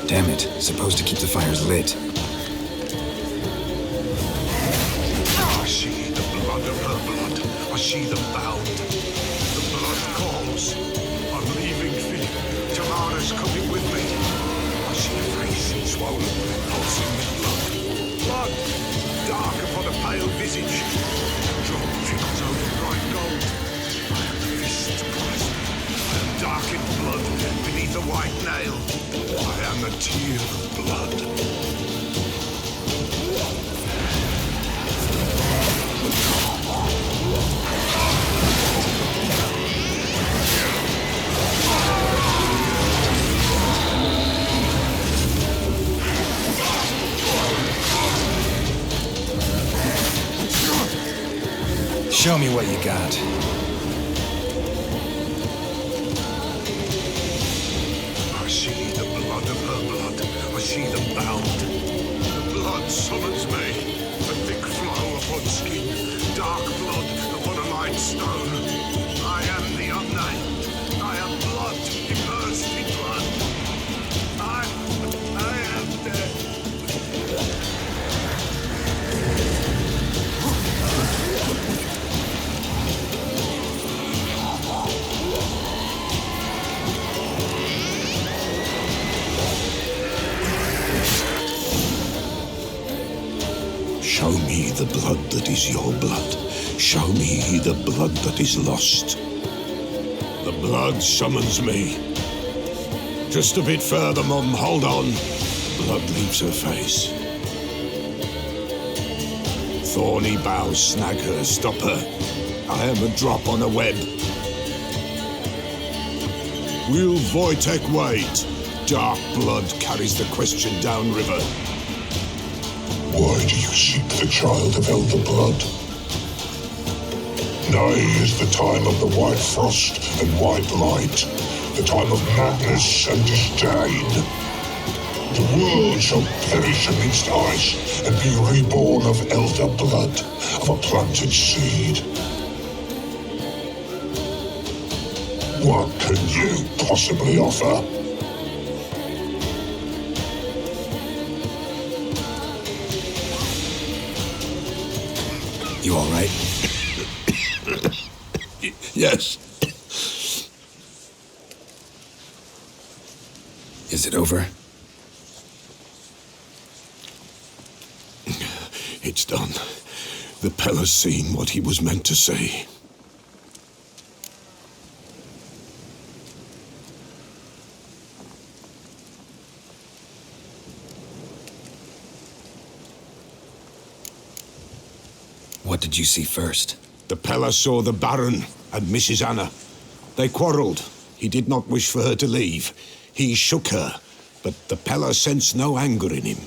Damn it, supposed to keep the fires lit. I see the blood of her blood. I see them bound. The blood calls. I'm leaving Fyke. Tamara's coming with me. I see a face swollen, pulsing with blood. Blood! Dark upon a pale visage. Drop trickles over bright gold. I am the fist Christ. I am dark in blood beneath a white nail. I am a tear of blood. Show me what you got. I see the blood of her blood. I see them bound. The blood summons me. A thick flow upon skin. Dark blood upon a light stone. I am the unnamed. I am blood immersed in blood. I am dead. Show me the blood that is your blood. Show me the blood that is lost. The blood summons me. Just a bit further, Mum. Hold on. Blood leaves her face. Thorny boughs snag her, stop her. I am a drop on a web. Will Wojtek wait? Dark blood carries the question downriver. Why do you seek the child of elder blood? Nigh is the time of the white frost and white light, the time of madness and disdain. The world shall perish amidst ice and be reborn of elder blood, of a planted seed. What can you possibly offer? You all right? Yes. Is it over? It's done. The Pella's seen what he was meant to see. What did you see first? The Pella saw the Baron and Mrs. Anna. They quarrelled. He did not wish for her to leave. He shook her, but the Pella sensed no anger in him.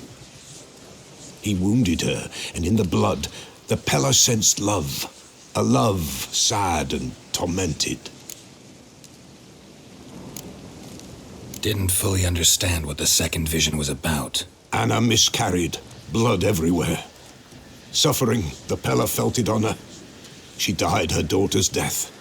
He wounded her, and in the blood, the Pella sensed love. A love sad and tormented. Didn't fully understand what the second vision was about. Anna miscarried, blood everywhere. Suffering, the Pella felt it on her. She died her daughter's death.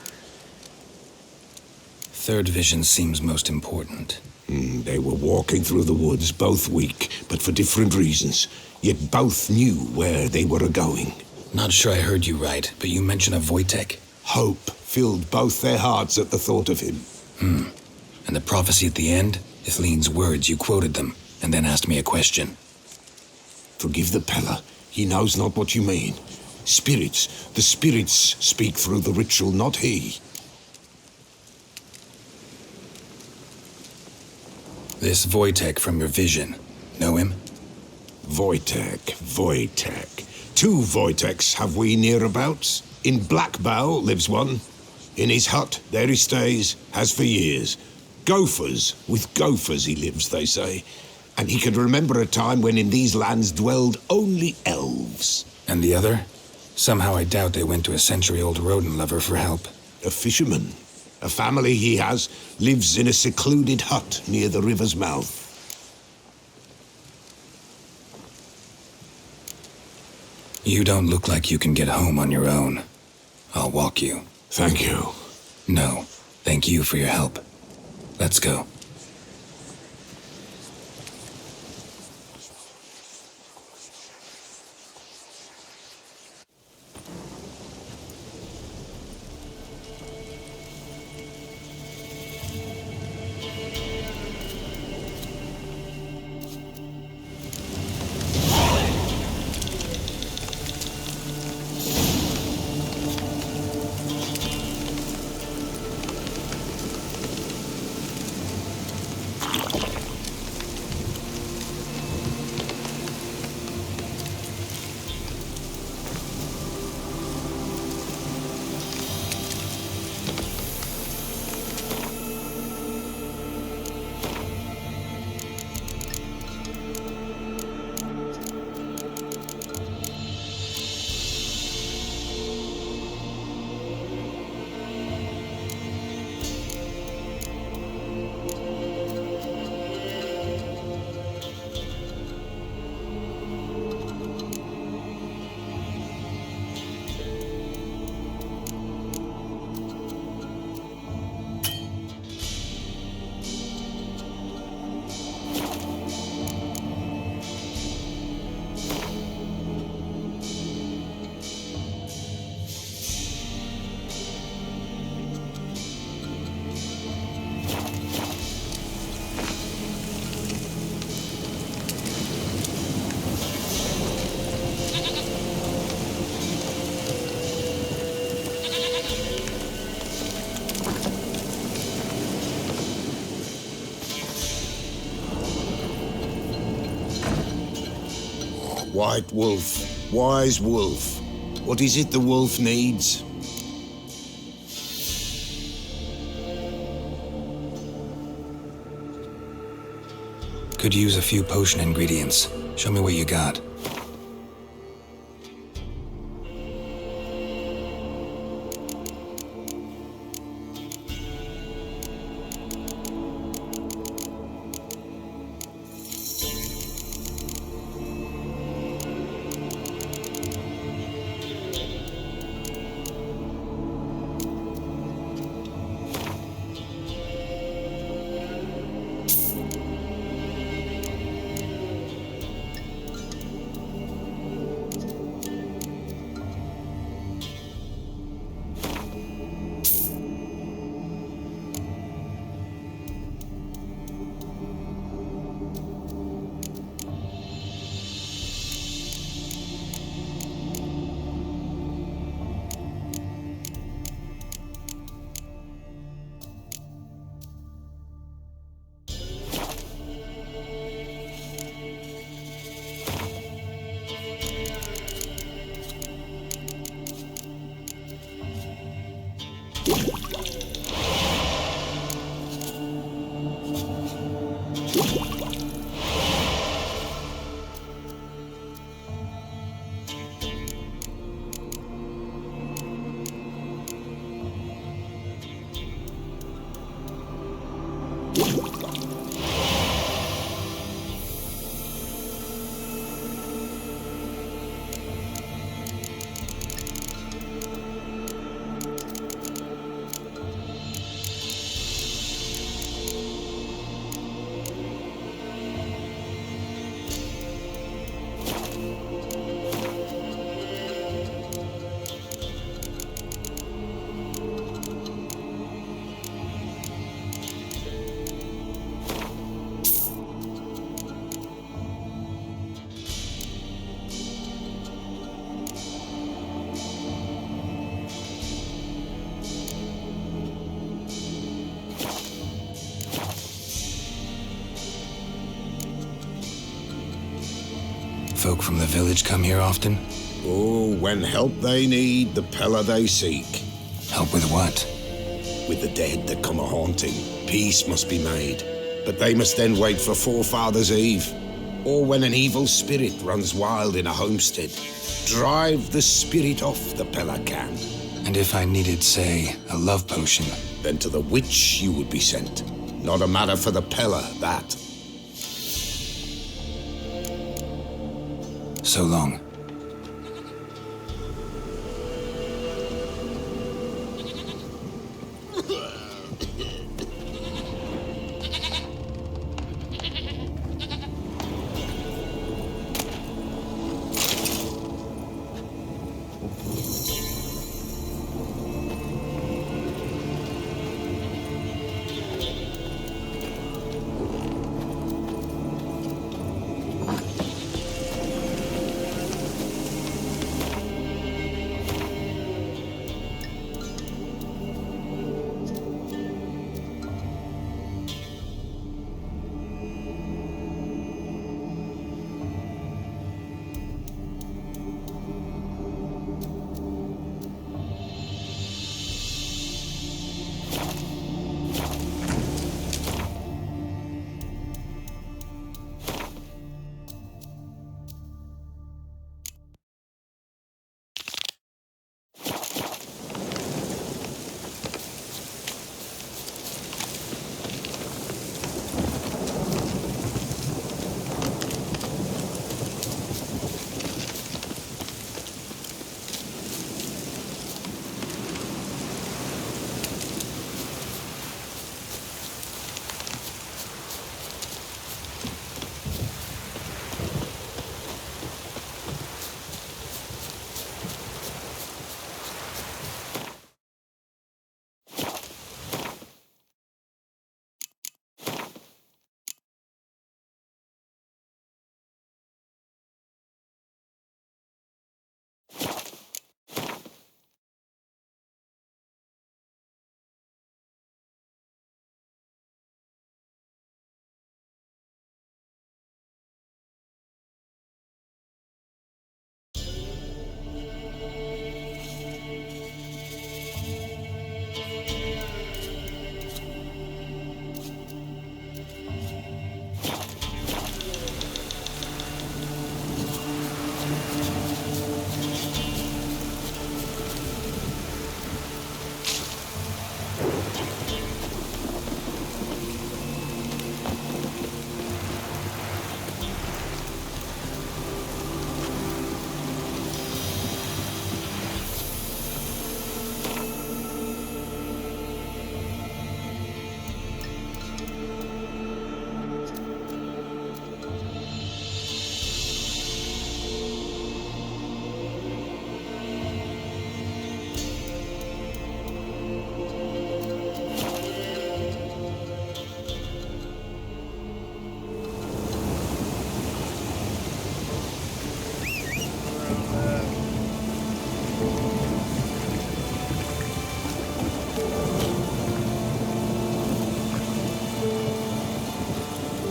Third vision seems most important. They were walking through the woods, both weak, but for different reasons. Yet both knew where they were going. Not sure I heard you right, but you mentioned a Wojtek. Hope filled both their hearts at the thought of him. And the prophecy at the end? Ithlin's words, you quoted them, and then asked me a question. Forgive the Pella. He knows not what you mean. Spirits, the spirits speak through the ritual, not he. This Wojtek from your vision, know him? Wojtek. Two Wojteks have we nearabouts. In Blackbow lives one. In his hut, there he stays, has for years. Gophers, with gophers he lives, they say. And he can remember a time when in these lands dwelled only elves. And the other? Somehow I doubt they went to a century-old rodent lover for help. A fisherman. A family he has lives in a secluded hut near the river's mouth. You don't look like you can get home on your own. I'll walk you. Thank you. No, thank you for your help. Let's go. White wolf, wise wolf. What is it the wolf needs? Could use a few potion ingredients. Show me what you got. Folk from the village come here often? Oh, when help they need, the Pella they seek. Help with what? With the dead that come a-haunting, peace must be made. But they must then wait for Forefathers' Eve. Or when an evil spirit runs wild in a homestead. Drive the spirit off, the Pella can. And if I needed, say, a love potion? Then to the witch you would be sent. Not a matter for the Pella, that. So long.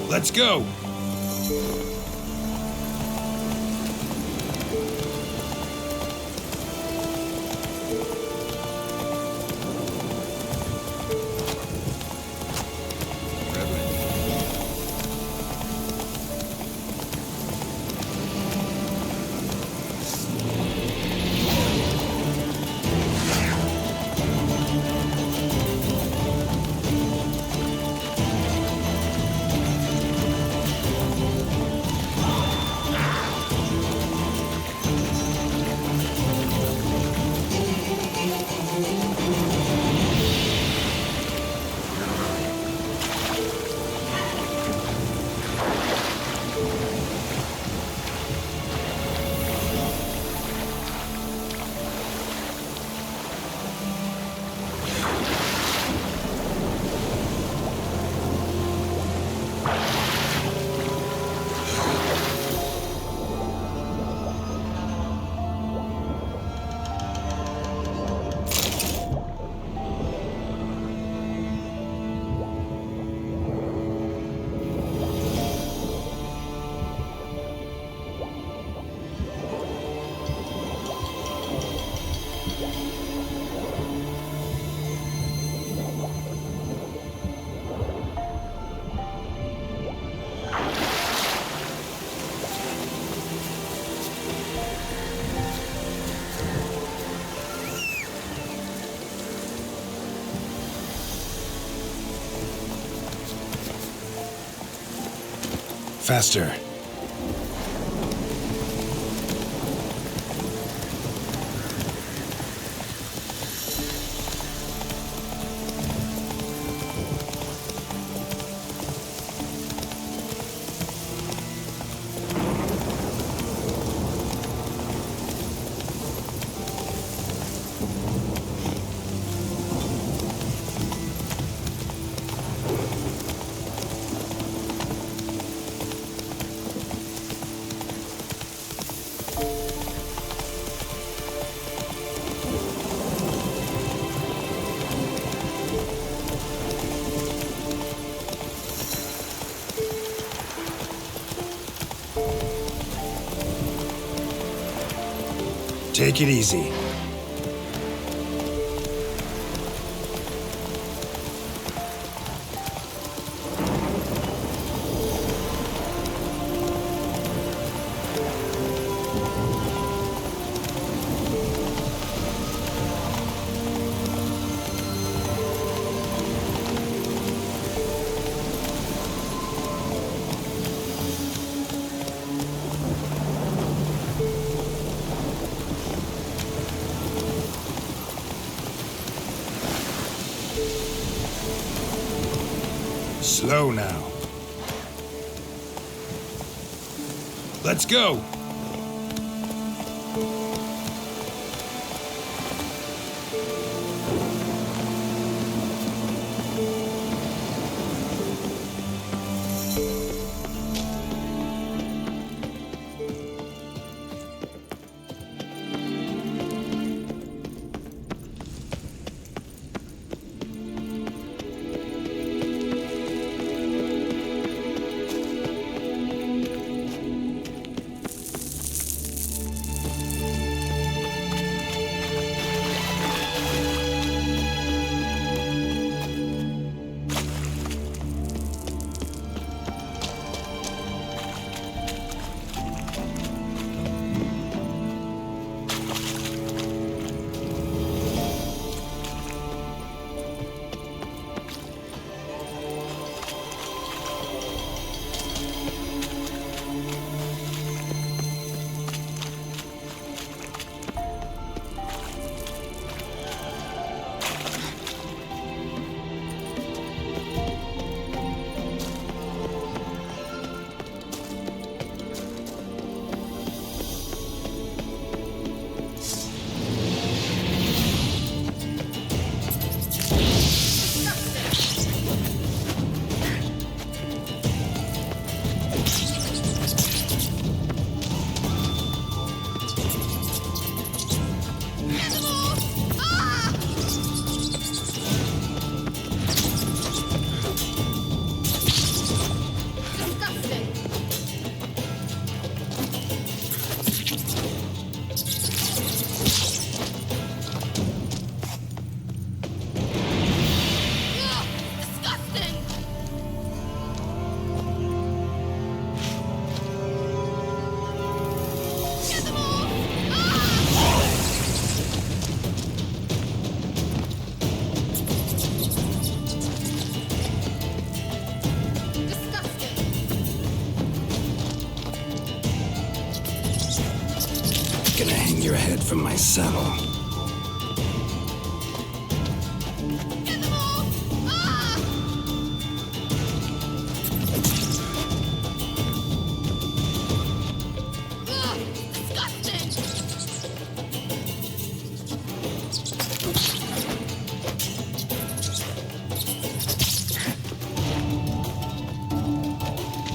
Let's go! Faster. Take it easy. Slow now. Let's go! your head from my saddle. Get them all! Ah! Ugh, disgusting!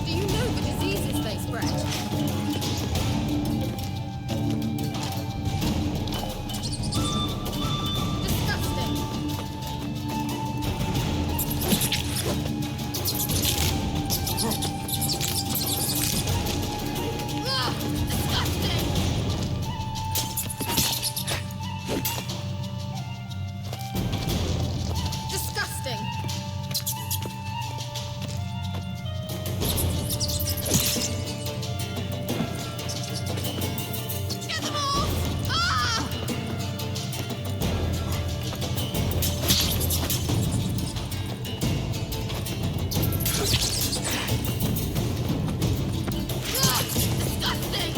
Do you know the diseases they spread? Disgusting! Ugh, disgusting! Disgusting! Get them all! Ah! Ugh, disgusting!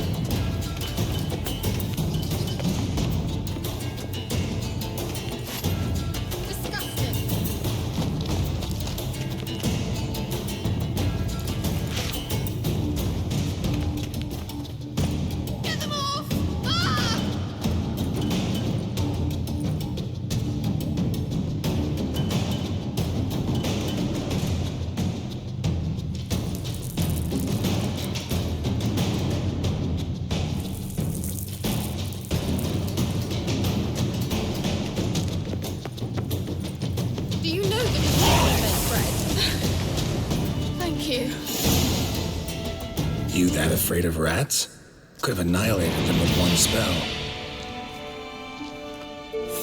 Disgusting! Get them off! Ah! Do you know the diseases they spread? Thank you. You that afraid of rats? Could have annihilated them with one spell.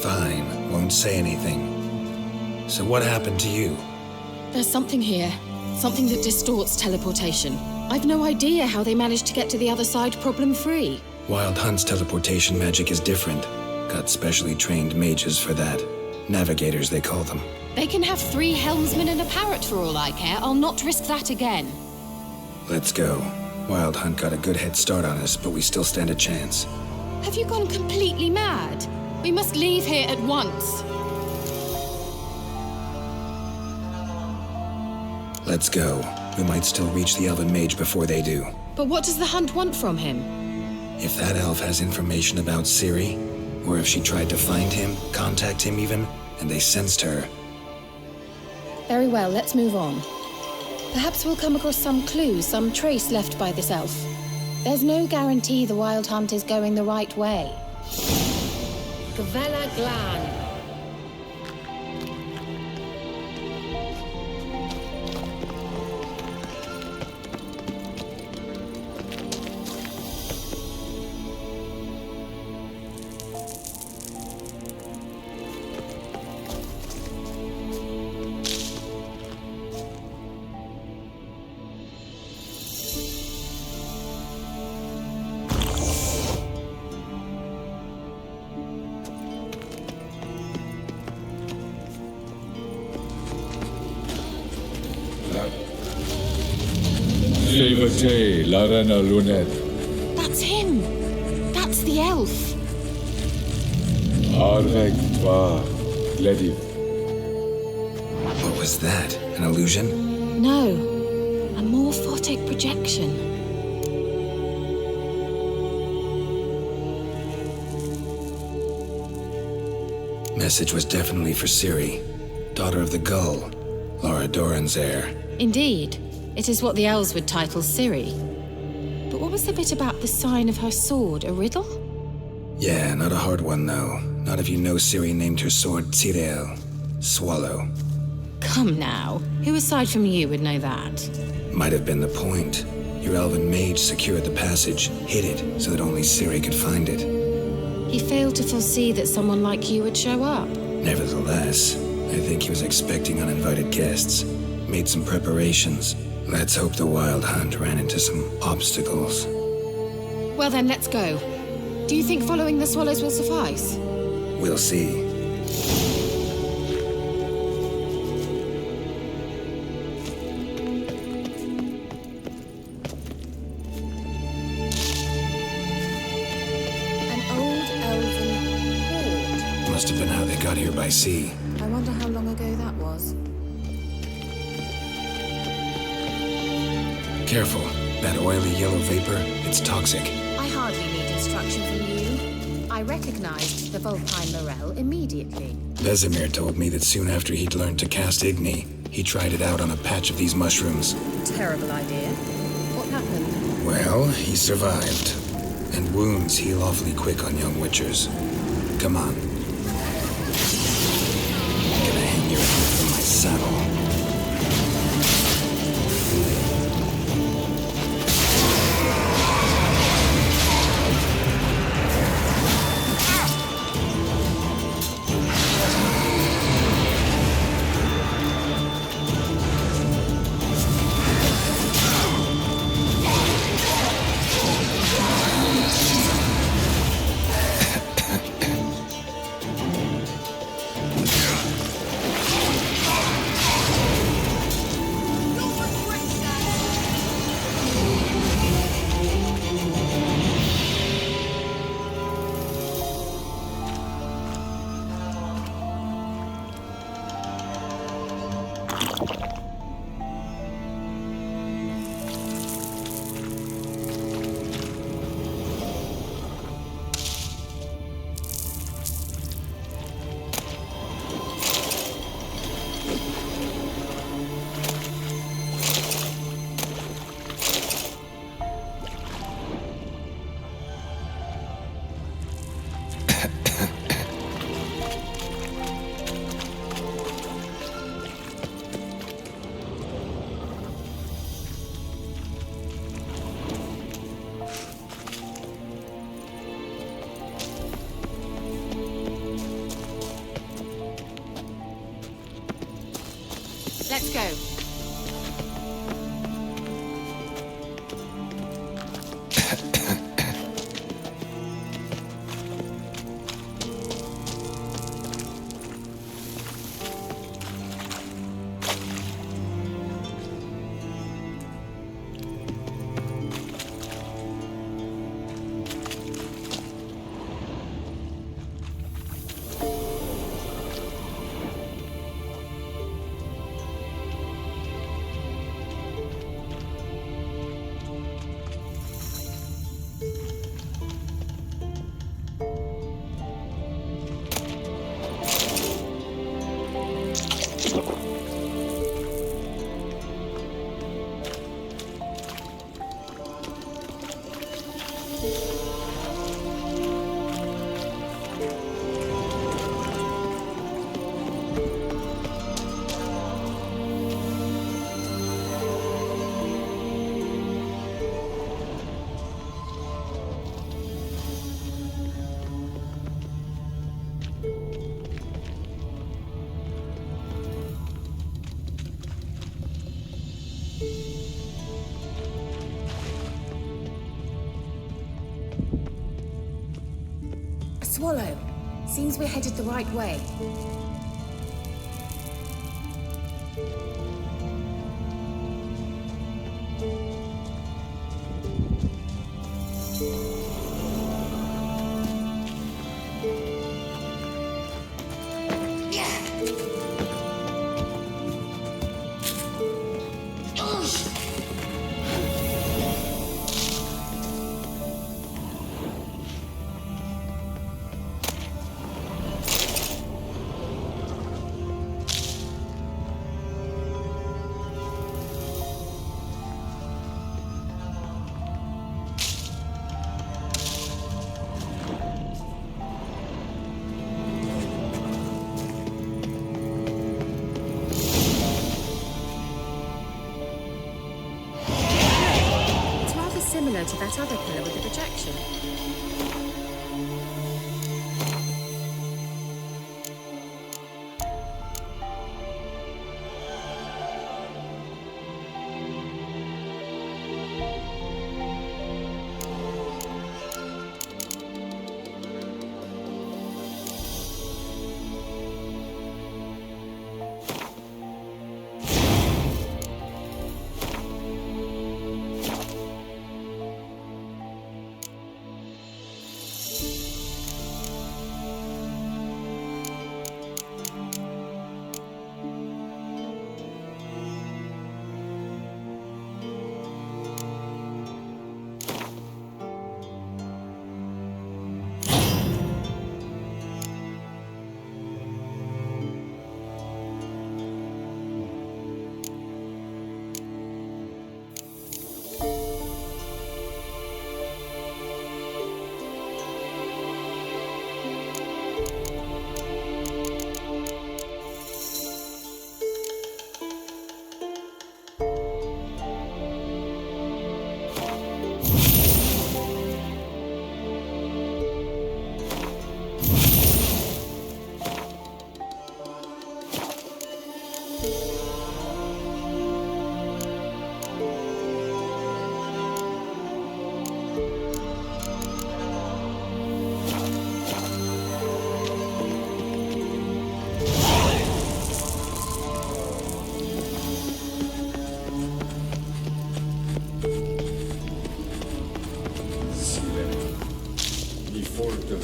Fine, won't say anything. So what happened to you? There's something here. Something that distorts teleportation. I've no idea how they managed to get to the other side problem-free. Wild Hunt's teleportation magic is different. Got specially trained mages for that. Navigators, they call them. They can have 3 helmsmen and a parrot for all I care. I'll not risk that again. Let's go. Wild Hunt got a good head start on us, but we still stand a chance. Have you gone completely mad? We must leave here at once. Let's go. We might still reach the Elven Mage before they do. But what does the Hunt want from him? If that elf has information about Ciri, or if she tried to find him, contact him even, and they sensed her, Very well, let's move on. Perhaps we'll come across some clue, some trace left by this elf. There's no guarantee the Wild Hunt is going the right way. Gavella Glan. Levate, Larena Lunet, That's him! That's the elf! Arvek Twa, Glediv. what was that? An illusion? No, a morphotic projection. Message was definitely for Ciri, daughter of the Gull, Laura Doran's heir. Indeed, it is what the elves would title Ciri. But what was the bit about the sign of her sword, a riddle? Yeah, not a hard one though. Not if you know Ciri named her sword Ciriel, swallow. Come now, who aside from you would know that? Might have been the point. Your elven mage secured the passage, hid it, so that only Ciri could find it. He failed to foresee that someone like you would show up. Nevertheless, I think he was expecting uninvited guests. Made some preparations. Let's hope the Wild Hunt ran into some obstacles. Well then, let's go. Do you think following the swallows will suffice? We'll see. An old Must have been how they got here by sea. I wonder how long ago that was. Careful. That oily yellow vapor, it's toxic. I hardly need instruction from you. I recognized the Vulpine Morel immediately. Vesemir told me that soon after he'd learned to cast Igni, he tried it out on a patch of these mushrooms. Terrible idea. What happened? Well, he survived. And wounds heal awfully quick on young witchers. Come on. I'm gonna hang your head from my saddle. Let's go. Swallow. Seems we're headed the right way. Similar to that other pillar with the projection.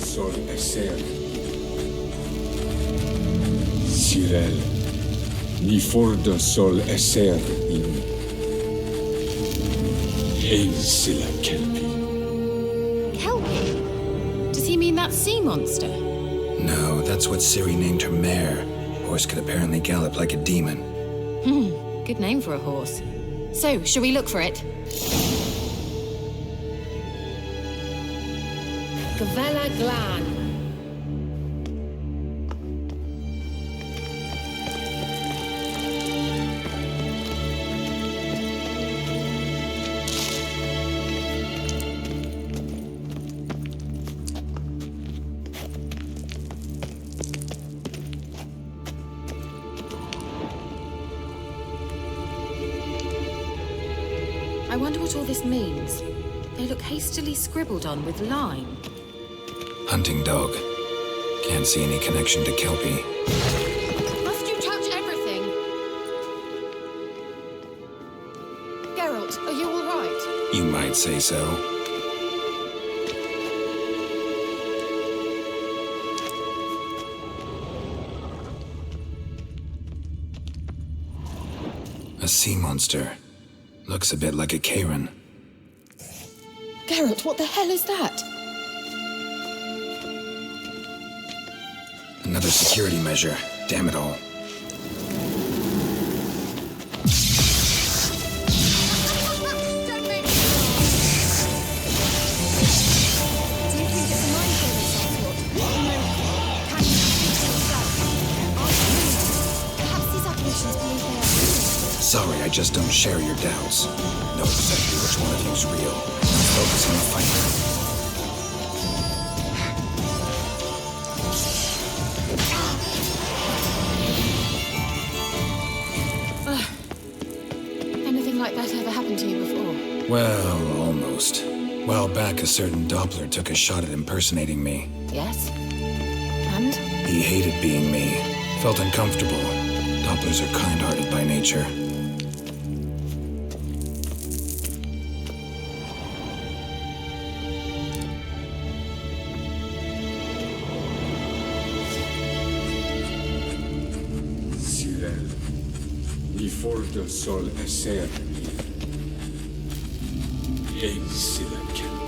sol esser. Cyril, ni forda sol esser in. Eisila kelpi. Kelpie? Does he mean that sea monster? No, that's what Ciri named her mare. Horse could apparently gallop like a demon. Good name for a horse. So, shall we look for it? Gavella Glan. I wonder what all this means. They look hastily scribbled on with lime. Hunting dog. Can't see any connection to Kelpie. Must you touch everything? Geralt, are you all right? You might say so. A sea monster. Looks a bit like a Karen. Geralt, what the hell is that? Another security measure. Damn it all. Sorry, I just don't share your doubts. Know exactly which one of you's real. Focus on the fight. Anything like that ever happened to you before? Well, almost. While back, a certain Doppler took a shot at impersonating me. Yes. And? He hated being me. Felt uncomfortable. Dopplers are kind-hearted by nature. Cyril, ni forda sol esser in. Eisila kelpi.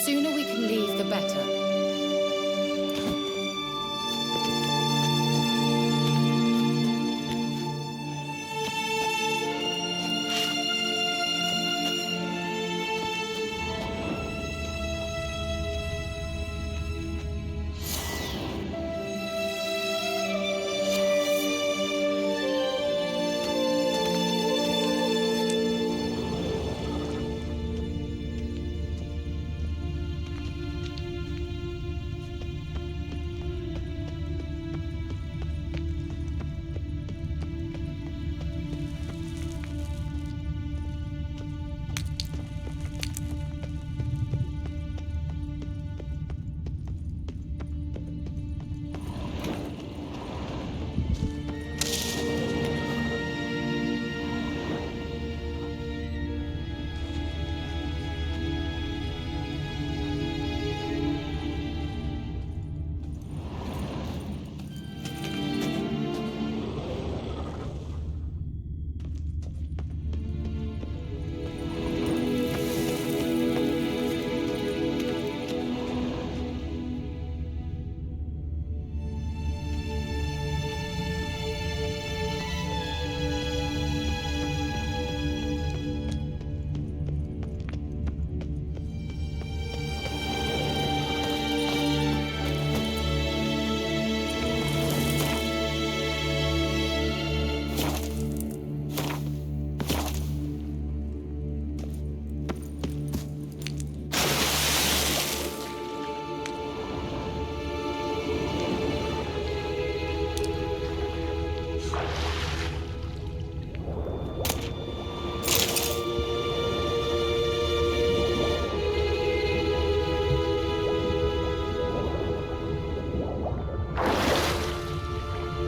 sooner we can leave, the better.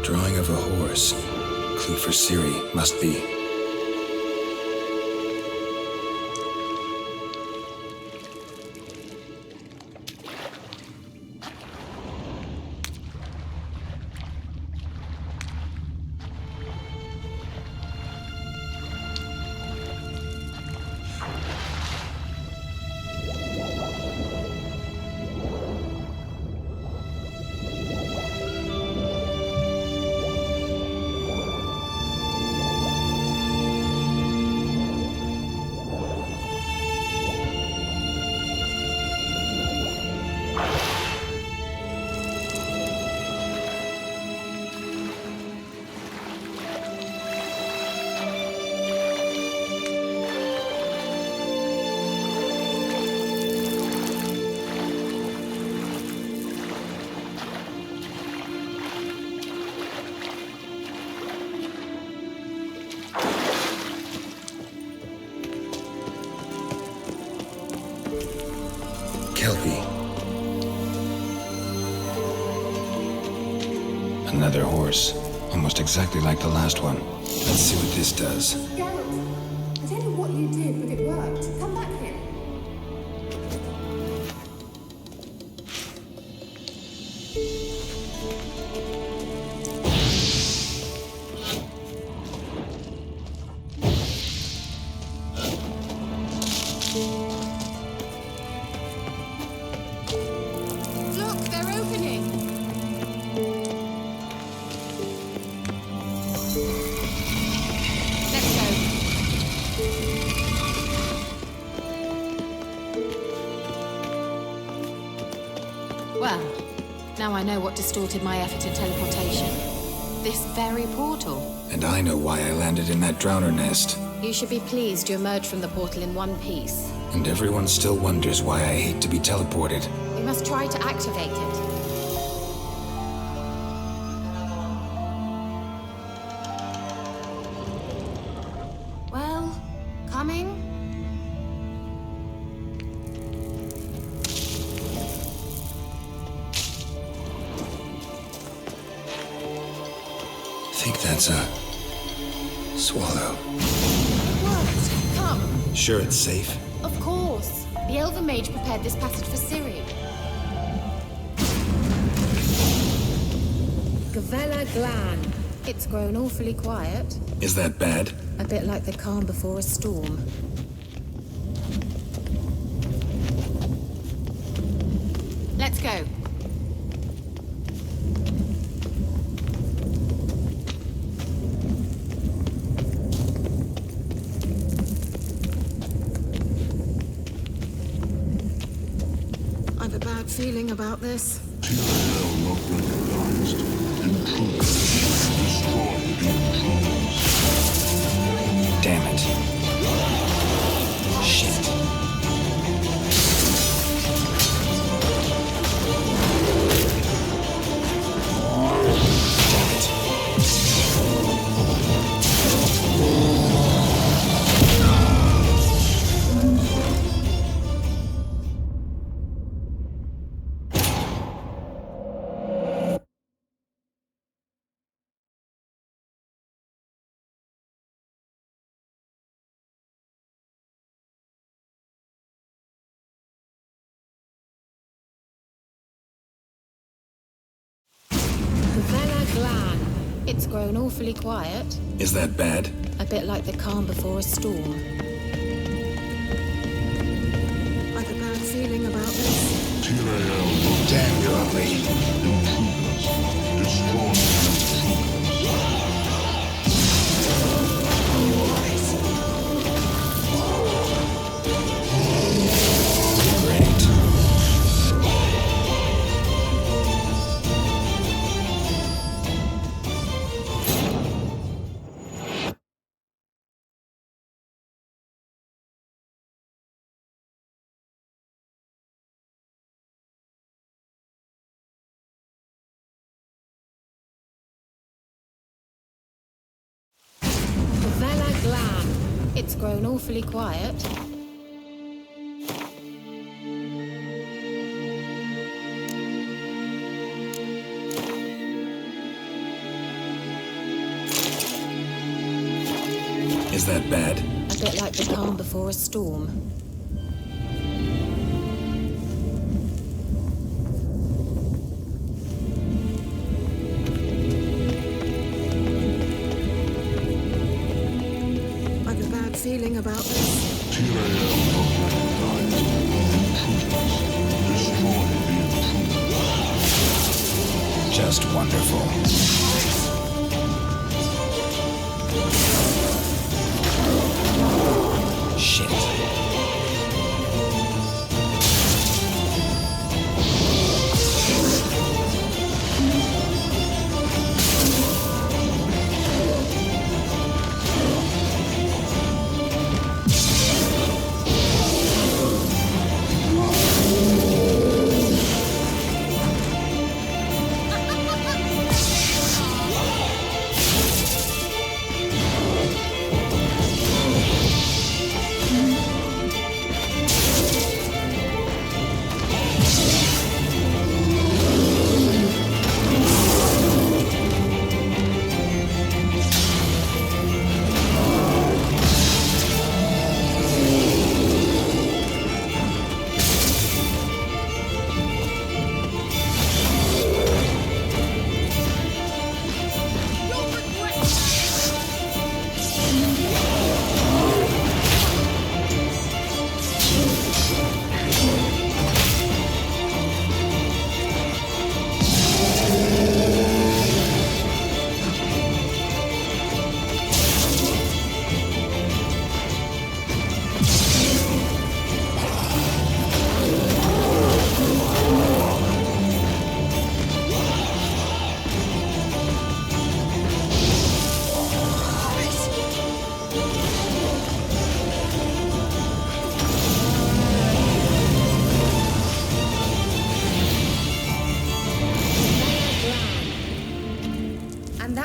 Drawing of a horse. Clue for Ciri, must be. Another horse, almost exactly like the last one. Let's see what this does. Geralt, I don't know what you did, but it worked. Come back here. Look, they're opening. Let's go. Well, now I know what distorted my effort at teleportation. This very portal. And I know why I landed in that drowner nest. You should be pleased you emerged from the portal in one piece. And everyone still wonders why I hate to be teleported. We must try to activate it. Well, coming? I think that's a swallow. What? Come. Sure it's safe? Of course. The Elven Mage prepared this passage for Ciri. Gavella Glan. It's grown awfully quiet. Is that bad? A bit like the calm before a storm. Let's go. I've a bad feeling about this. TIL not recognized. Intruders. Destroy the intruders. Damn it. Shit. Damn it. It's grown awfully quiet. Is that bad? A bit like the calm before a storm. I've a bad feeling about this. TIL not Damn you, old lady. intruders. Destroy the intruders. Great. It's grown awfully quiet. Is that bad? A bit like the calm before a storm. I've a bad feeling about this. TIL not recognized. Intruders. Destroy the intruders. Just wonderful. Shit.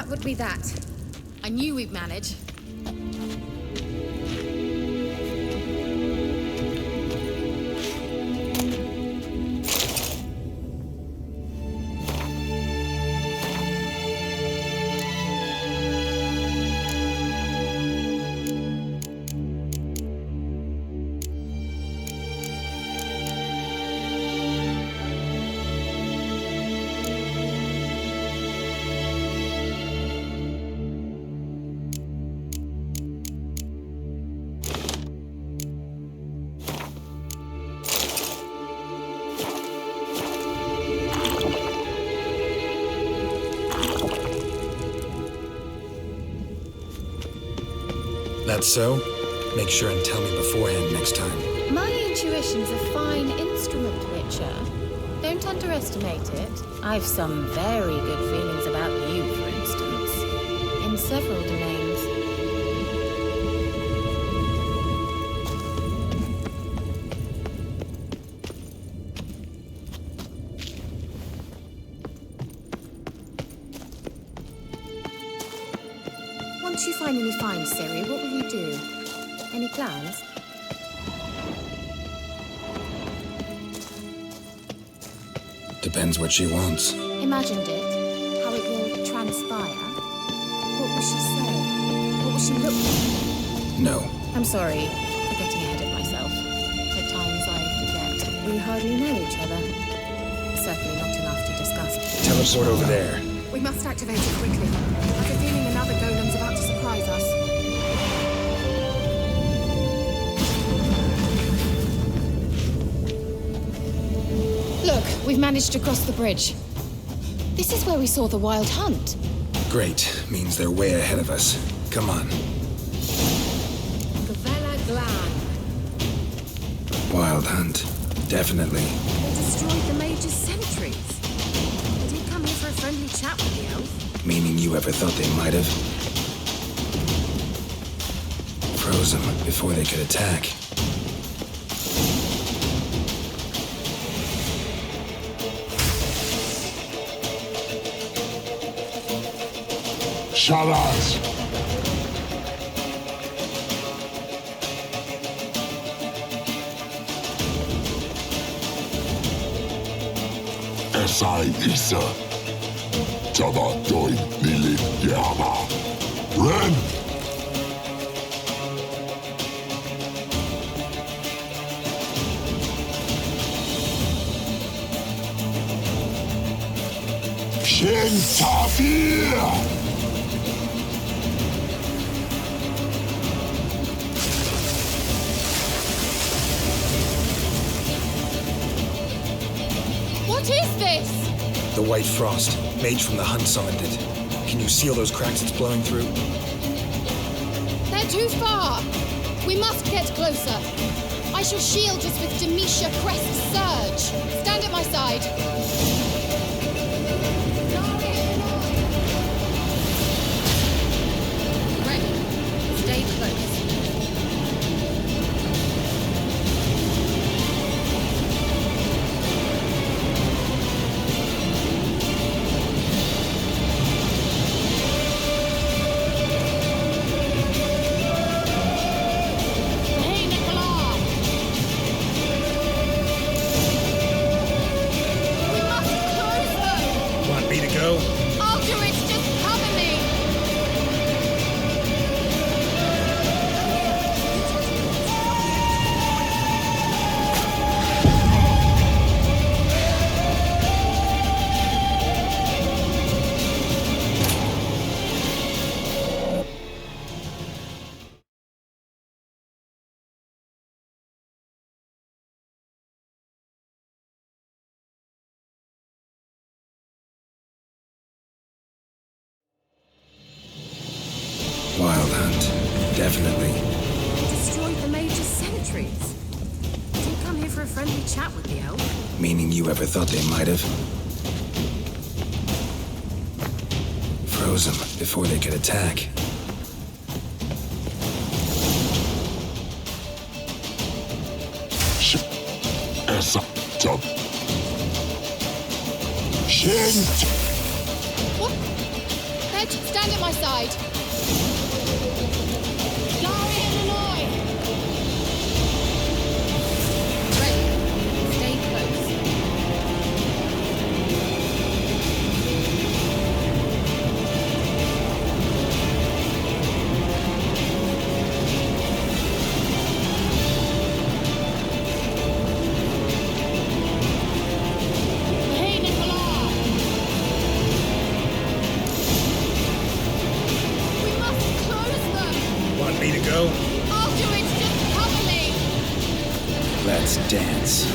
Would be that. I knew we'd manage. That's so? Make sure and tell me beforehand next time. My intuition's a fine instrument, Witcher. Don't underestimate it. I've some very good feelings about you, for instance. In several domains. Once you finally find Ciri, what will you do? Any plans? Depends what she wants. Imagined it, how it will transpire. What will she say? What will she look like? No. I'm sorry for getting ahead of myself. At times I forget we hardly know each other. Certainly not enough to discuss. Teleport over there. We must activate it quickly. I've a feeling another golem's about to surprise us. Look, we've managed to cross the bridge. This is where we saw the wild hunt. Great. Means they're way ahead of us. Come on. Gavella Glan. Wild hunt. Definitely. They destroyed the Mage's sentries. They did come here for a friendly chat with the elf. Meaning you ever thought they might have? Froze them before they could attack. Sharaz! Esai Isa. Tada doi nili yama. Ren! Shin Tafir! What is this? The white frost. Mage from the hunt summoned it. Can you seal those cracks it's blowing through? They're too far. We must get closer. I shall shield us with Demetia Crest's surge. Stand at my side. Ready. Stay close. Wild hunt. Definitely. Destroyed the Mage's sentries. They did come here for a friendly chat with the elf. Meaning you ever thought they might have? Froze them before they could attack. Essa Tub. Shin! What? Perch, stand at my side. Ready. Stay close. Hey, Nicola! We must close them! Want me to go? I'll do it, just cover me! Let's dance.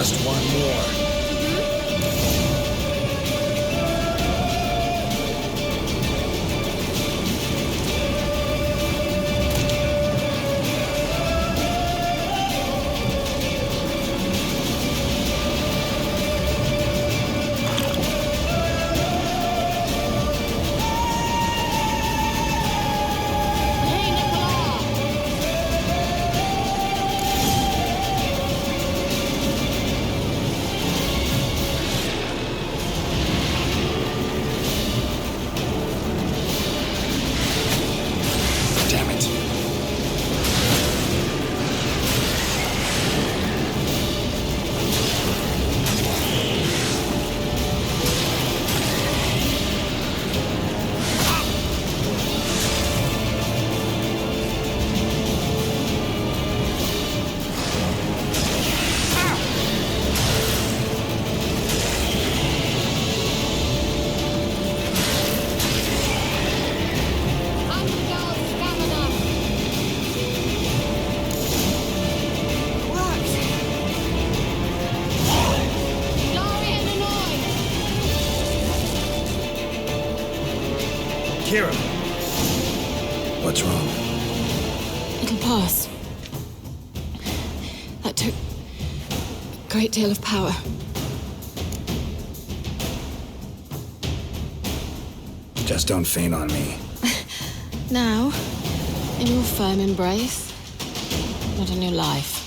Just one more. Keira! What's wrong? It'll pass. That took a great deal of power. Just don't faint on me. Now, in your firm embrace, not a new life.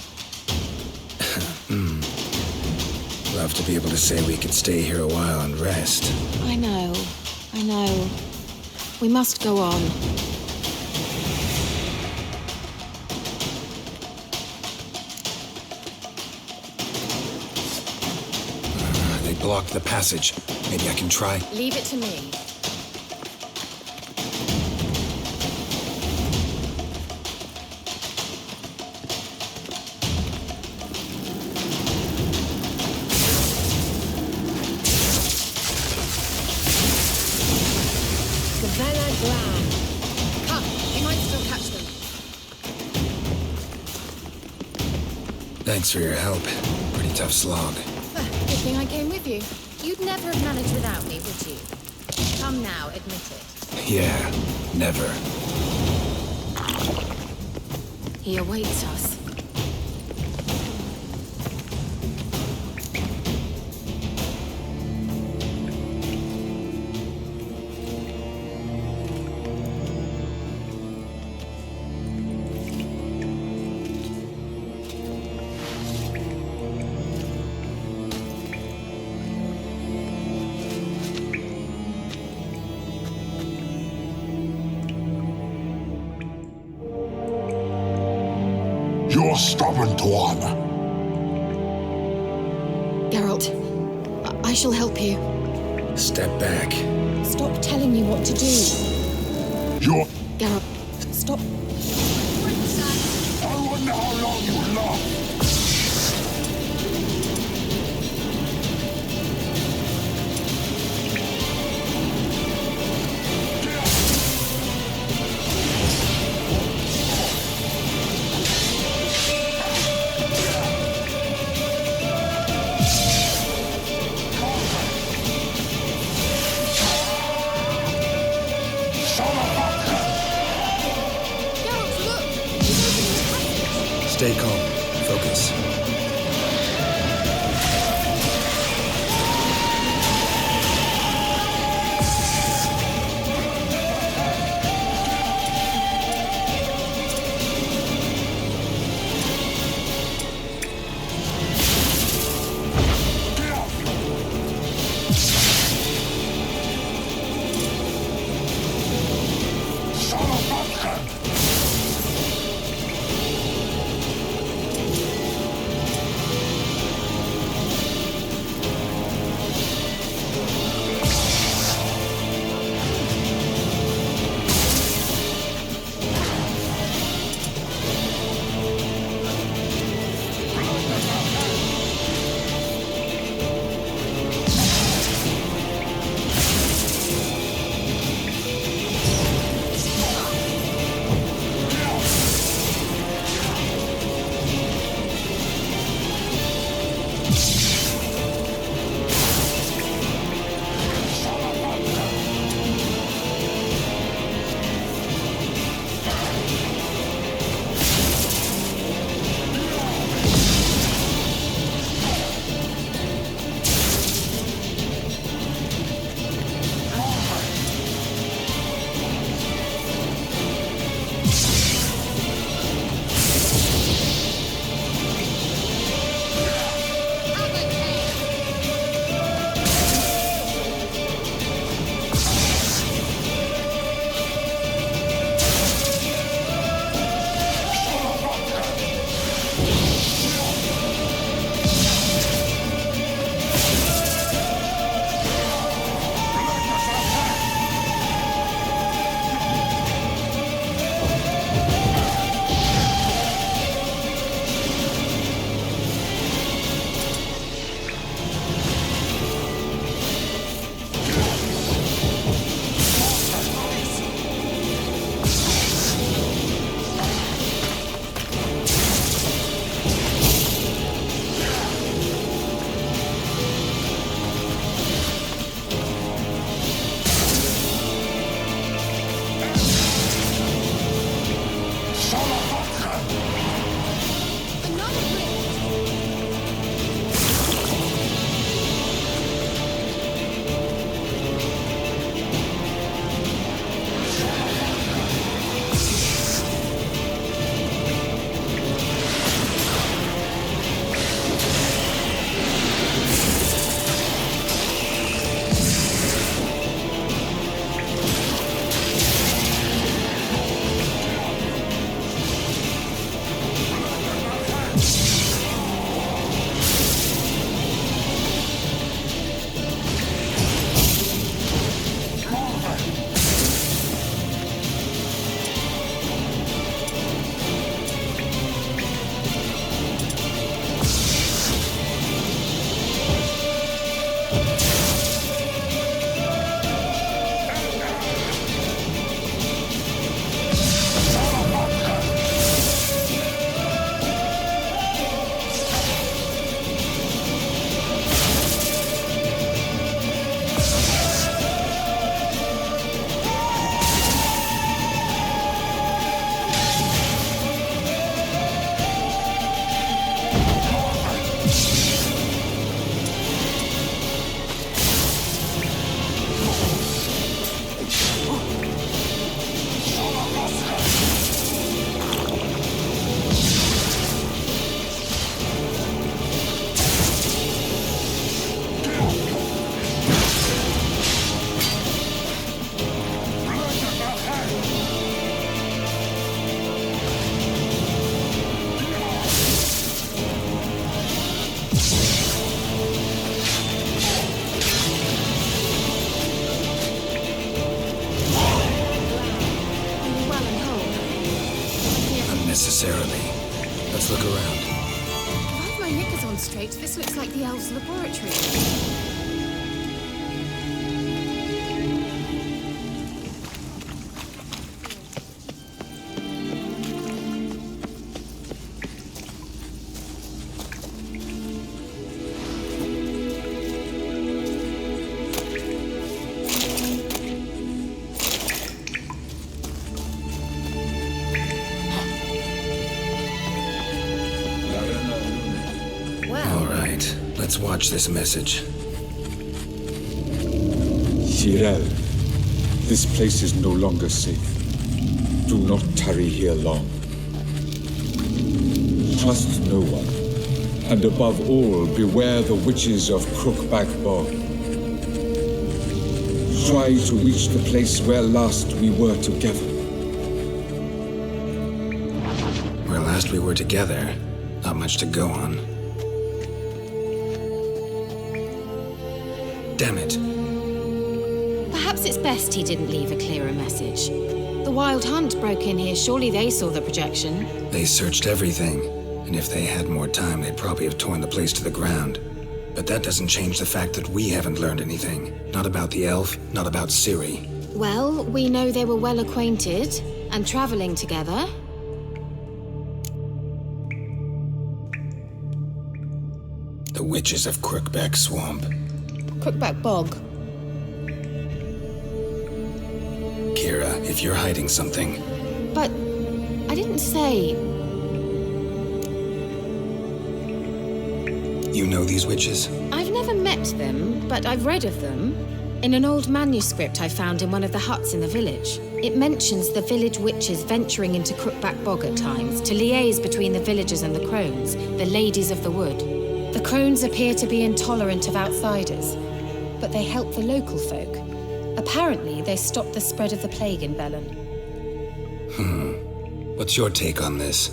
Love to be able to say we could stay here a while and rest. I know. We must go on. They blocked the passage. Maybe I can try. Leave it to me. Come, we might still catch them. Thanks for your help. Pretty tough slog. Good thing I came with you. You'd never have managed without me, would you? Come now, admit it. Yeah, never. He awaits us. You're stubborn, one. Geralt, I shall help you. Step back. Stop telling me what to do. You're... Geralt, Stop. I wonder how long you last. Stay calm. Focus necessarily. Let's look around. If I have my knickers on straight, this looks like the elves' laboratory. All right, let's watch this message. Ciri, this place is no longer safe. Do not tarry here long. Trust no one, and above all, beware the witches of Crookback Bog. Try to reach the place where last we were together. Where last we were together, not much to go on. Damn it. Perhaps it's best he didn't leave a clearer message. The Wild Hunt broke in here. Surely they saw the projection. They searched everything, and if they had more time, they'd probably have torn the place to the ground. But that doesn't change the fact that we haven't learned anything. Not about the elf, not about Ciri. Well, we know they were well acquainted and traveling together. The witches of Crookback Swamp. Crookback Bog. Keira, if you're hiding something, But I didn't say. you know these witches? I've never met them, but I've read of them. In an old manuscript I found in one of the huts in the village. It mentions the village witches venturing into Crookback Bog at times to liaise between the villagers and the crones, the ladies of the wood. The crones appear to be intolerant of outsiders, but they help the local folk. Apparently, they stopped the spread of the plague in Velen. What's your take on this?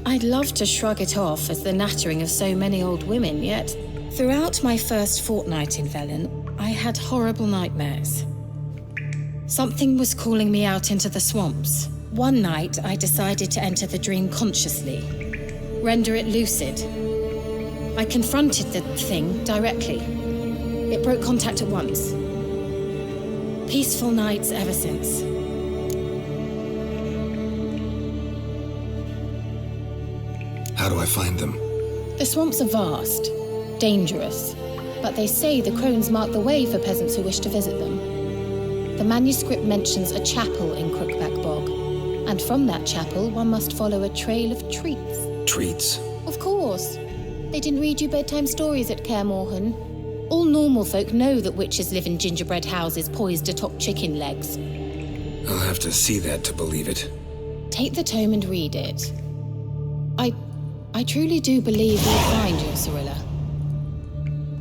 I'd love to shrug it off as the nattering of so many old women, yet throughout my first fortnight in Velen, I had horrible nightmares. Something was calling me out into the swamps. One night, I decided to enter the dream consciously, render it lucid. I confronted the thing directly. It broke contact at once. Peaceful nights ever since. How do I find them? The swamps are vast, dangerous, but they say the crones mark the way for peasants who wish to visit them. The manuscript mentions a chapel in Crookback Bog, and from that chapel one must follow a trail of treats. Treats? Of course. They didn't read you bedtime stories at Kaer Morhen. All normal folk know that witches live in gingerbread houses poised atop chicken legs. I'll have to see that to believe it. Take the tome and read it. I truly do believe you'll find your Cirilla.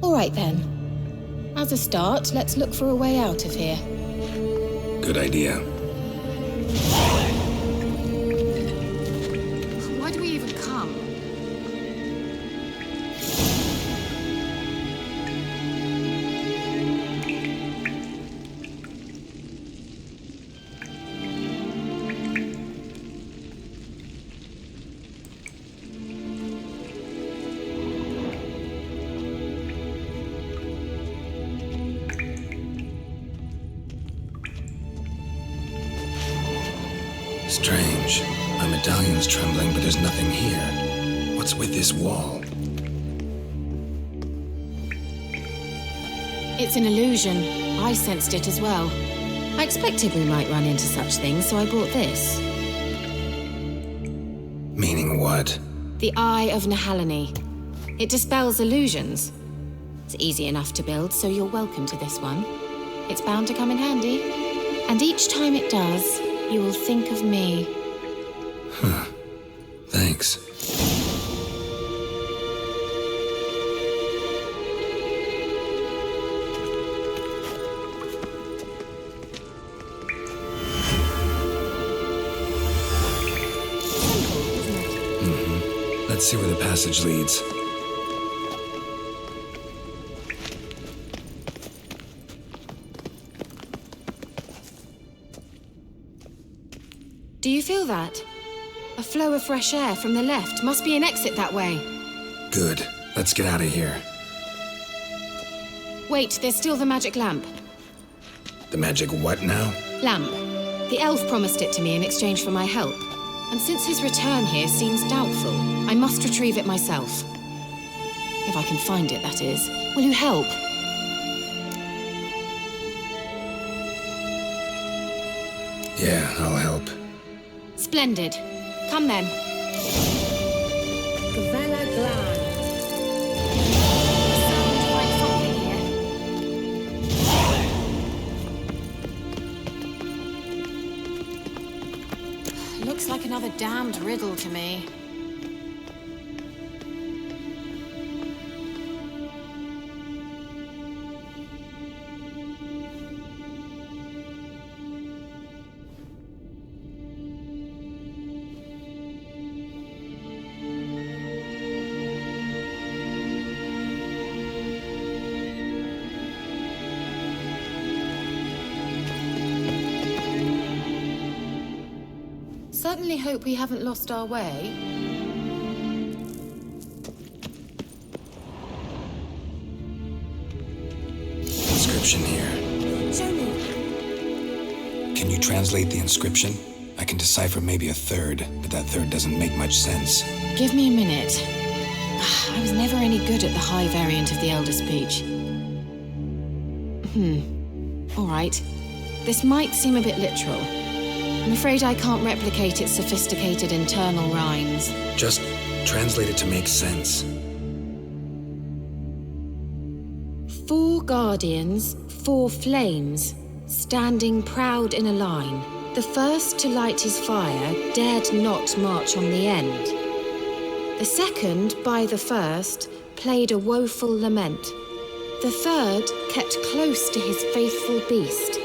All right then. As a start, let's look for a way out of here. Good idea. Why do we even come? Strange. My medallion's trembling, but there's nothing here. What's with this wall? It's an illusion. I sensed it as well. I expected we might run into such things, so I brought this. Meaning what? The Eye of Nehaleni. It dispels illusions. It's easy enough to build, so you're welcome to this one. It's bound to come in handy. And each time it does, you will think of me. Thanks. Let's see where the passage leads. Do you feel that? A flow of fresh air from the left. Must be an exit that way. Good. Let's get out of here. Wait, there's still the magic lamp. The magic what now? Lamp. The elf promised it to me in exchange for my help. And since his return here seems doubtful, I must retrieve it myself. If I can find it, that is. Will you help? Yeah, I'll help. Splendid. Come then. Gavella Glan. Sounds like something here. Looks like another damned riddle to me. Certainly hope we haven't lost our way. Inscription here. Show me. Can you translate the inscription? I can decipher maybe a third, but that third doesn't make much sense. Give me a minute. I was never any good at the high variant of the Elder Speech. All right. This might seem a bit literal. I'm afraid I can't replicate its sophisticated internal rhymes. Just translate it to make sense. 4 guardians, 4 flames, standing proud in a line. The first to light his fire dared not march on the end. The second, by the first, played a woeful lament. The third kept close to his faithful beast.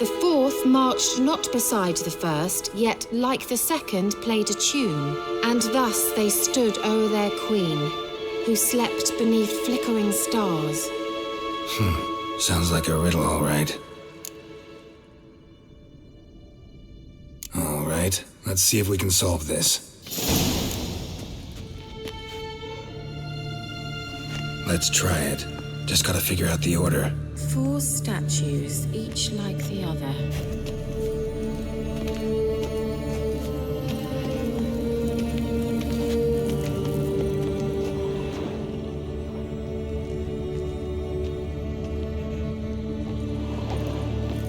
The fourth marched not beside the first, yet like the second played a tune. And thus they stood o'er their queen, who slept beneath flickering stars. Sounds like a riddle, all right. All right, let's see if we can solve this. Let's try it. Just gotta figure out the order. 4 statues, each like the other.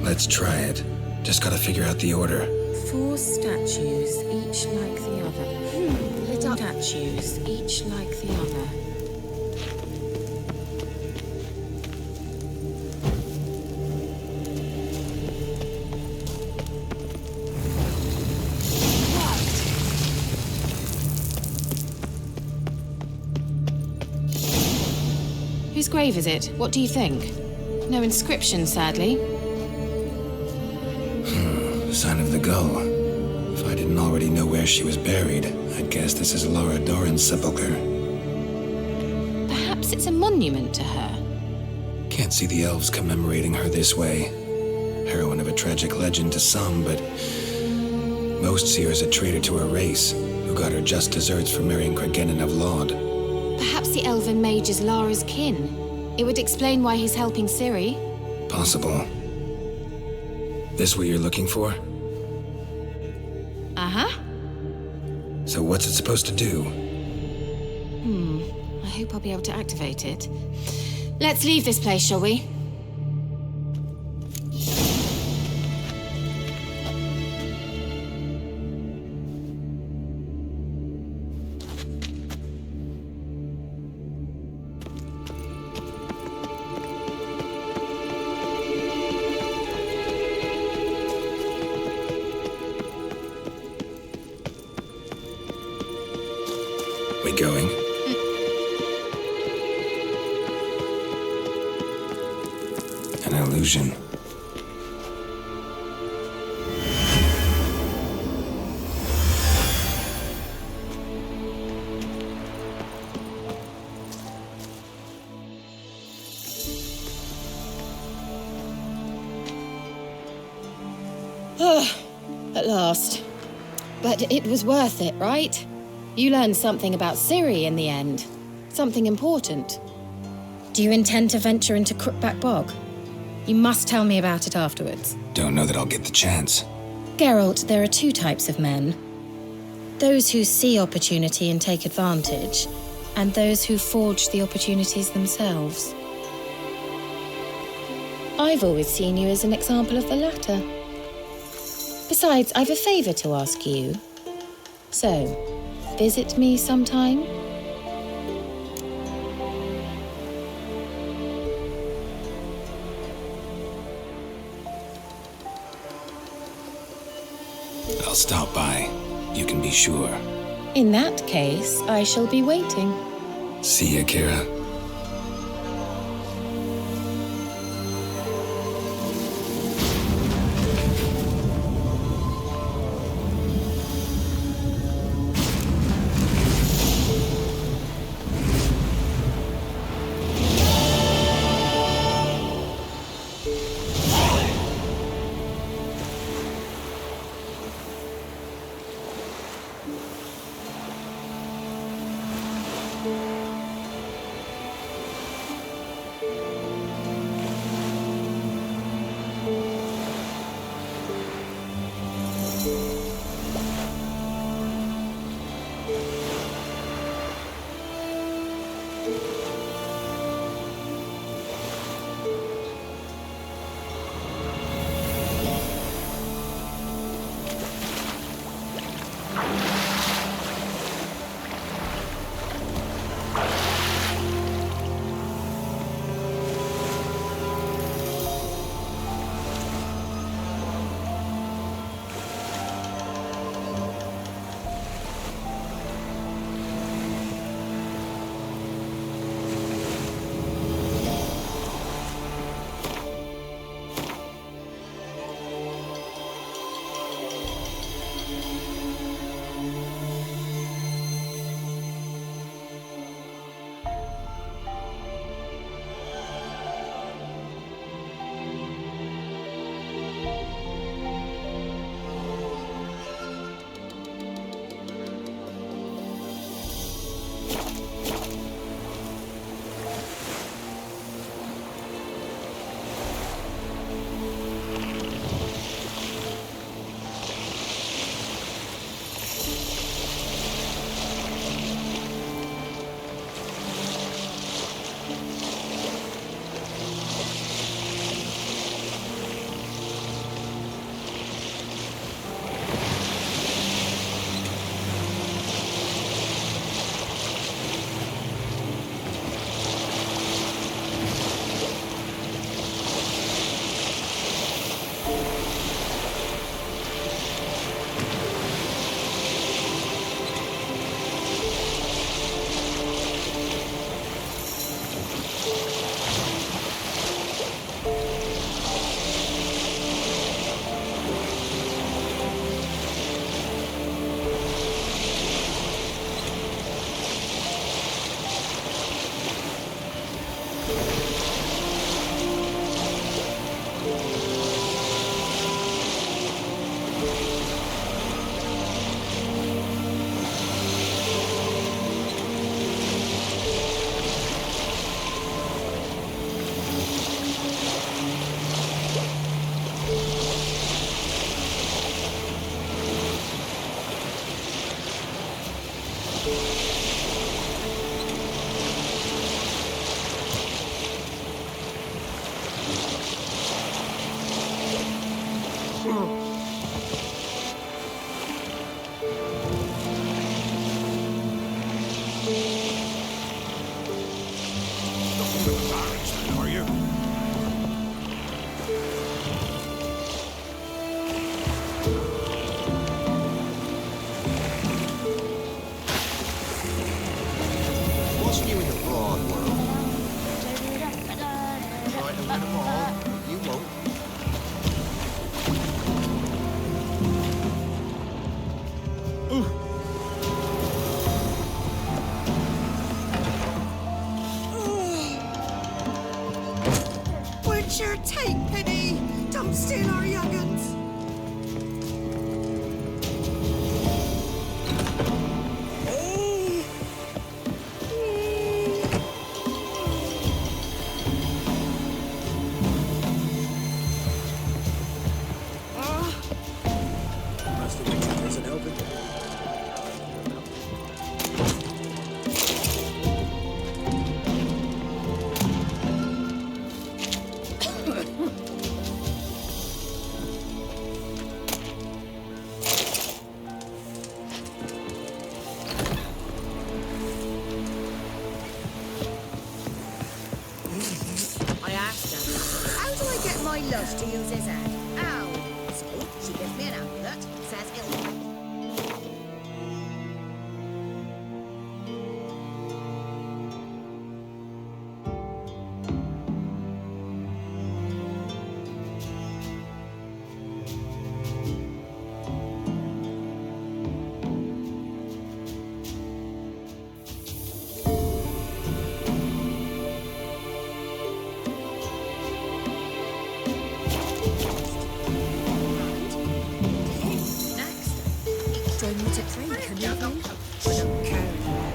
Let's try it. Just gotta figure out the order. 4 statues, each like the other. Lit up statues, each like the other. Whose grave is it? What do you think? No inscription, sadly. Sign of the gull. If I didn't already know where she was buried, I'd guess this is Laura Doran's sepulcher. Perhaps it's a monument to her. Can't see the elves commemorating her this way. Heroine of a tragic legend to some, but most see her as a traitor to her race, who got her just deserts for marrying Cregennan of Laud. Perhaps the elven mage is Lara's kin. It would explain why he's helping Ciri. Possible. This what you're looking for? Uh-huh. So what's it supposed to do? I hope I'll be able to activate it. Let's leave this place, shall we? We going? An illusion. At last. But it was worth it, right? You learned something about Ciri in the end. Something important. Do you intend to venture into Crookback Bog? You must tell me about it afterwards. Don't know that I'll get the chance. Geralt, there are two types of men. Those who see opportunity and take advantage, and those who forge the opportunities themselves. I've always seen you as an example of the latter. Besides, I've a favor to ask you. So, visit me sometime? I'll stop by. You can be sure. In that case, I shall be waiting. See ya, Keira. so new to drink and everything. I don't care anymore.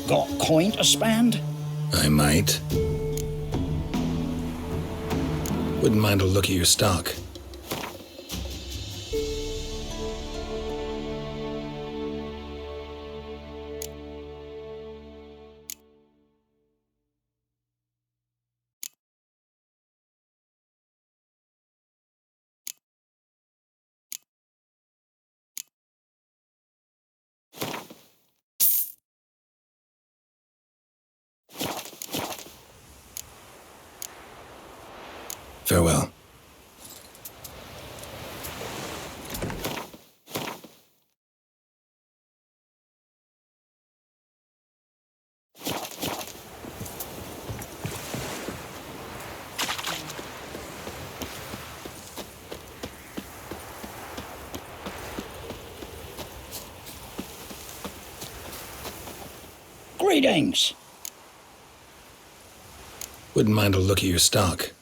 Got coin to spend? I might. Wouldn't mind a look at your stock. Farewell. Greetings. Wouldn't mind a look at your stock.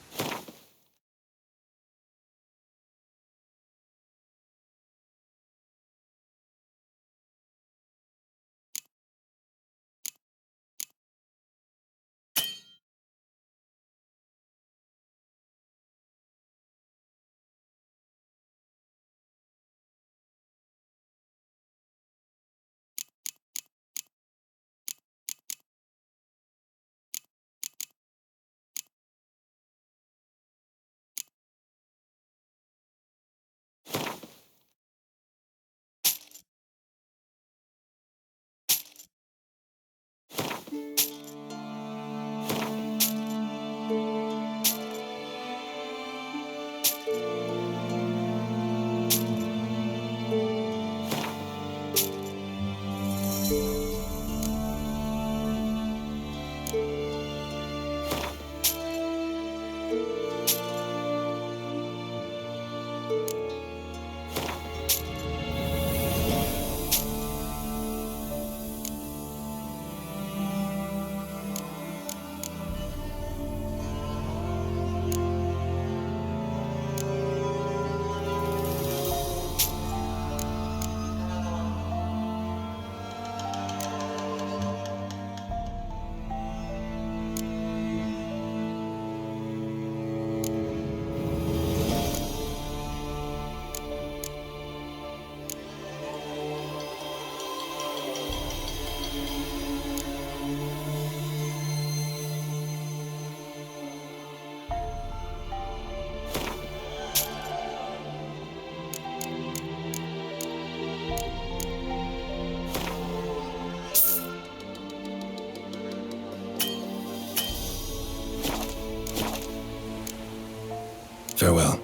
Farewell.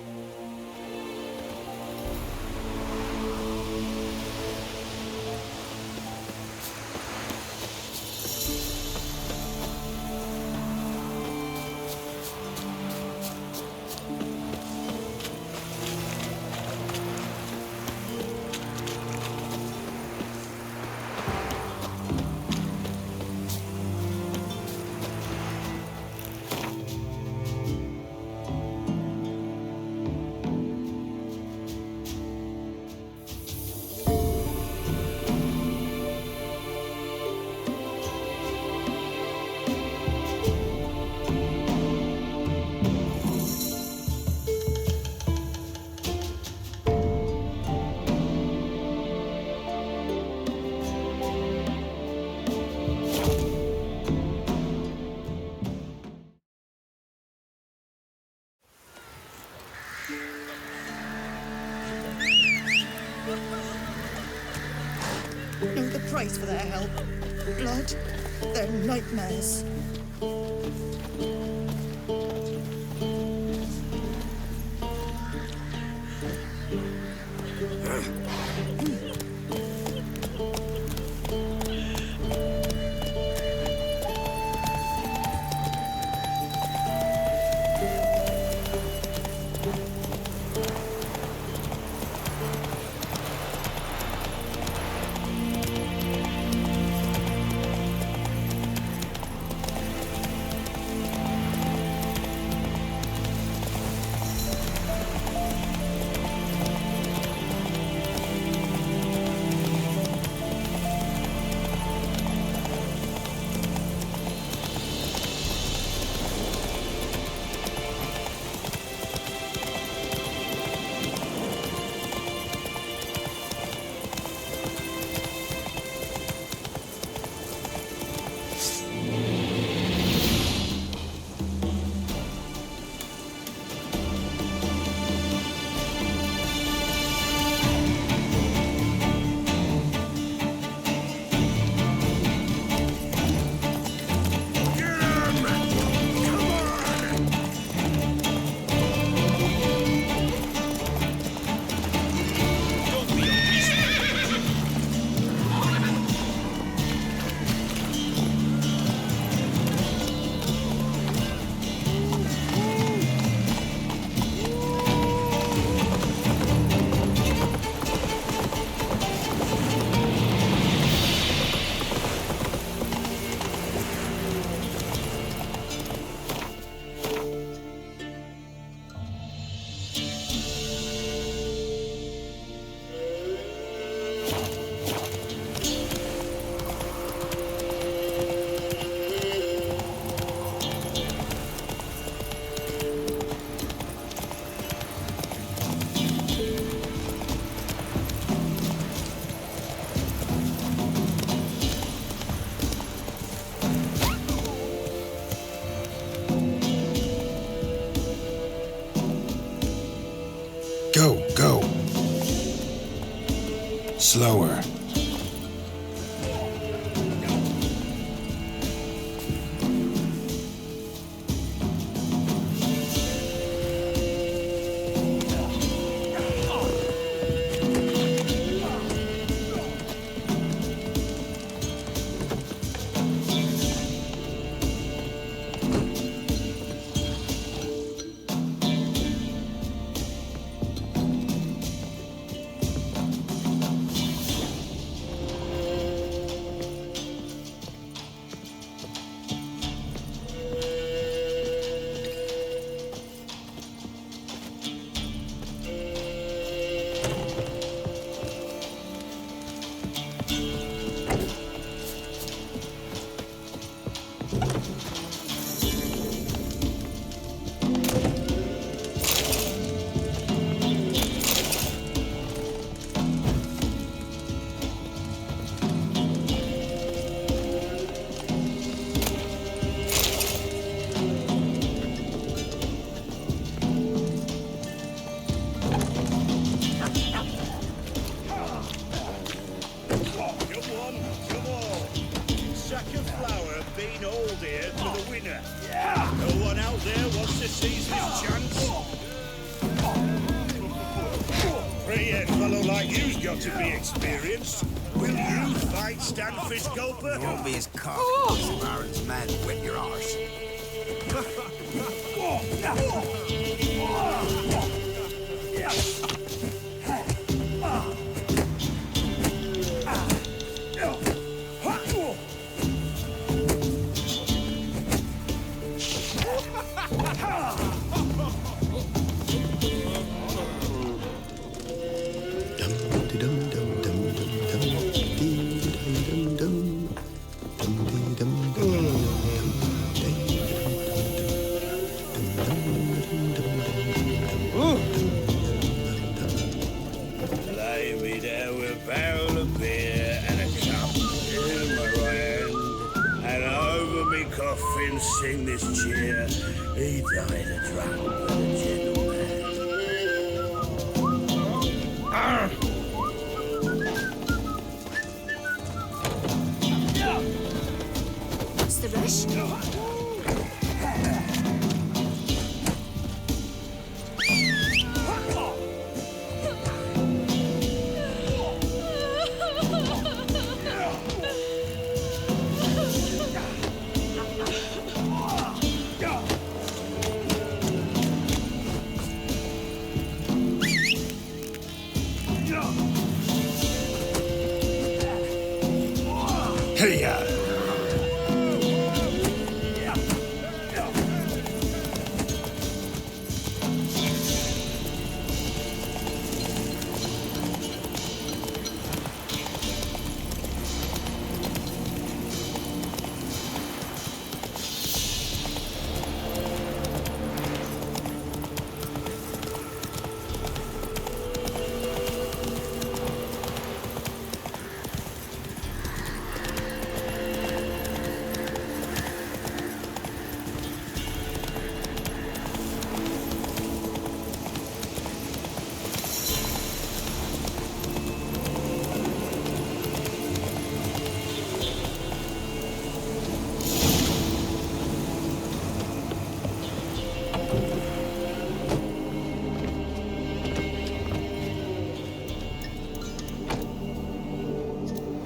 Know the price for their help. Blood, their nightmares. Slower.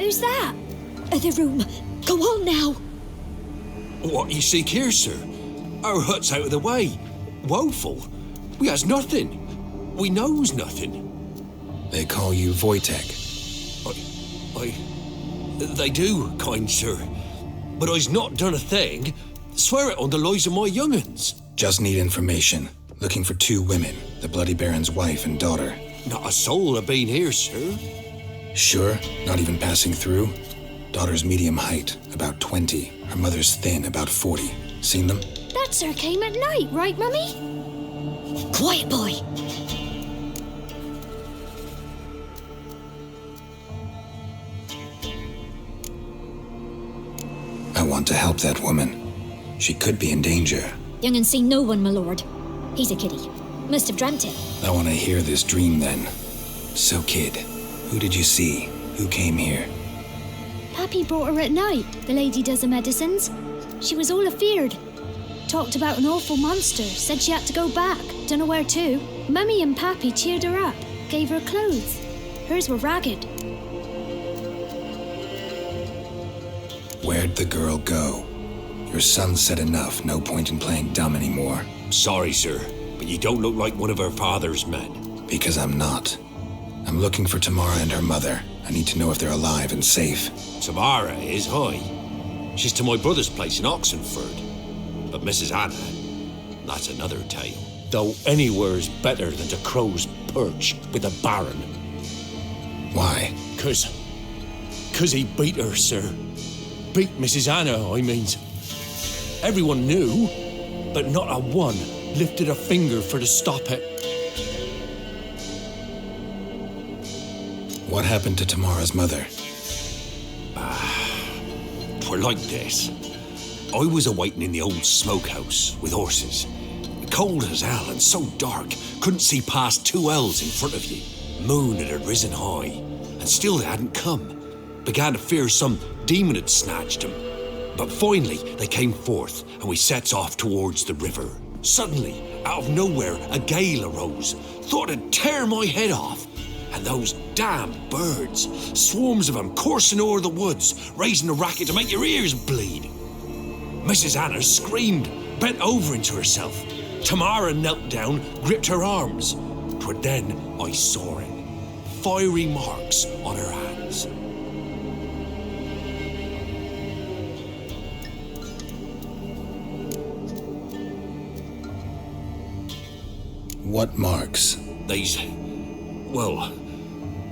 Who's that? Other room. Go on now. What you seek here, sir? Our hut's out of the way. Woeful. We has nothing. We knows nothing. They call you Wojtek. They do, kind sir. But I's not done a thing. Swear it on the lives of my young'uns. Just need information. Looking for 2 women, the Bloody Baron's wife and daughter. Not a soul have been here, sir. Sure? Not even passing through? Daughter's medium height, about 20. Her mother's thin, about 40. Seen them? That sir came at night, right, Mummy? Quiet, boy. I want to help that woman. She could be in danger. Young and seen no one, my lord. He's a kiddie. Must have dreamt it. I want to hear this dream then. So, kid, Who did you see? Who came here? Pappy brought her at night, the lady does the medicines. She was all afeared. Talked about an awful monster, said she had to go back, dunno where to. Mummy and Pappy cheered her up, gave her clothes. Hers were ragged. Where'd the girl go? Your son said enough, no point in playing dumb anymore. Sorry, sir, but you don't look like one of her father's men. Because I'm not. I'm looking for Tamara and her mother. I need to know if they're alive and safe. Tamara is, aye. She's to my brother's place in Oxenford. But Mrs. Anna, that's another tale. Though anywhere's better than to Crow's Perch with the Baron. Why? 'Cause he beat her, sir. Beat Mrs. Anna, I means. Everyone knew, but not a one lifted a finger for to stop it. What happened to Tamara's mother? Twere like this. I was awaiting in the old smokehouse with horses. Cold as hell and so dark, couldn't see past 2 ells in front of you. Moon had risen high, and still they hadn't come. Began to fear some demon had snatched them. But finally, they came forth, and we sets off towards the river. Suddenly, out of nowhere, a gale arose. Thought it'd tear my head off. And those damn birds, swarms of them coursing o'er the woods, raising a racket to make your ears bleed. Mrs. Anna screamed, bent over into herself. Tamara knelt down, gripped her arms. 'Twere then I saw it. Fiery marks on her hands. What marks? They's, well,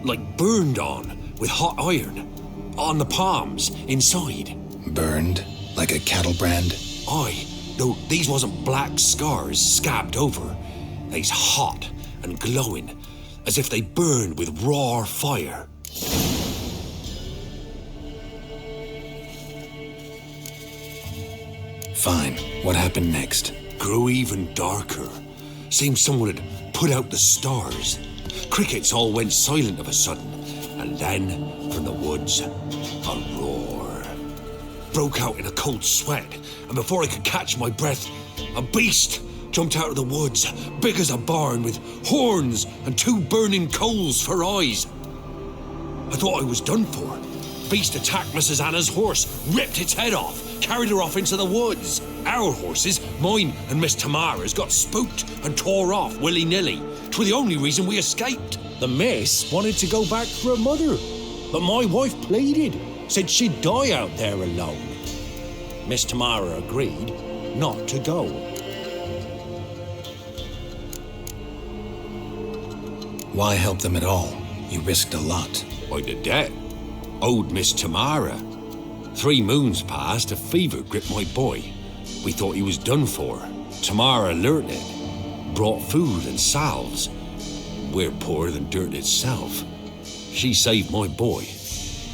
like burned on with hot iron. On the palms, inside. Burned? Like a cattle brand? Aye, though these wasn't black scars scabbed over. They's hot and glowing, as if they burned with raw fire. Fine. What happened next? Grew even darker. Seemed someone had put out the stars. Crickets all went silent of a sudden, and then, from the woods, a roar. Broke out in a cold sweat, and before I could catch my breath, a beast jumped out of the woods, big as a barn, with horns and 2 burning coals for eyes. I thought I was done for. Beast attacked Mrs. Anna's horse, ripped its head off, carried her off into the woods. Our horses, mine and Miss Tamara's, got spooked and tore off willy-nilly. 'Twere the only reason we escaped. The miss wanted to go back for her mother, but my wife pleaded, said she'd die out there alone. Miss Tamara agreed not to go. Why help them at all? You risked a lot. By the debt. Owed Miss Tamara. 3 moons passed, a fever gripped my boy. We thought he was done for. Tamara learnt it. Brought food and salves. We're poorer than dirt itself. She saved my boy.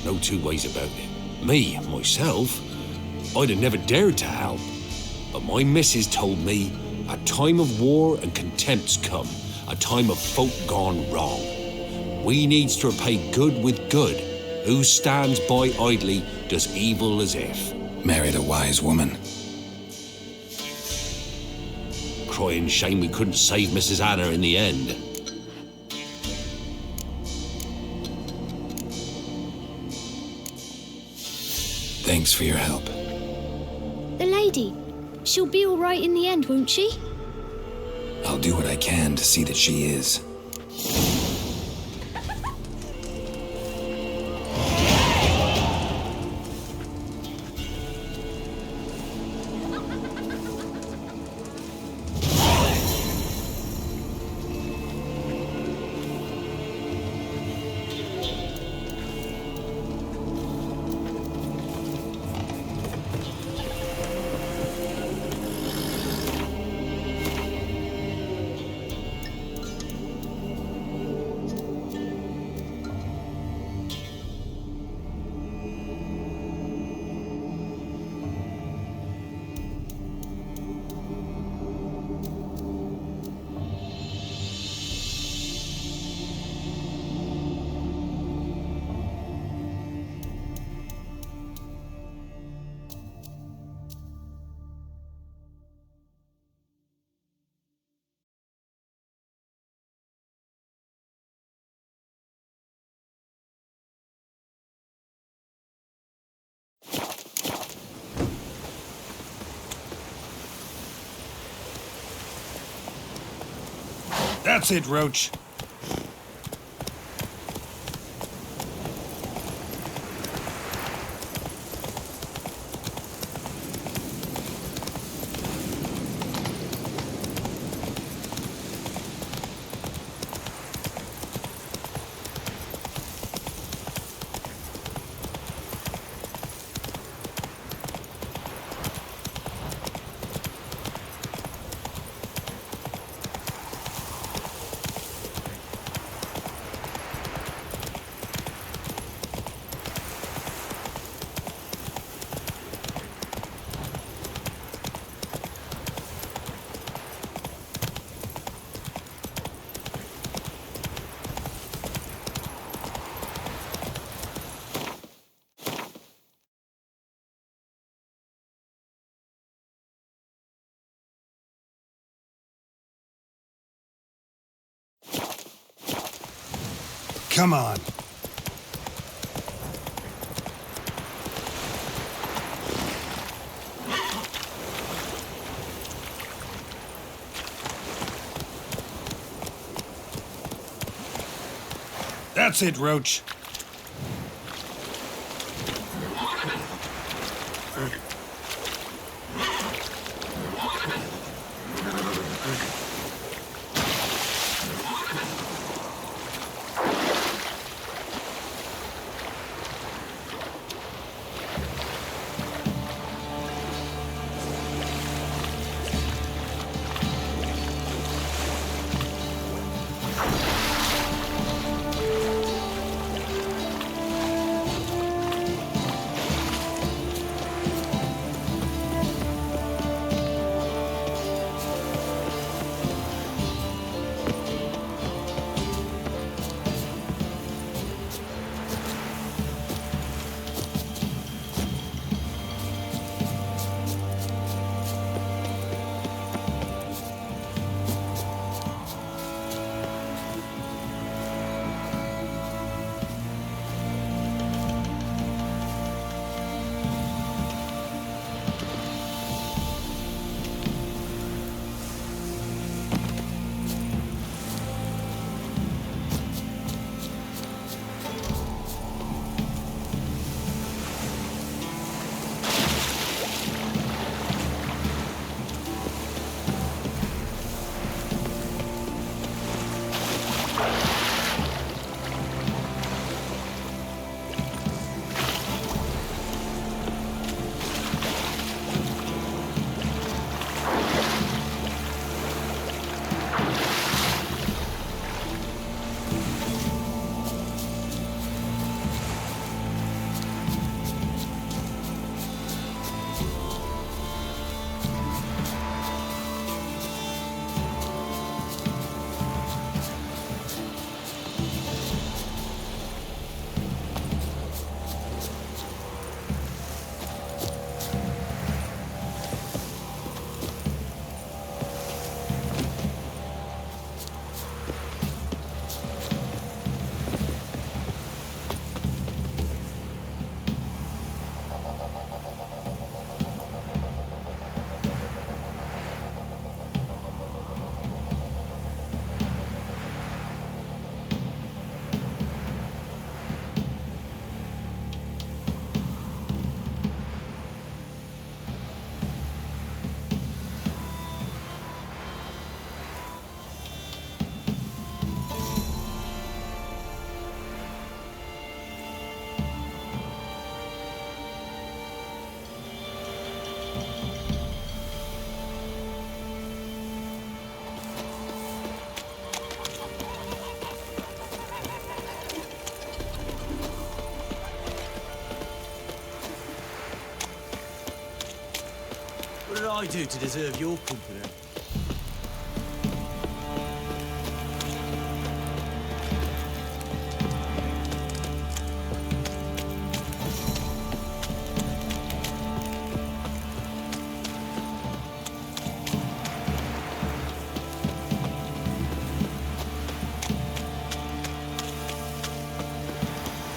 No 2 ways about it. Me, myself, I'd have never dared to help. But my missus told me a time of war and contempt's come. A time of folk gone wrong. We needs to repay good with good. Who stands by idly does evil as if. Married a wise woman. Crying shame we couldn't save Mrs. Anna in the end. Thanks for your help. The lady. She'll be all right in the end, won't she? I'll do what I can to see that she is. That's it, Roach. Come on. That's it, Roach. What did I do to deserve your company?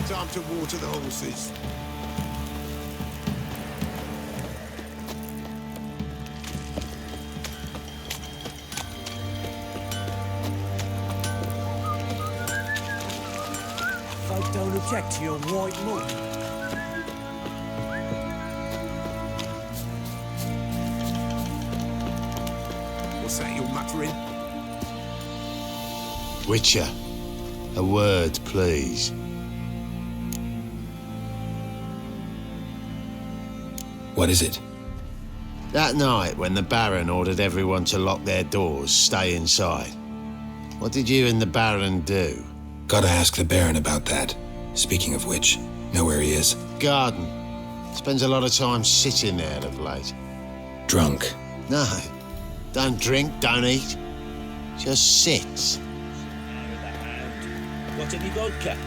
Time to water the horses. Object to your white mug. What's that you're muttering? Witcher, a word, please. What is it? That night when the Baron ordered everyone to lock their doors, stay inside. What did you and the Baron do? Gotta ask the Baron about that. Speaking of which, know where he is? Garden. Spends a lot of time sitting there of late. Drunk. No. Don't drink, don't eat. Just sits. What any vodka?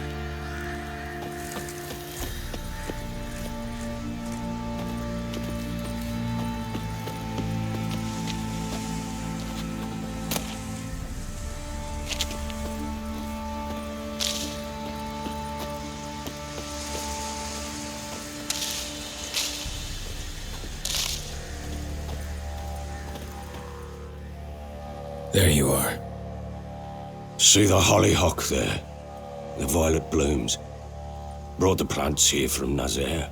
There you are. See the hollyhock there? The violet blooms. Brought the plants here from Nazaire.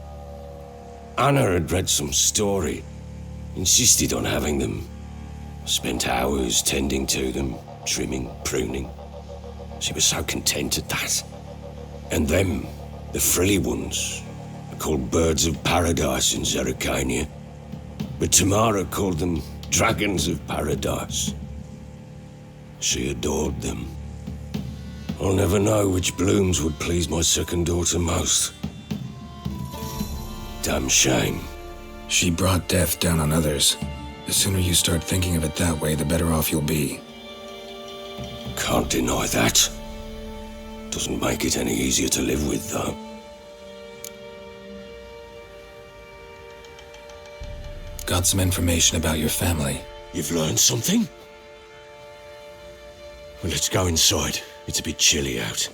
Anna had read some story. Insisted on having them. Spent hours tending to them, trimming, pruning. She was so content at that. And them, the frilly ones, are called birds of paradise in Zerrikania. But Tamara called them dragons of paradise. She adored them. I'll never know which blooms would please my second daughter most. Damn shame. She brought death down on others. The sooner you start thinking of it that way, the better off you'll be. Can't deny that. Doesn't make it any easier to live with, though. Got some information about your family. You've learned something? Well, let's go inside. It's a bit chilly out.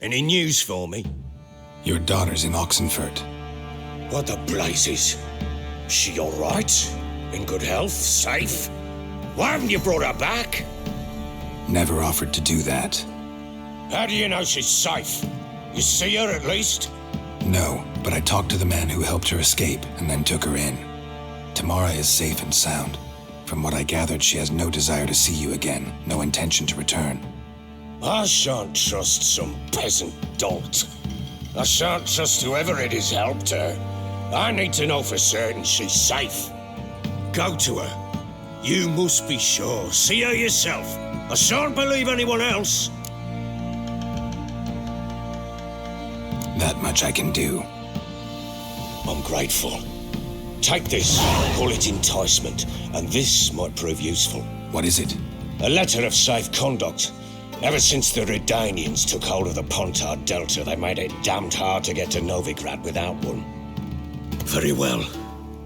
Any news for me? Your daughter's in Oxenfurt. What the blazes? She all right? In good health? Safe? Why haven't you brought her back? Never offered to do that. How do you know she's safe? You see her at least? No, but I talked to the man who helped her escape and then took her in. Tamara is safe and sound. From what I gathered, she has no desire to see you again, no intention to return. I shan't trust some peasant dolt. I shan't trust whoever it is helped her. I need to know for certain she's safe. Go to her. You must be sure. See her yourself. I shan't believe anyone else. That much I can do. I'm grateful. Take this, call it enticement, and this might prove useful. What is it? A letter of safe conduct. Ever since the Redanians took hold of the Pontard Delta, they made it damned hard to get to Novigrad without one. Very well.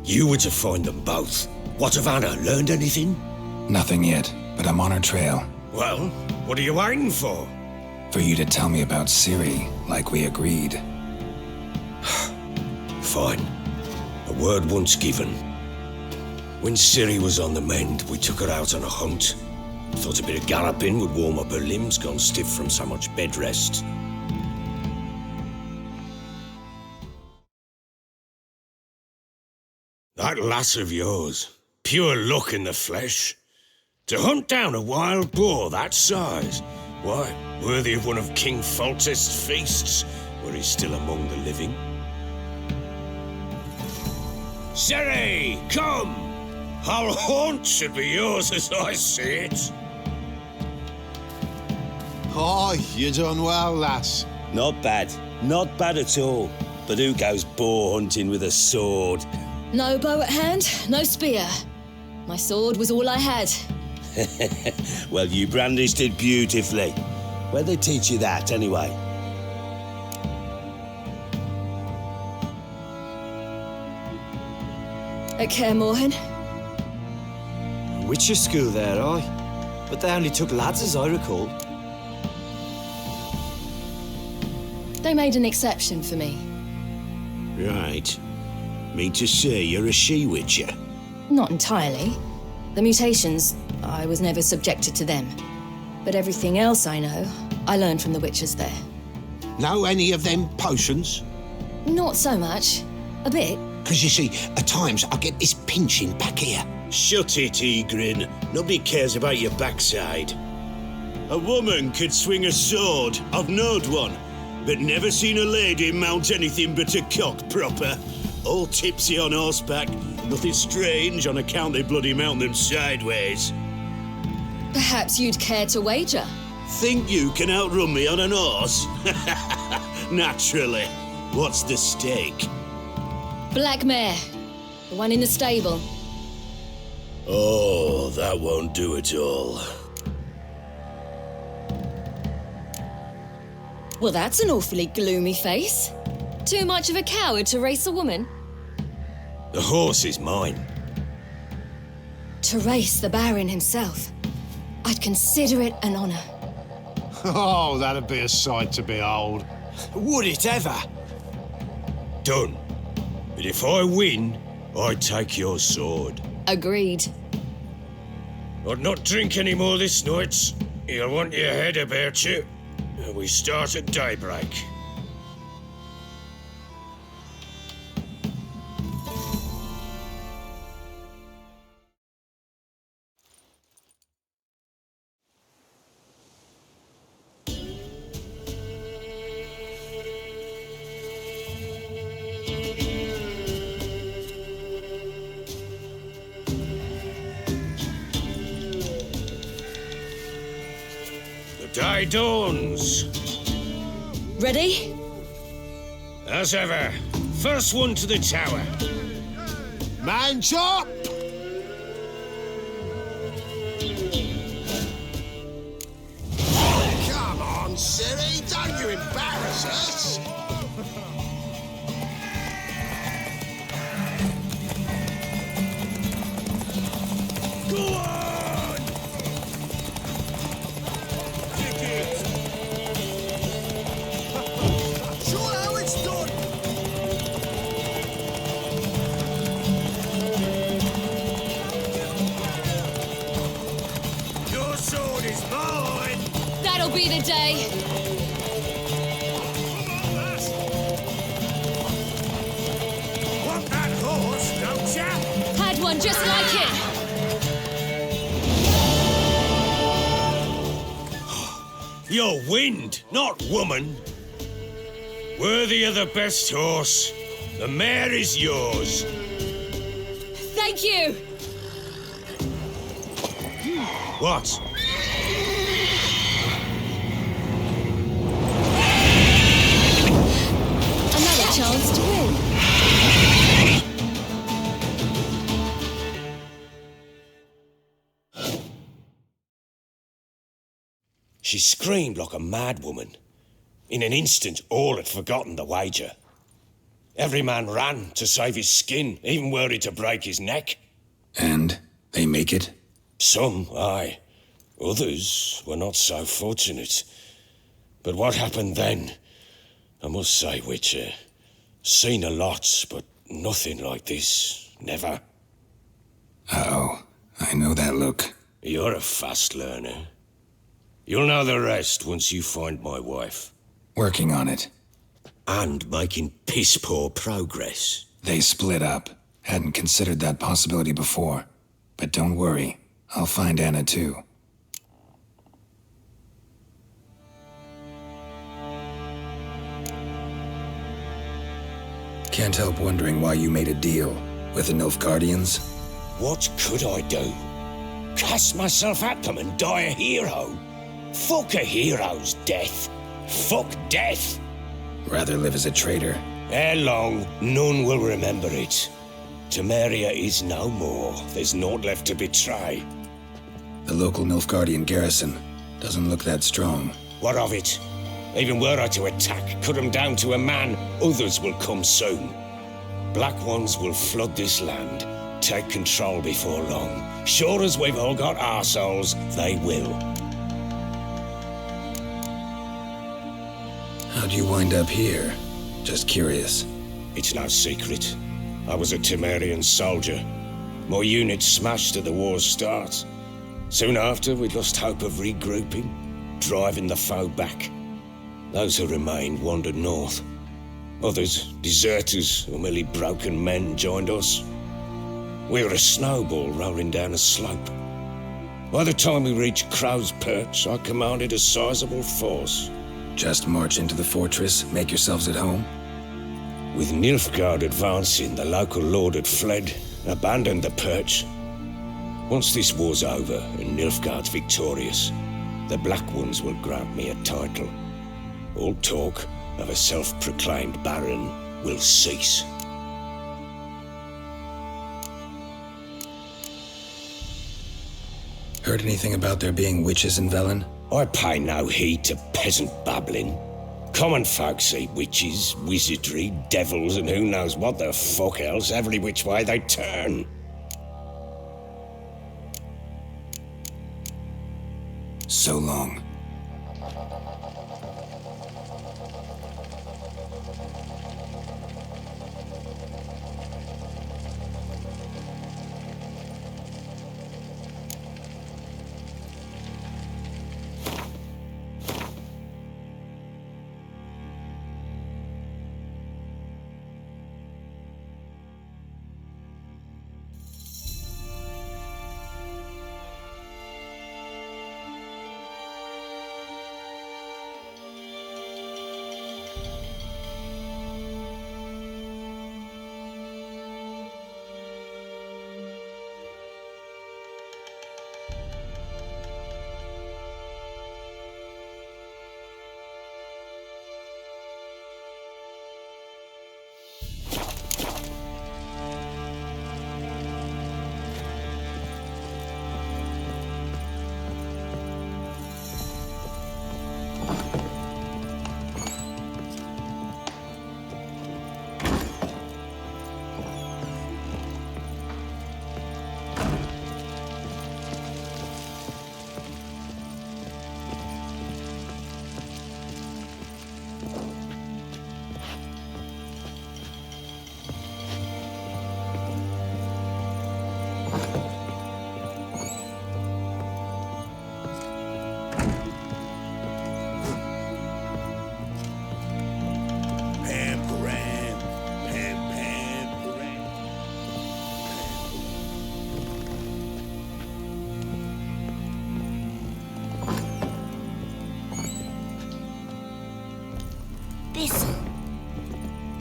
You were to find them both. What of Anna? Learned anything? Nothing yet, but I'm on her trail. Well, what are you waiting for? For you to tell me about Ciri, like we agreed. Fine. A word once given. When Ciri was on the mend, we took her out on a hunt. Thought a bit of galloping would warm up her limbs, gone stiff from so much bed rest. That lass of yours, pure luck in the flesh. To hunt down a wild boar that size, why, worthy of one of King Foltest's feasts, were he still among the living. Ciri, come! Whole haunt should be yours as I see it. Aye, you done well, lass. Not bad. Not bad at all. But who goes boar hunting with a sword? No bow at hand, no spear. My sword was all I had. Well, you brandished it beautifully. Where'd they teach you that, anyway? At Kaer Morhen. Witcher school there, aye. But they only took lads, as I recall. They made an exception for me. Right. Mean to say you're a she-witcher? Not entirely. The mutations, I was never subjected to them. But everything else I know, I learned from the witches there. Know any of them potions? Not so much. A bit. Because you see, at times I get this pinching back here. Shut it, Egrin. Nobody cares about your backside. A woman could swing a sword. I've knowed one. But never seen a lady mount anything but a cock proper. All tipsy on horseback. Nothing strange on account they bloody mount them sideways. Perhaps you'd care to wager? Think you can outrun me on an horse? Naturally. What's the stake? Black mare. The one in the stable. Oh, that won't do at all. Well, that's an awfully gloomy face. Too much of a coward to race a woman? The horse is mine. To race the Baron himself. I'd consider it an honor. Oh, that'd be a sight to behold. Would it ever? Done. But if I win, I take your sword. Agreed. I'd not drink any more this night. You'll want your head about you. We start at daybreak. Day dawns. Ready? As ever. First one to the tower. Man chop! Come on, Ciri, don't you embarrass us! Go on! Be the day. Want that horse, don't ya? Had one just like it. You're wind, not woman. Worthy of the best horse. The mare is yours. Thank you. What? Chance to win. She screamed like a mad woman. In an instant, all had forgotten the wager. Every man ran to save his skin, even worried to break his neck. And they make it? Some, aye. Others were not so fortunate. But what happened then? I must say, Witcher, seen a lot, but nothing like this. Never. Uh-oh. I know that look. You're a fast learner. You'll know the rest once you find my wife. Working on it. And making piss-poor progress. They split up. Hadn't considered that possibility before. But don't worry. I'll find Anna too. Can't help wondering why you made a deal with the Nilfgaardians. What could I do? Cast myself at them and die a hero? Fuck a hero's death. Fuck death. Rather live as a traitor. Ere long, none will remember it. Temeria is no more. There's naught left to betray. The local Nilfgaardian garrison doesn't look that strong. What of it? Even were I to attack, cut them down to a man, others will come soon. Black ones will flood this land, take control before long. Sure as we've all got arseholes, they will. How'd you wind up here? Just curious. It's no secret. I was a Temerian soldier. My unit smashed at the war's start. Soon after, we'd lost hope of regrouping, driving the foe back. Those who remained wandered north. Others, deserters or merely broken men, joined us. We were a snowball rolling down a slope. By the time we reached Crow's Perch, I commanded a sizable force. Just march into the fortress, make yourselves at home? With Nilfgaard advancing, the local lord had fled, abandoned the Perch. Once this war's over and Nilfgaard's victorious, the Black Ones will grant me a title. All talk of a self-proclaimed baron will cease. Heard anything about there being witches in Velen? I pay no heed to peasant babbling. Common folk see witches, wizardry, devils, and who knows what the fuck else every which way they turn. So long.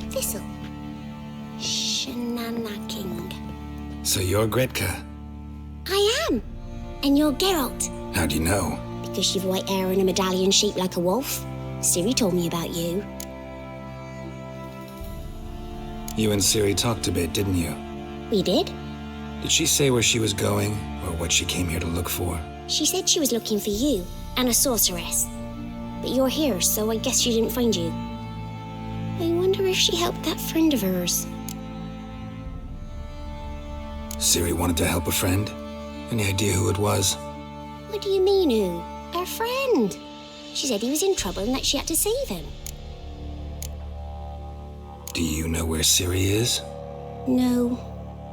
Thistle. Shenanacking. So you're Gretka? I am. And you're Geralt. How do you know? Because you've white hair and a medallion shaped like a wolf. Ciri told me about you. You and Ciri talked a bit, didn't you? We did. Did she say where she was going, or what she came here to look for? She said she was looking for you, and a sorceress. But you're here, so I guess she didn't find you. I wonder if she helped that friend of hers. Ciri wanted to help a friend? Any idea who it was? What do you mean, who? Our friend. She said he was in trouble and that she had to save him. Do you know where Ciri is? No.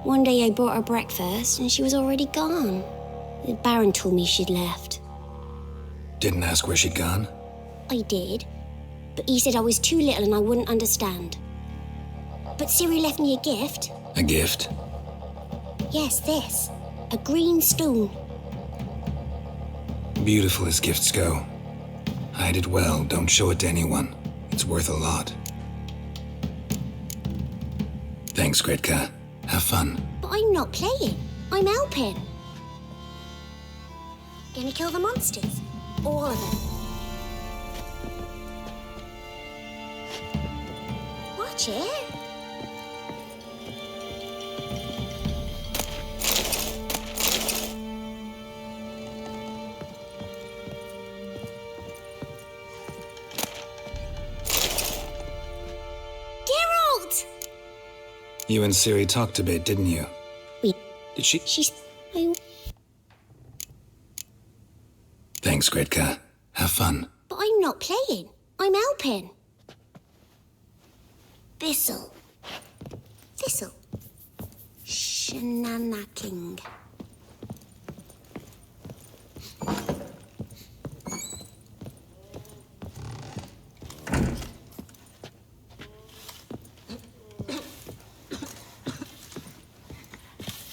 One day I brought her breakfast and she was already gone. The Baron told me she'd left. Didn't ask where she'd gone? I did, but he said I was too little and I wouldn't understand. But Ciri left me a gift. A gift? Yes, this. A green stone. Beautiful as gifts go. Hide it well, don't show it to anyone. It's worth a lot. Thanks, Gretka. Have fun. But I'm not playing. I'm helping. Gonna kill the monsters. All of them. Watch it. Geralt! You and Ciri talked a bit, didn't you? Did she? Thanks, Gretka. Have fun. But I'm not playing. I'm helping. Thistle. Thistle. Shh. Shenana King.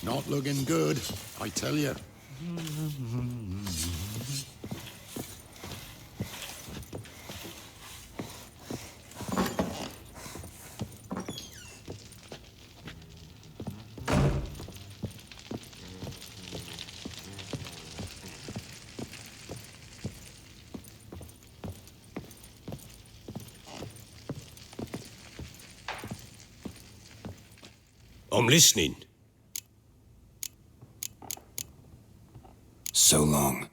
Not looking good, I tell you. I'm listening. So long.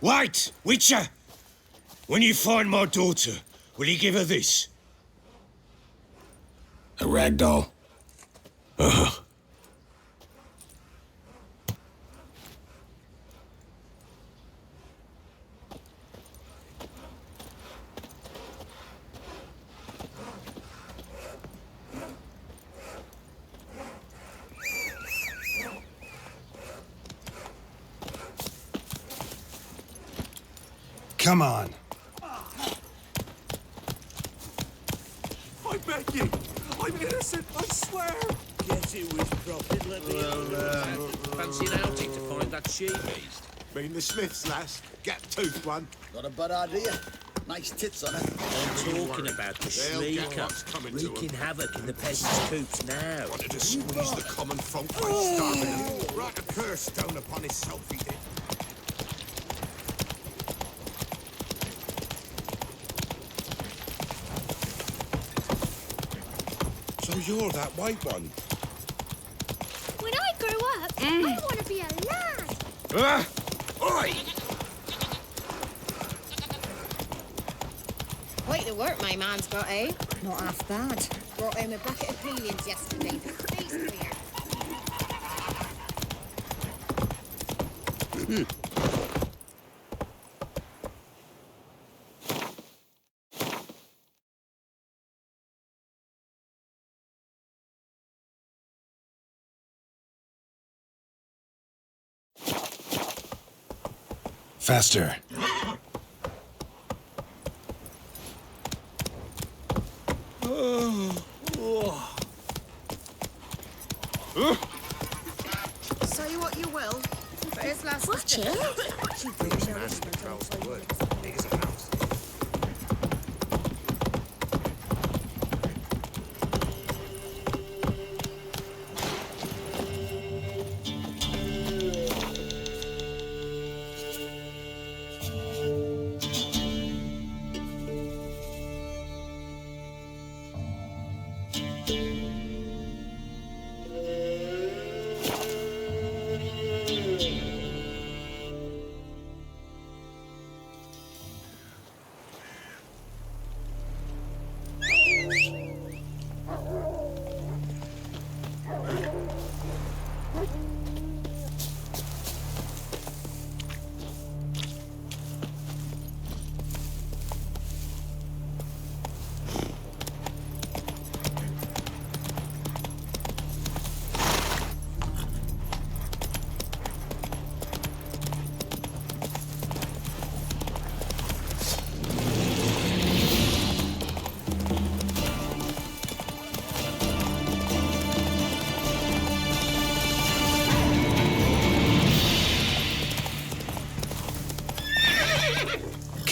Wait, Witcher! When you find my daughter, will you give her this? A rag doll? Uh-huh. Come on. I beg you. I'm innocent, I swear. Guess it was profit, let me Fancy an outing to find that she-beast? Been the Smiths, lass. Gap-toothed one. Not a bad idea. Nice tits on her. I'm talking about the Schleeker, wreaking havoc in the peasants' coops now. Wanted to squeeze the common folk by starving him. Write a curse down upon himself, he did. So you're that white one? When I grow up, I want to be a lad. Oi! Quite the work my man's got, eh? Not half bad. Brought home a bucket of pillions yesterday. Face clear. Faster. Say what you will, but his last Watch it.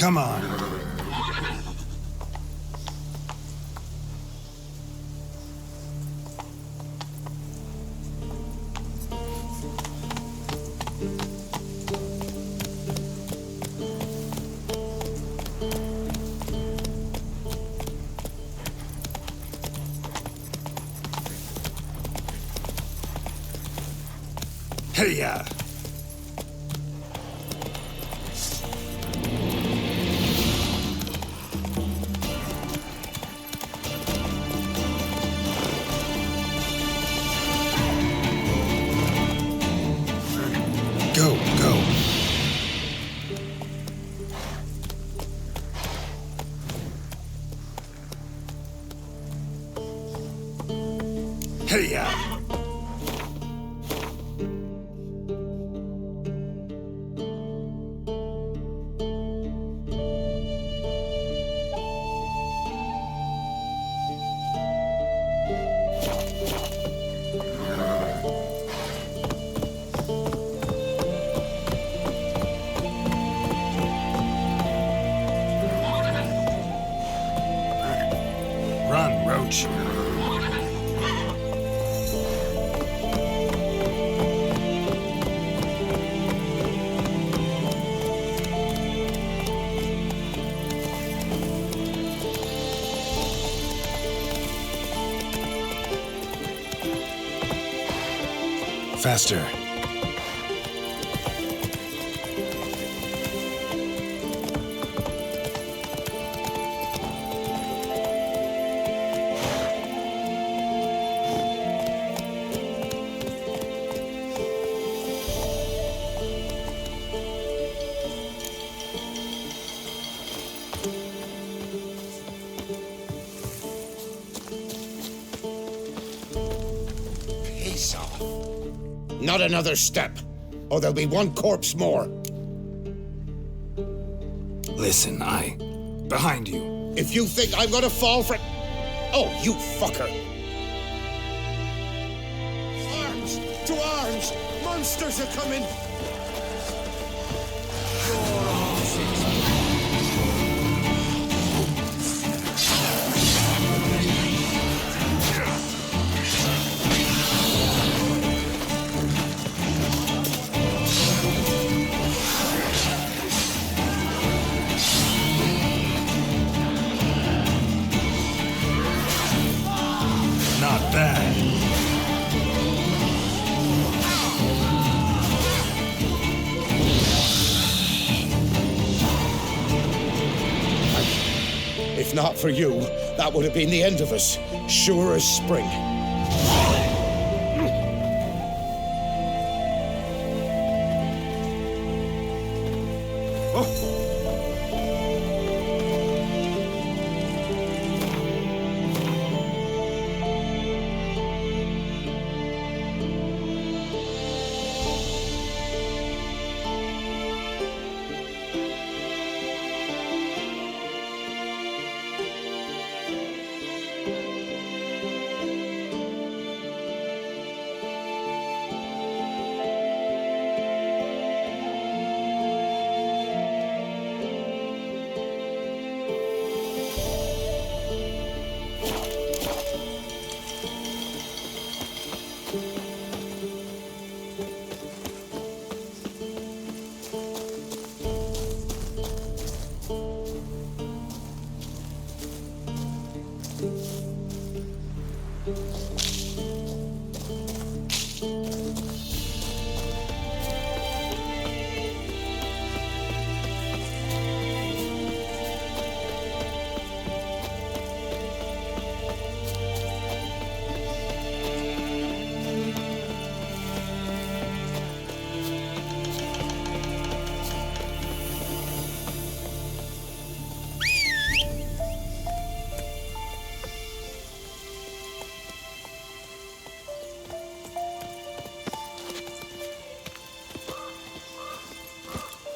Come on. Hey-ya! Go, go. Hey-ya! Run, Roach. Faster. Piss off. Not another step, or there'll be one corpse more. Listen, behind you. If you think I'm gonna fall for... Oh, you fucker! Arms! To arms! Monsters are coming! Not bad. If not for you, that would have been the end of us. Sure as spring.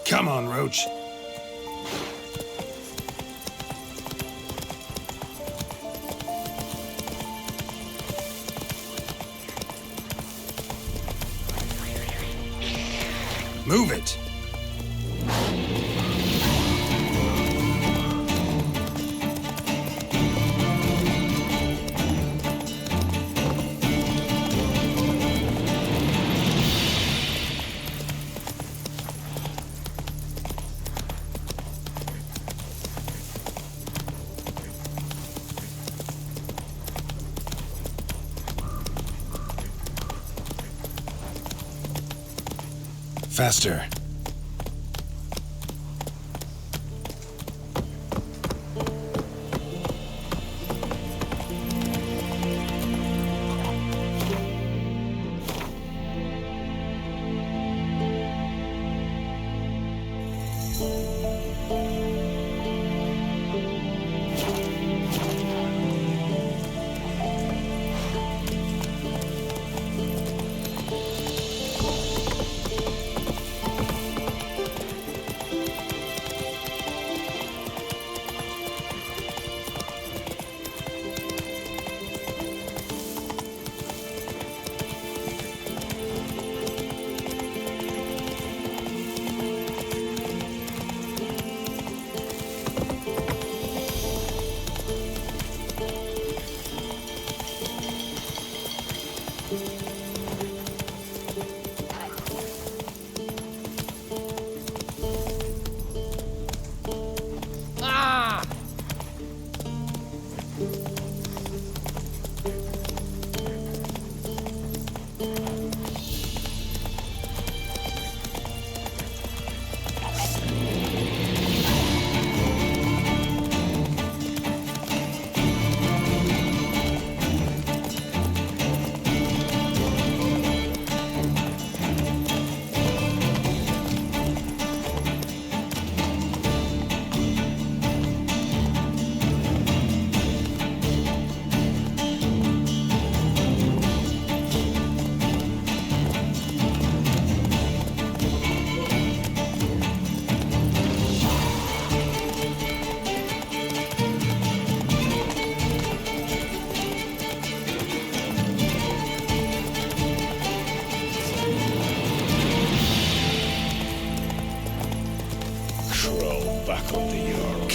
Come on, Roach. Move it. Faster.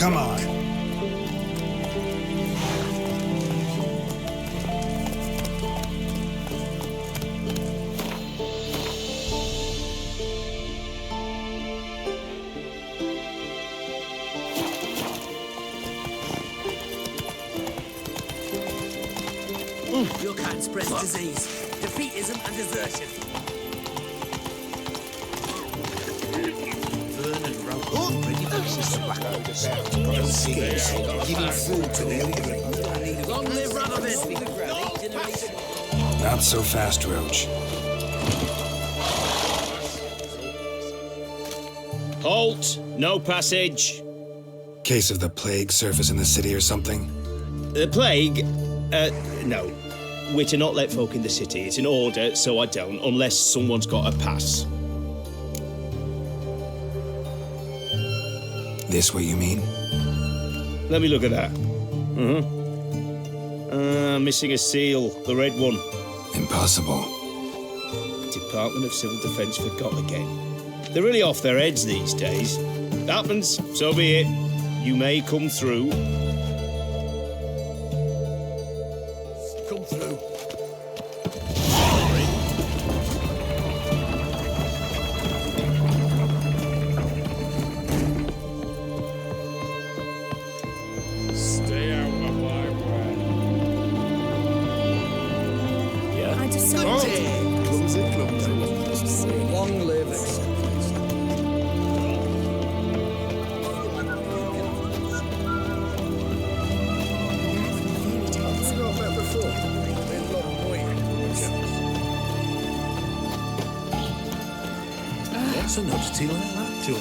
Come on. Your kind spreads disease, defeatism and desertion. Vernon Rowe, ready for this tobacco. Giving food to the hungry. Long live Radovid! Not so fast, Roach. Halt! No passage. Case of the plague surface in the city or something? The plague? No. We're to not let folk in the city. It's an order, so I don't, unless someone's got a pass. This what you mean? Let me look at that. Missing a seal, the red one. Impossible. Department of Civil Defence forgot again. They're really off their heads these days. Happens, so be it. You may come through. Come through. Stay out of my way. Yeah? I just saw it. Clumsy. Long live What's a nudge till that to you?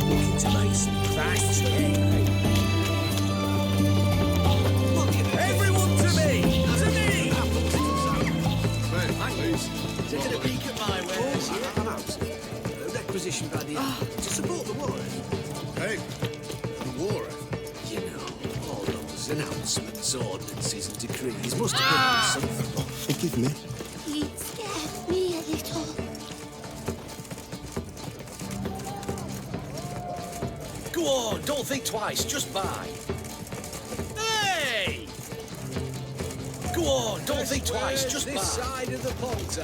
Looking to make some cracks, everyone to me! To me! please. Taking a peek at my wares. I'm out. Requisition by the to support the war. Hey, the war. You know, all those announcements, ordinances and decrees must have been something. Forgive me. He scared me a little. Go on, don't think twice, just buy. Hey! Go on, don't think twice, just buy. This side of the pond,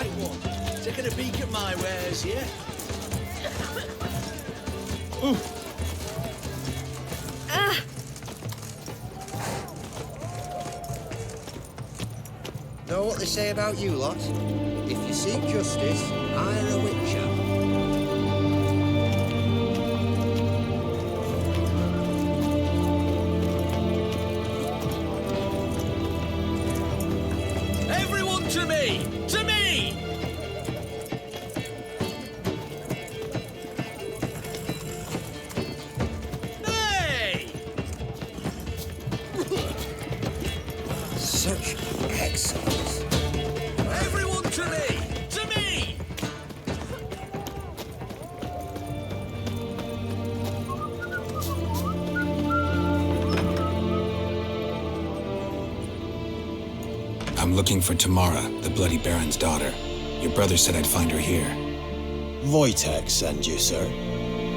right one. Taking a peek at my wares, yeah? Know what they say about you lot? If you seek justice, hire a witcher. Everyone to me! To me! Hey! Such excellence. Everyone to me! To me! I'm looking for Tamara, the Bloody Baron's daughter. Your brother said I'd find her here. Wojtek sent you, sir.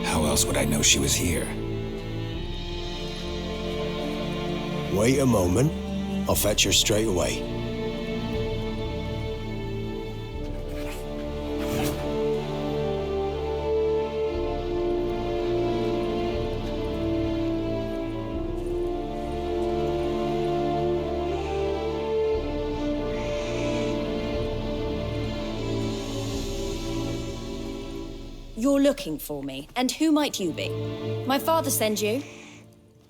How else would I know she was here? Wait a moment. I'll fetch her straight away. You're looking for me, and who might you be? My father send you?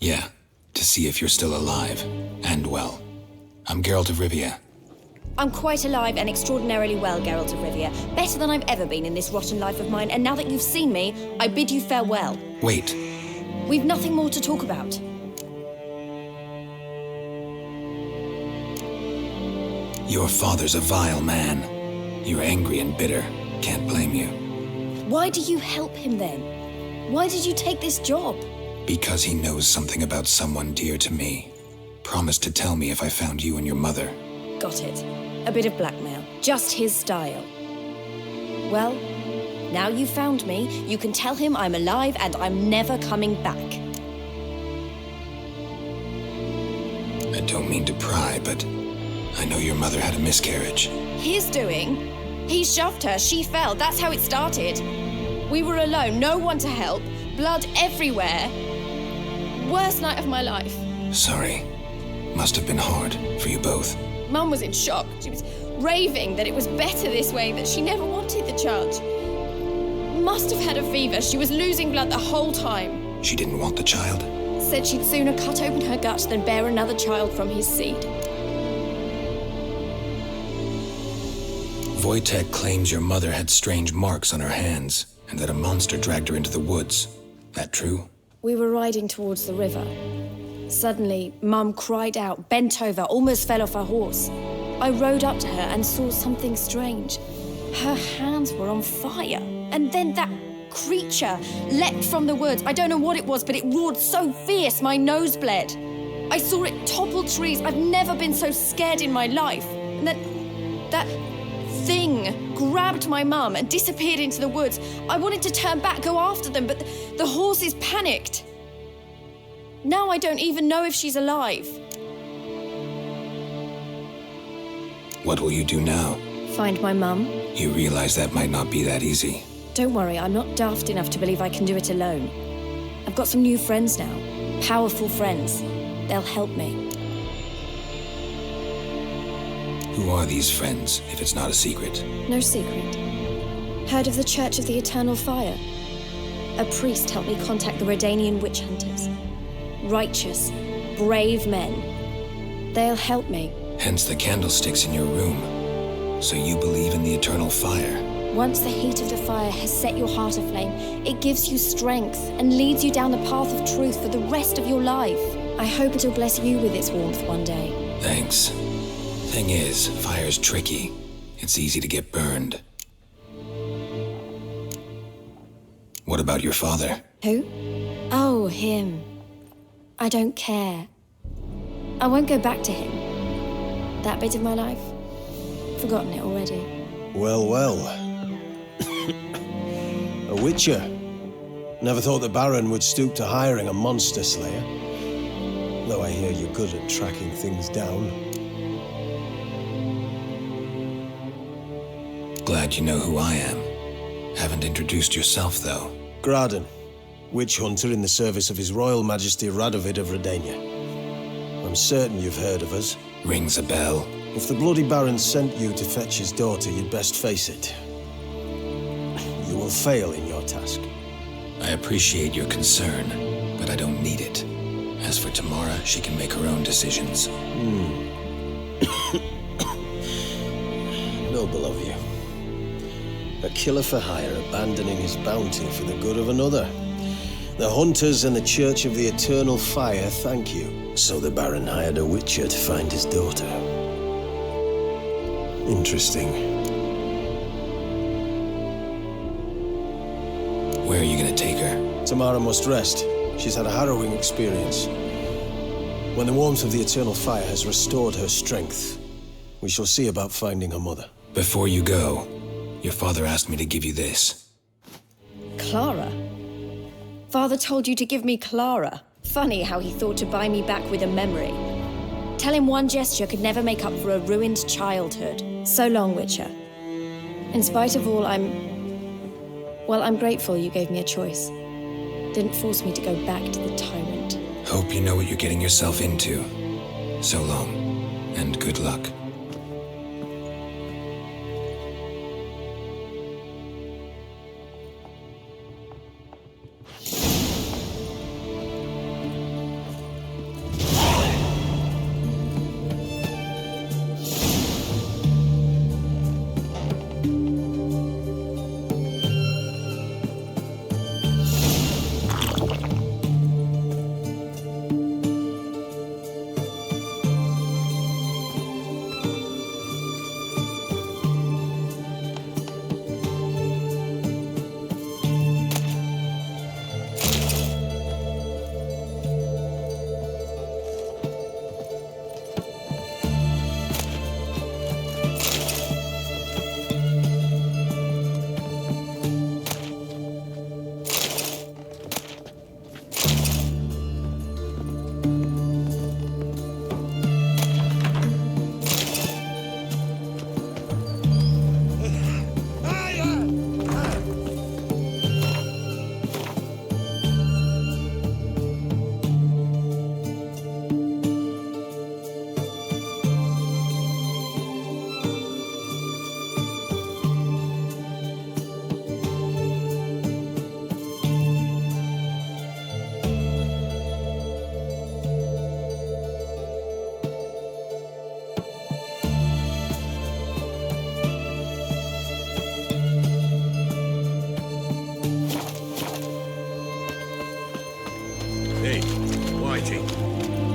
Yeah, to see if you're still alive and well. I'm Geralt of Rivia. I'm quite alive and extraordinarily well, Geralt of Rivia. Better than I've ever been in this rotten life of mine, and now that you've seen me, I bid you farewell. Wait. We've nothing more to talk about. Your father's a vile man. You're angry and bitter. Can't blame you. Why do you help him then? Why did you take this job? Because he knows something about someone dear to me. Promised to tell me if I found you and your mother. Got it. A bit of blackmail. Just his style. Well, now you've found me, you can tell him I'm alive and I'm never coming back. I don't mean to pry, but I know your mother had a miscarriage. His doing? He shoved her, she fell, that's how it started. We were alone, no one to help, blood everywhere. Worst night of my life. Sorry. Must have been hard for you both. Mum was in shock. She was raving that it was better this way, that she never wanted the child. Must have had a fever. She was losing blood the whole time. She didn't want the child? Said she'd sooner cut open her gut than bear another child from his seed. Wojtek claims your mother had strange marks on her hands, and that a monster dragged her into the woods. That true? We were riding towards the river. Suddenly, Mum cried out, bent over, almost fell off her horse. I rode up to her and saw something strange. Her hands were on fire. And then that creature leapt from the woods. I don't know what it was, but it roared so fierce my nose bled. I saw it topple trees. I've never been so scared in my life. And then that thing grabbed my mum and disappeared into the woods. I wanted to turn back, go after them, but the horses panicked. Now I don't even know if she's alive. What will you do now? Find my mum. You realize that might not be that easy. Don't worry, I'm not daft enough to believe I can do it alone. I've got some new friends now. Powerful friends. They'll help me. Who are these friends, if it's not a secret? No secret. Heard of the Church of the Eternal Fire? A priest helped me contact the Redanian witch hunters. Righteous, brave men. They'll help me. Hence the candlesticks in your room. So you believe in the eternal fire? Once the heat of the fire has set your heart aflame, it gives you strength and leads you down the path of truth for the rest of your life. I hope it'll bless you with its warmth one day. Thanks. Thing is, fire's tricky. It's easy to get burned. What about your father? Who? Oh, him. I don't care. I won't go back to him. That bit of my life? Forgotten it already. Well, well. A witcher. Never thought the Baron would stoop to hiring a monster slayer. Though I hear you're good at tracking things down. glad you know who I am. Haven't introduced yourself, though. Graden, witch hunter in the service of His Royal Majesty Radovid of Redania. I'm certain you've heard of us. Rings a bell. If the Bloody Baron sent you to fetch his daughter, you'd best face it. You will fail in your task. I appreciate your concern, but I don't need it. As for Tamara, she can make her own decisions. Noble of you. A killer for hire abandoning his bounty for the good of another. The hunters and the Church of the Eternal Fire thank you. So the Baron hired a witcher to find his daughter. Interesting. Where are you gonna take her? Tamara must rest. She's had a harrowing experience. When the warmth of the Eternal Fire has restored her strength, we shall see about finding her mother. Before you go, your father asked me to give you this. Clara? Father told you to give me Clara. Funny how he thought to buy me back with a memory. Tell him one gesture could never make up for a ruined childhood. So long, Witcher. In spite of all, I'm grateful you gave me a choice. Didn't force me to go back to the tyrant. Hope you know what you're getting yourself into. So long, and good luck.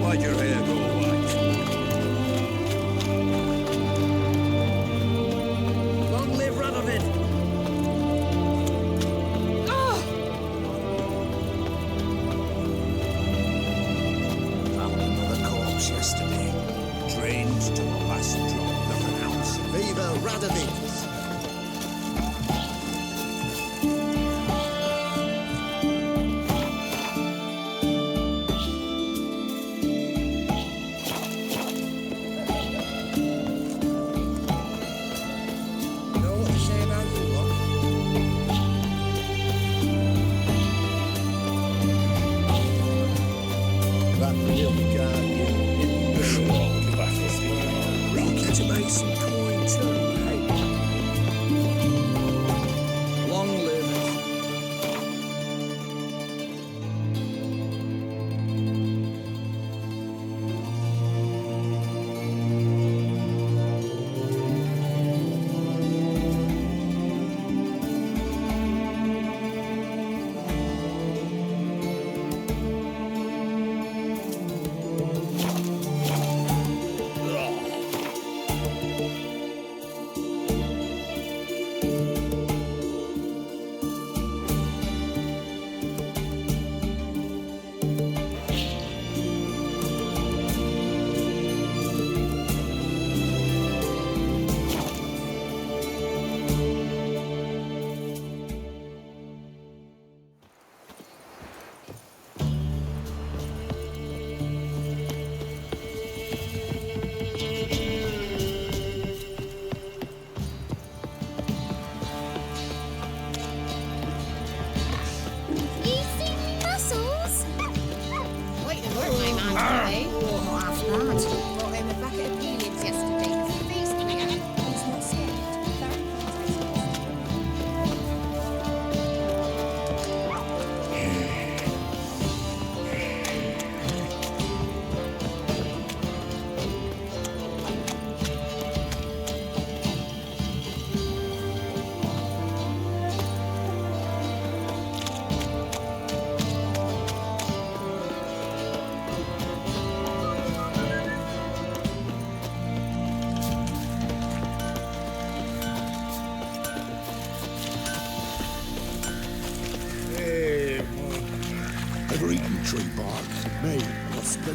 Why'd your hair go white? Long live Radovid! Found another corpse yesterday. Drained to the last drop, not an ounce. Viva Radovid!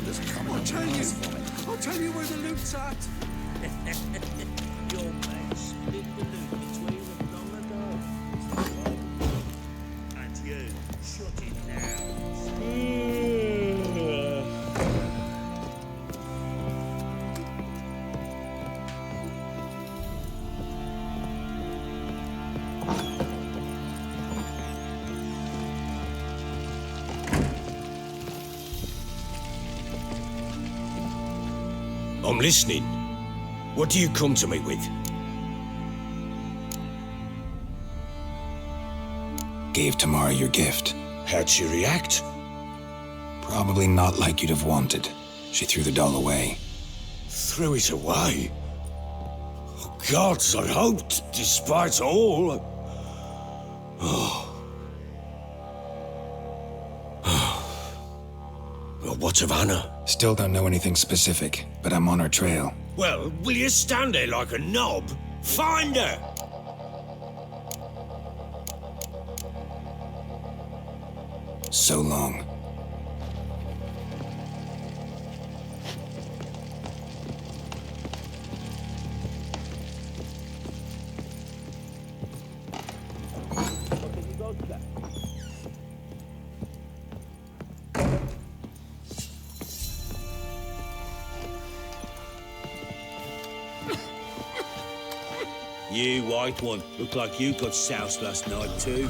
There's coming. I'll tell you where the loot's at. Your man split the loot between them long ago. And you, shut it now. I'm listening. What do you come to me with? Gave Tamara your gift. How'd she react? Probably not like you'd have wanted. She threw the doll away. Threw it away? Oh, gods, I hoped, despite all. Well, what of Anna? Still don't know anything specific, but I'm on her trail. Well, will you stand there like a knob? Find her! So long. You, white one, look like you got soused last night too.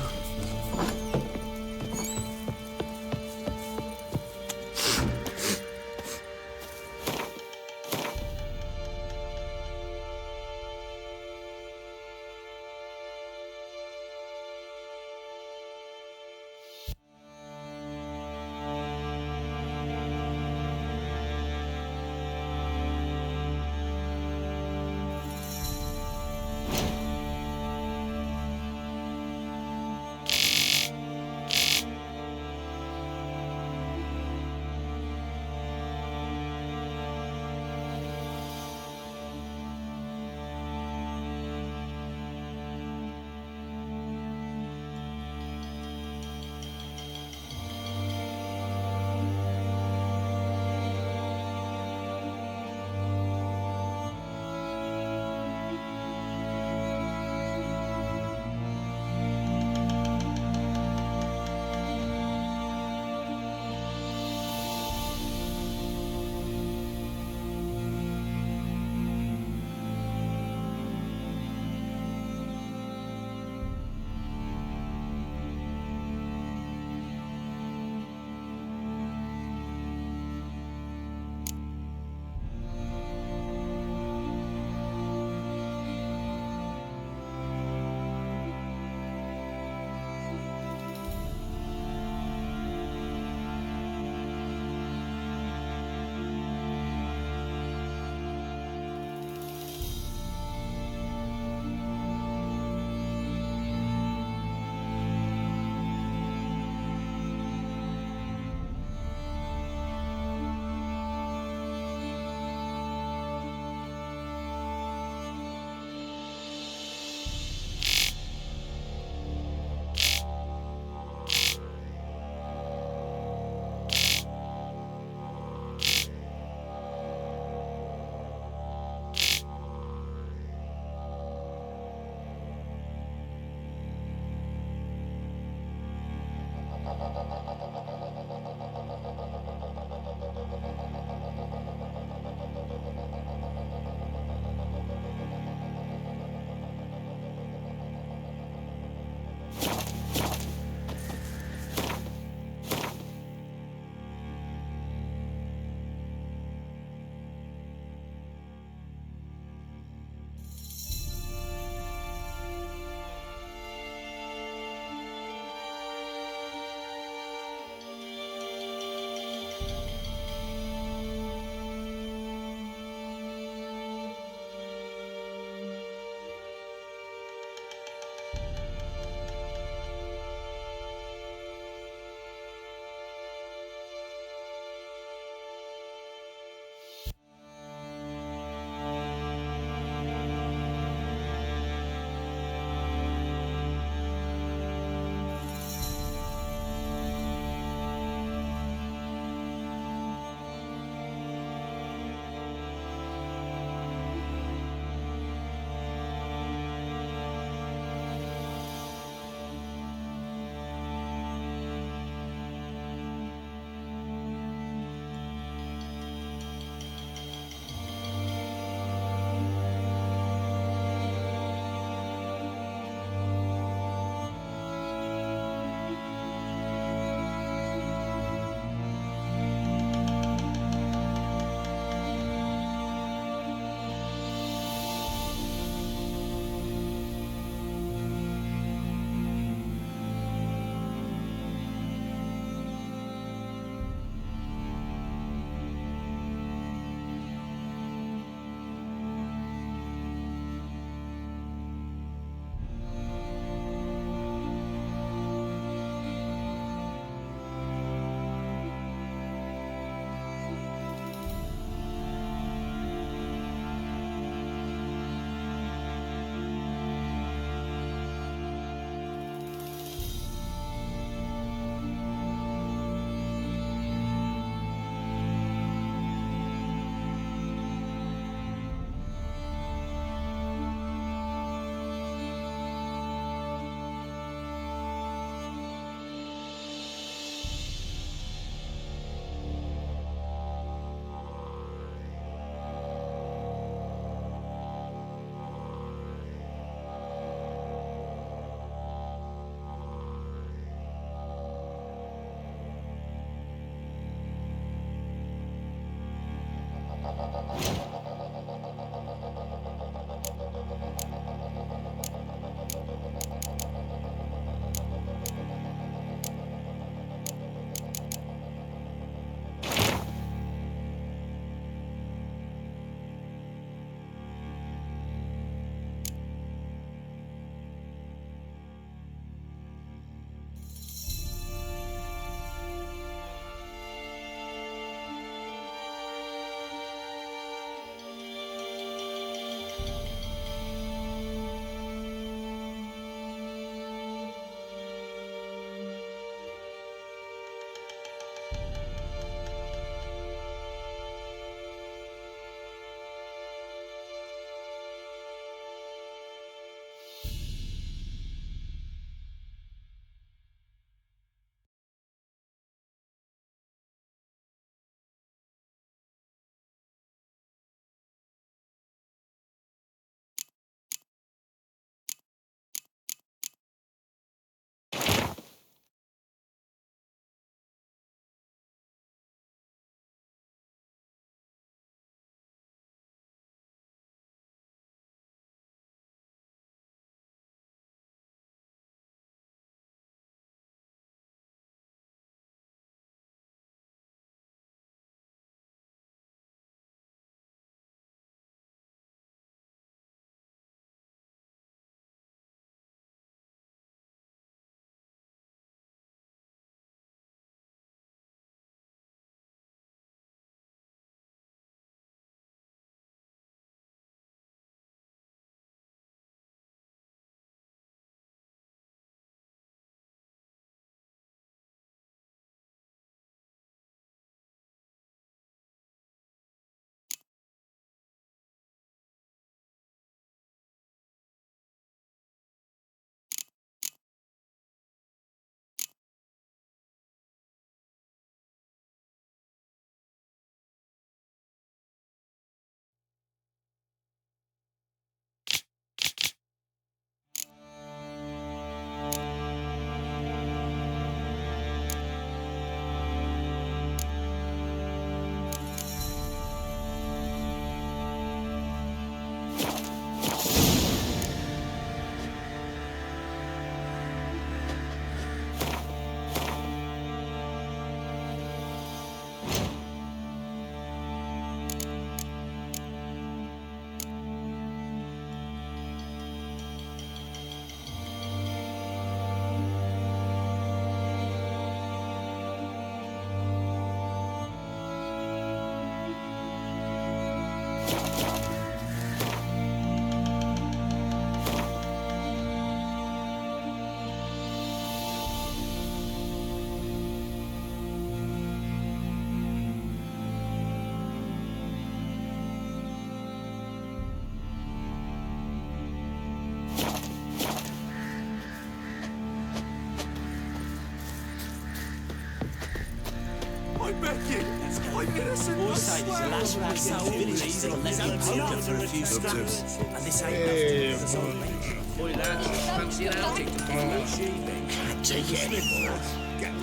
I'm Becky. I'm innocent. Boy say there's a lass around South Village that'll let me poker for a few scraps. And this ain't nothing. Boy, lads, fancy an outing to follow sheep. Can't take it anymore.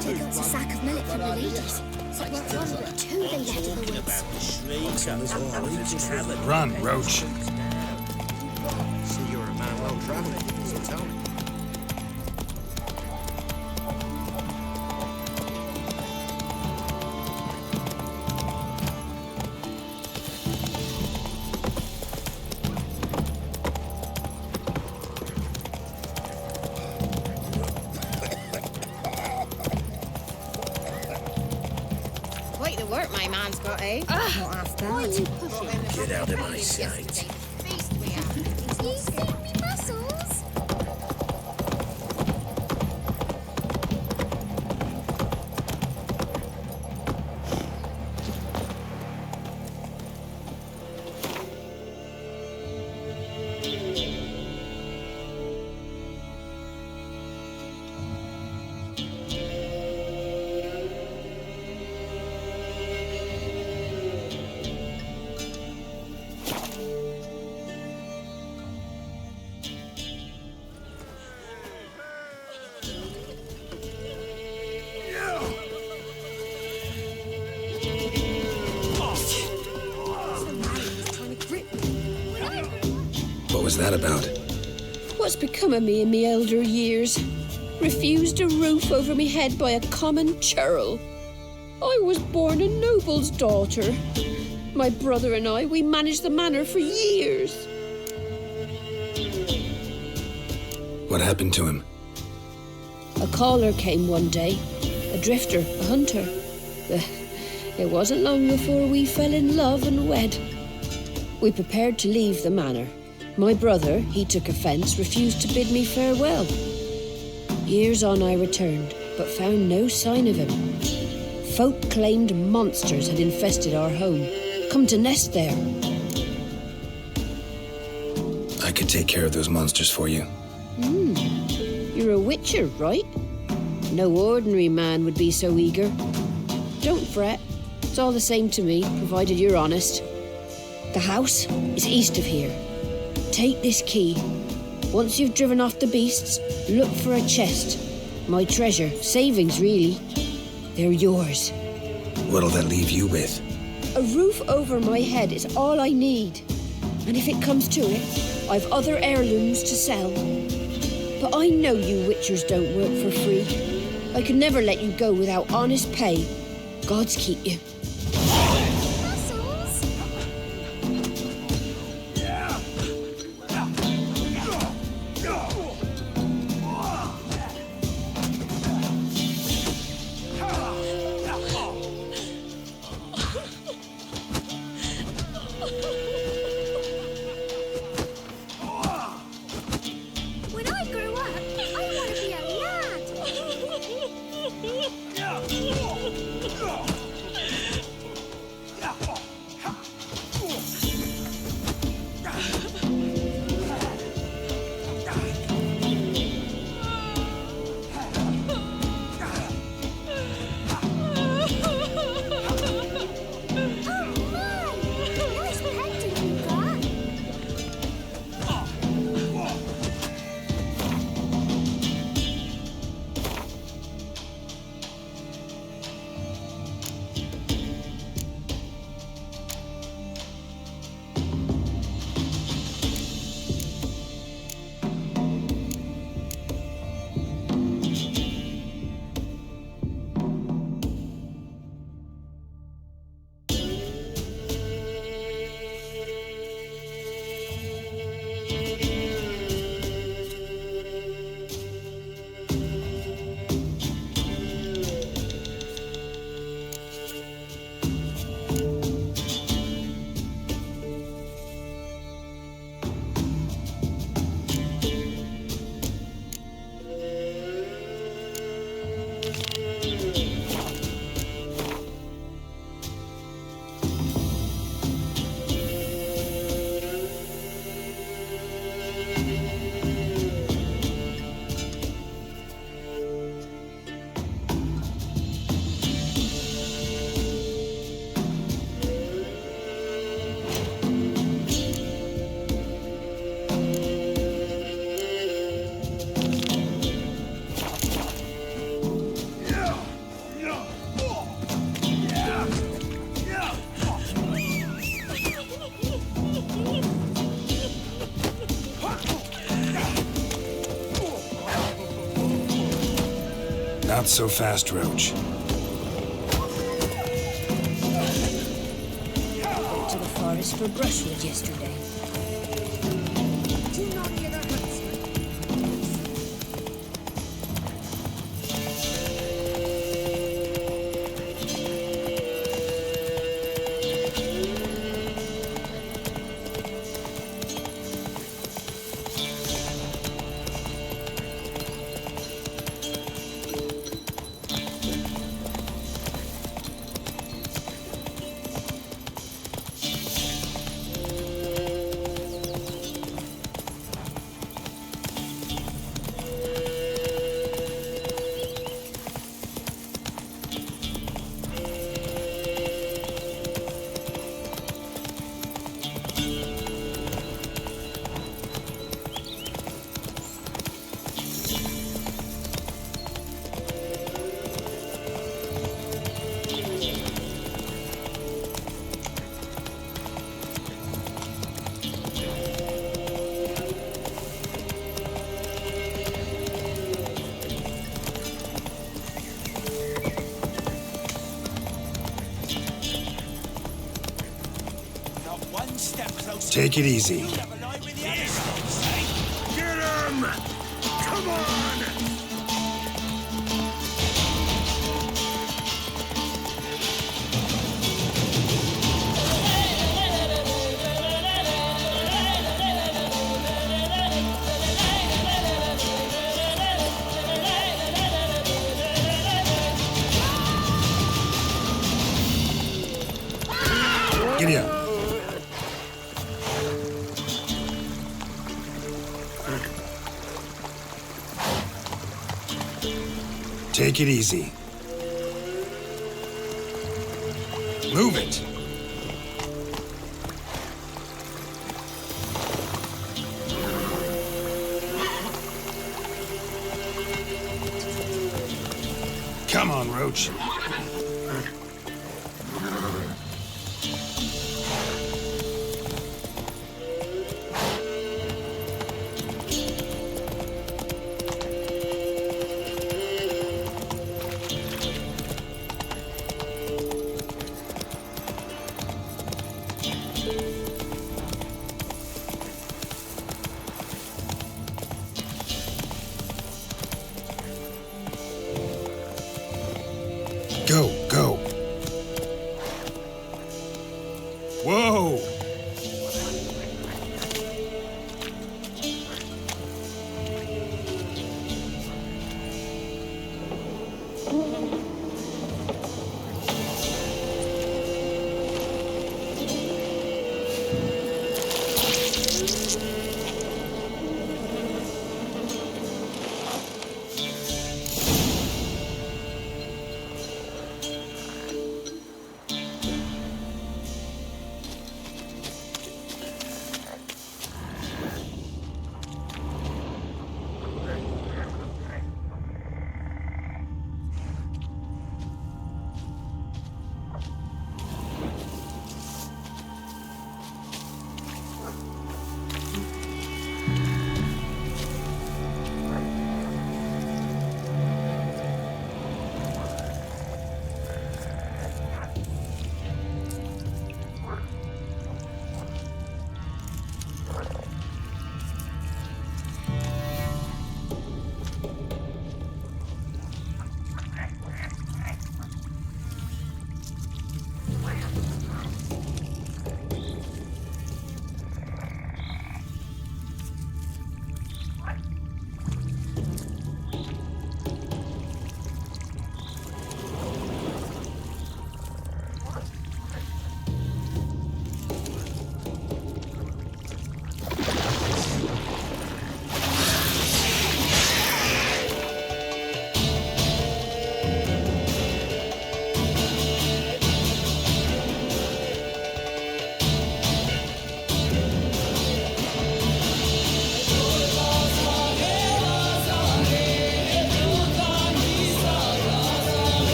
Take out a sack of millet from the ladies. So it won't run with two they left in the woods. Run, Roach. See, you're a man well travelled, so tell me. Quite the work my man's got, eh? Not half bad. Get out of my sight. You see me muscles? was that about? What's become of me in me elder years? Refused a roof over me head by a common churl. I was born a noble's daughter. My brother and I, we managed the manor for years. What happened to him? A caller came one day, a drifter, a hunter. It wasn't long before we fell in love and wed. We prepared to leave the manor. My brother, he took offence, refused to bid me farewell. Years on I returned, but found no sign of him. Folk claimed monsters had infested our home, come to nest there. I could take care of those monsters for you. You're a witcher, right? No ordinary man would be so eager. Don't fret. It's all the same to me, provided you're honest. The house is east of here. Take this key. Once you've driven off the beasts, look for a chest. My treasure, savings really. They're yours. What'll that leave you with? A roof over my head is all I need. And if it comes to it, I've other heirlooms to sell. But I know you witchers don't work for free. I could never let you go without honest pay. Gods keep you. Not so fast, Roach. Went to the forest for brushwood yesterday. one step closer. Take it easy. You'll have a lie with the others. Get him! Come on! Giddy up. Take it easy. Move it. Come on, Roach. Go, go. Whoa!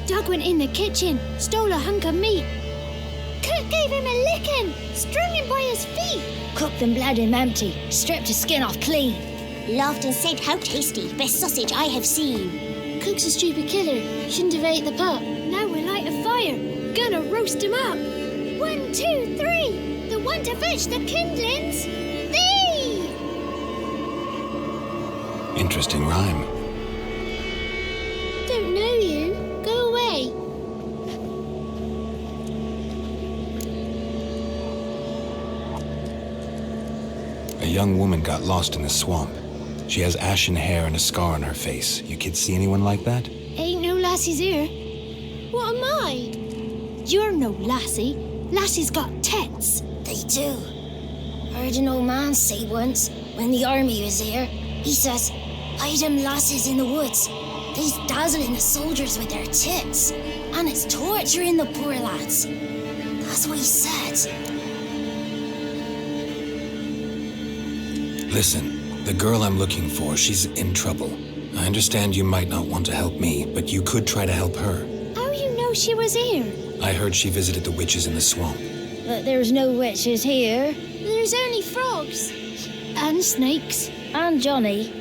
Doug went in the kitchen, stole a hunk of meat. Cook gave him a licking, strung him by his feet. Cooked and bled him empty, stripped his skin off clean. Laughed and said, "How tasty, best sausage I have seen." Cook's a stupid killer, shouldn't have ate the pup. Now we'll light a fire, gonna roast him up. 1, 2, 3, the one to fetch the kindlings, thee! Interesting rhyme. Don't know you, go away. A young woman got lost in the swamp. She has ashen hair and a scar on her face. You kids see anyone like that? Ain't no lassies here. What am I? You're no lassie. Lassies got tits. They do. Heard an old man say once, when the army was here, he says, "Hide them lasses in the woods. They's dazzling the soldiers with their tits, and it's torturing the poor lads." That's what he said. Listen, the girl I'm looking for, she's in trouble. I understand you might not want to help me, but you could try to help her. How you know she was here? I heard she visited the witches in the swamp. But there's no witches here. There's only frogs. And snakes. And Johnny.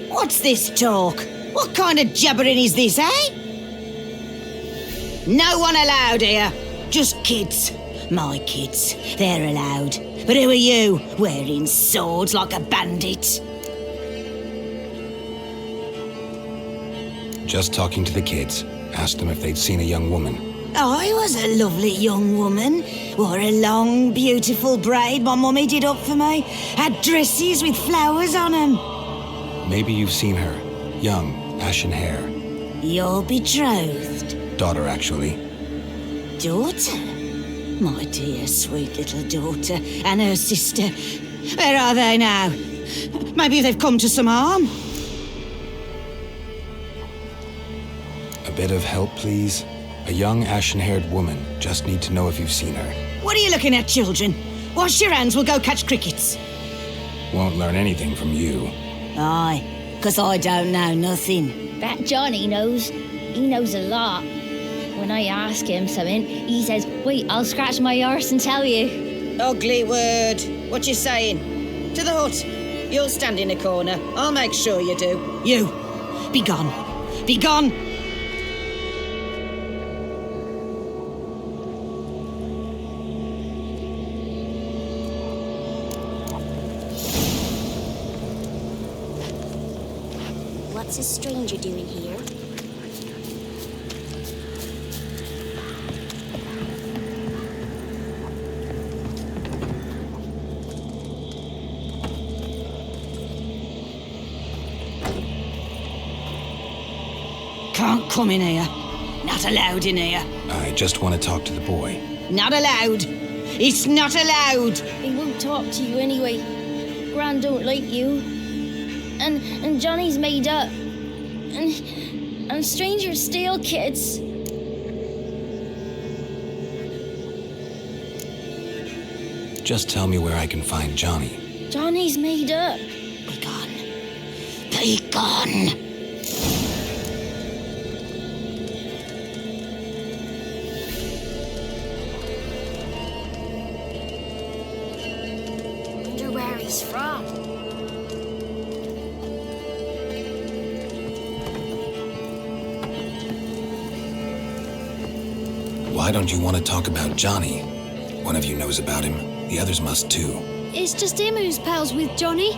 What's this talk? What kind of jabbering is this, eh? No one allowed here. Just kids. My kids. They're allowed. But who are you, wearing swords like a bandit? Just talking to the kids. Asked them if they'd seen a young woman. I was a lovely young woman. Wore a long, beautiful braid my mummy did up for me. Had dresses with flowers on them. Maybe you've seen her. Young, ashen hair. Your betrothed? Daughter, actually. Daughter? My dear, sweet little daughter and her sister. Where are they now? Maybe they've come to some harm. A bit of help, please? A young, ashen-haired woman. Just need to know if you've seen her. What are you looking at, children? Wash your hands, we'll go catch crickets. Won't learn anything from you. Aye, 'cause I don't know nothing. That Johnny knows. He knows a lot. When I ask him something, he says, "Wait, I'll scratch my arse and tell you." Ugly word. What you saying? To the hut. You'll stand in a corner. I'll make sure you do. You, be gone. Be gone. What's a stranger doing here? Can't come in here. Not allowed in here. I just want to talk to the boy. Not allowed. It's not allowed. He won't talk to you anyway. Gran don't like you. And Johnny's made up. And strangers steal kids. Just tell me where I can find Johnny. Johnny's made up. Be gone. Be gone. Wonder where he's from. Why don't you want to talk about Johnny? One of you knows about him. The others must too. It's just him who's pals with Johnny.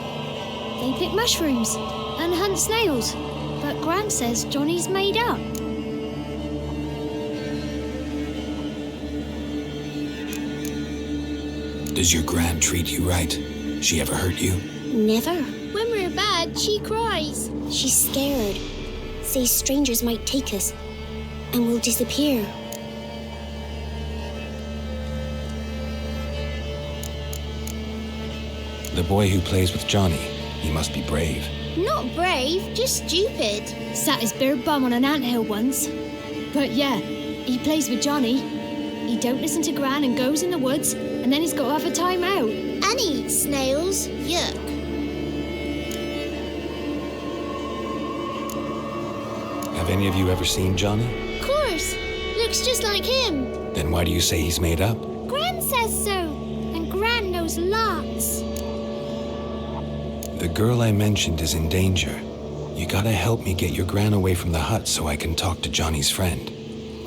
They pick mushrooms and hunt snails. But Gran says Johnny's made up. Does your Gran treat you right? She ever hurt you? Never. When we're bad, she cries. She's scared. Says strangers might take us. And we'll disappear. The boy who plays with Johnny, he must be brave. Not brave, just stupid. Sat his bare bum on an anthill once. But yeah, he plays with Johnny. He don't listen to Gran and goes in the woods, and then he's got to have a time out. And he eats snails. Yuck. Have any of you ever seen Johnny? Of course. looks just like him. Then why do you say he's made up? Gran says so. And Gran knows lots. The girl I mentioned is in danger. You gotta help me get your gran away from the hut so I can talk to Johnny's friend.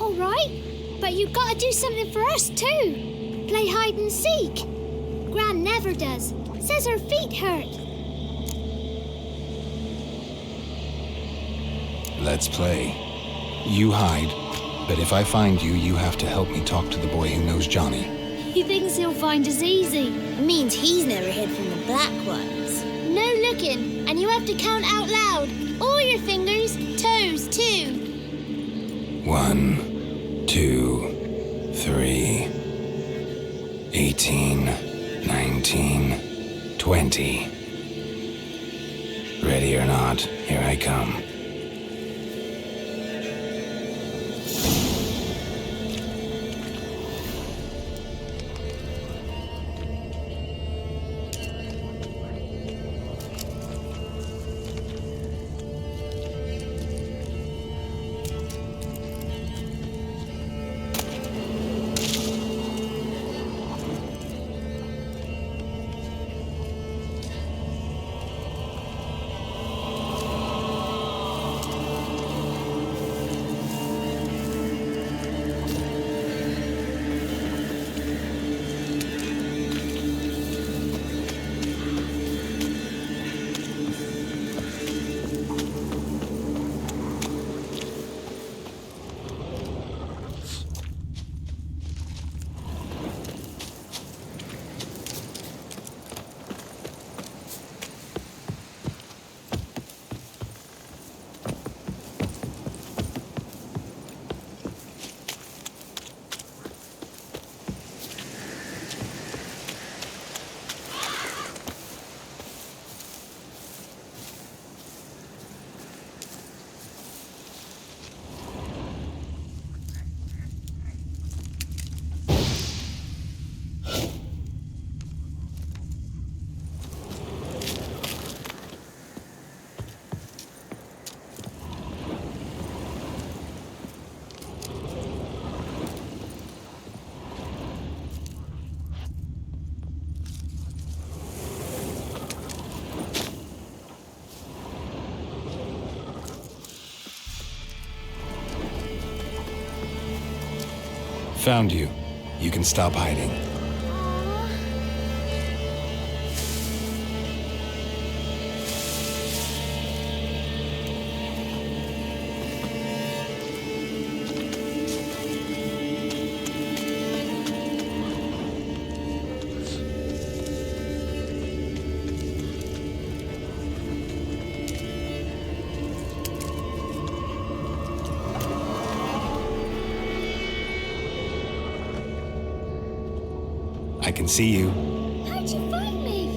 All right, but you gotta do something for us too. Play hide and seek. Gran never does. Says her feet hurt. Let's play. You hide, but if I find you, you have to help me talk to the boy who knows Johnny. He thinks he'll find us easy. It means he's never hid from the black ones. No looking, and you have to count out loud. All your fingers, toes too. 1, 2, 3, 18, 19, 20. Ready or not, here I come. Found you. You can stop hiding. I can see you. How'd you find me?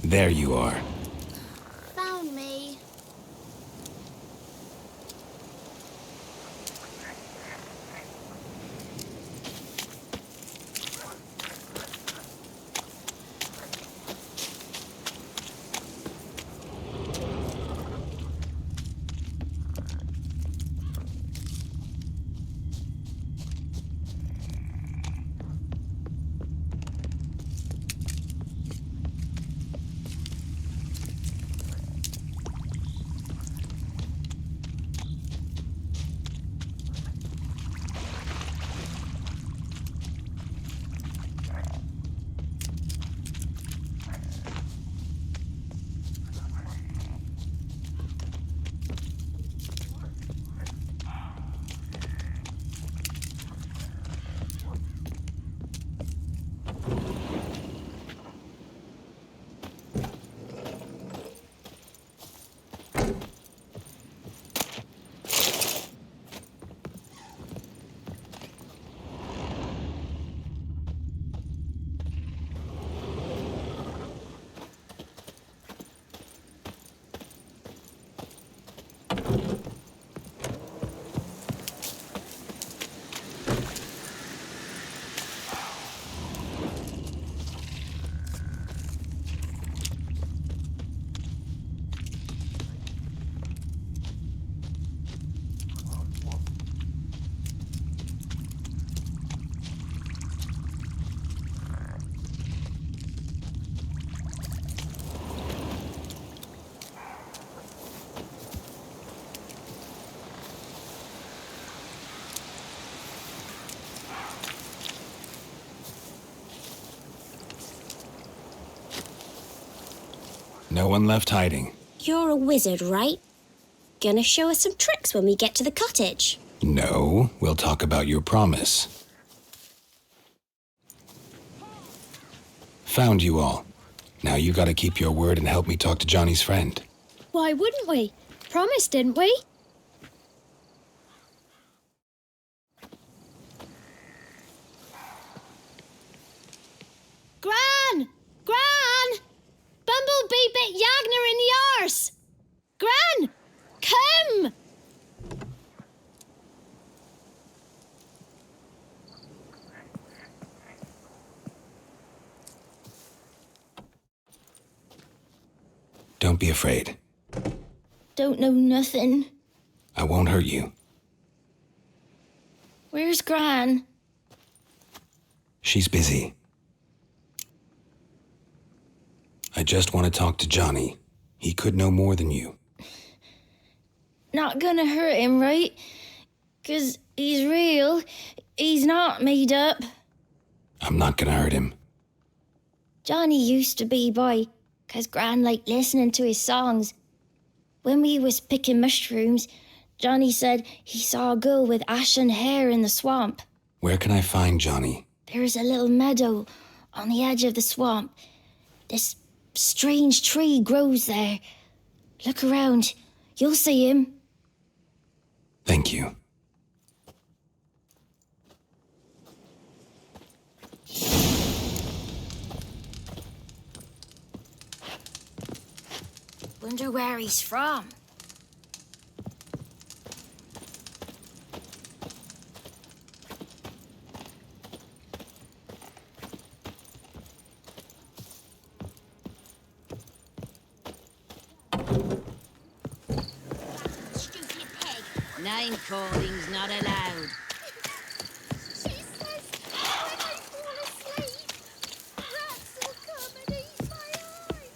There you are. Found me. No one left hiding. You're a wizard, right? Gonna show us some tricks when we get to the cottage. No, we'll talk about your promise. Found you all. Now you gotta keep your word and help me talk to Johnny's friend. Why wouldn't we? Promised, didn't we? Gran! Gran! Bumblebee bit Yagner in the arse! Gran! Come! Don't be afraid. Don't know nothing. I won't hurt you. Where's Gran? She's busy. I just want to talk to Johnny. He could know more than you. Not gonna hurt him, right? 'Cause he's real. He's not made up. I'm not gonna hurt him. Johnny used to be boy, 'cause Gran liked listening to his songs. When we was picking mushrooms, Johnny said he saw a girl with ashen hair in the swamp. Where can I find Johnny? There's a little meadow on the edge of the swamp. This strange tree grows there. Look around. You'll see him. Thank you. Wonder where he's from. Name calling's not allowed. She says when I fall asleep, rats will come and eat my eyes.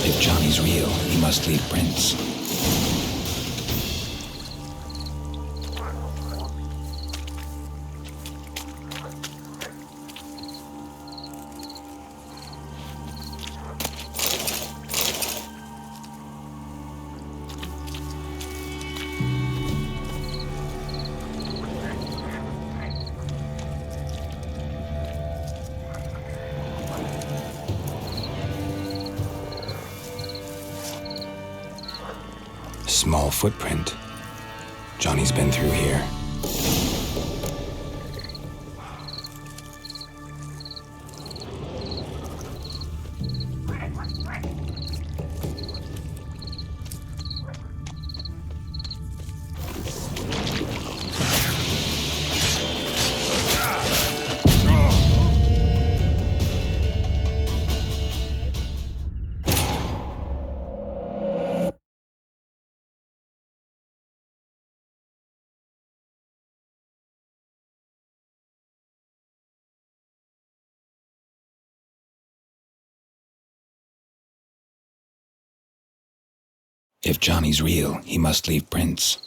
If Johnny's real, he must leave prints. Small footprint. Johnny's been through here. If Johnny's real, he must leave prints.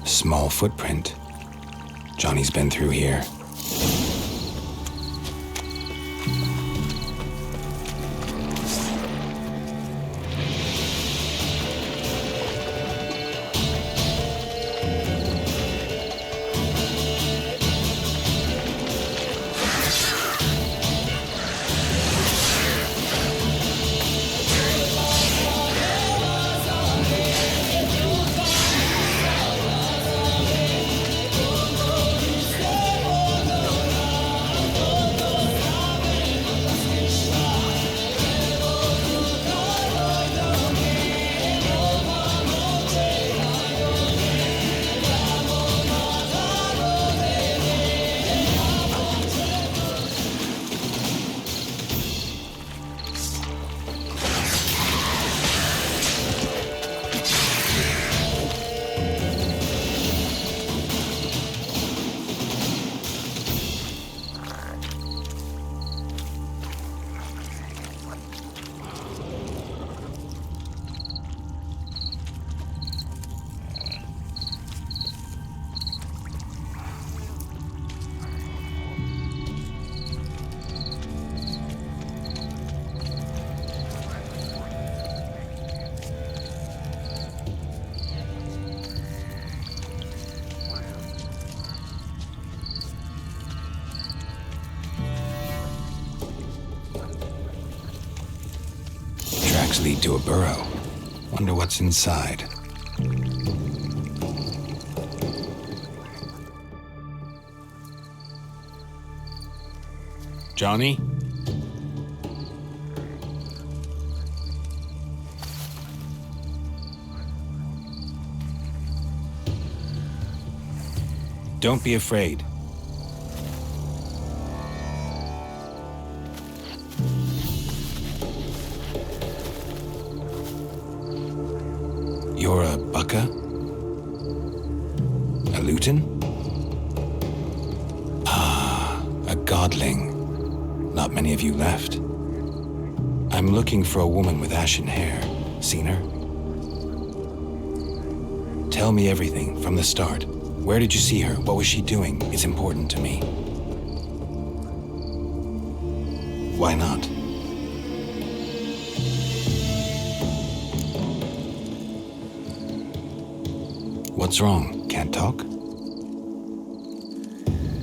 Small footprint. Johnny's been through here. Lead to a burrow. Wonder what's inside. Johnny? Don't be afraid. You're a Bucka? A Luton? Ah, a godling. Not many of you left. I'm looking for a woman with ashen hair. Seen her? Tell me everything from the start. Where did you see her? What was she doing? It's important to me. Why not? What's wrong? Can't talk?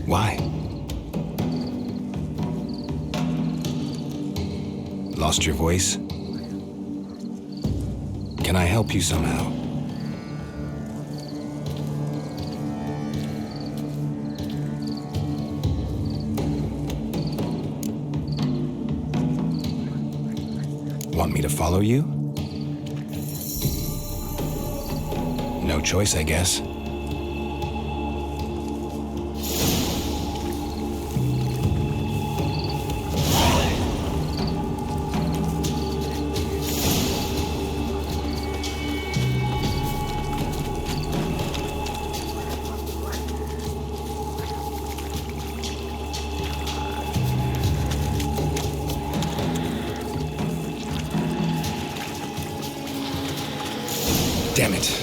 Why? Lost your voice? Can I help you somehow? Want me to follow you? No choice, I guess. Damn it.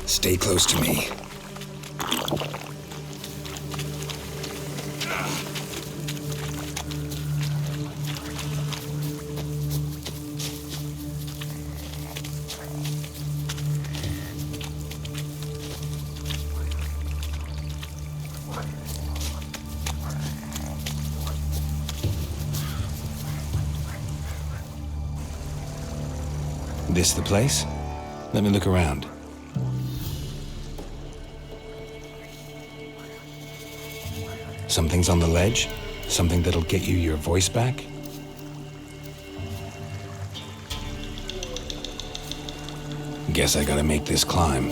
Stay close to me. This the place? Let me look around. Something's on the ledge? Something that'll get you your voice back? Guess I gotta make this climb.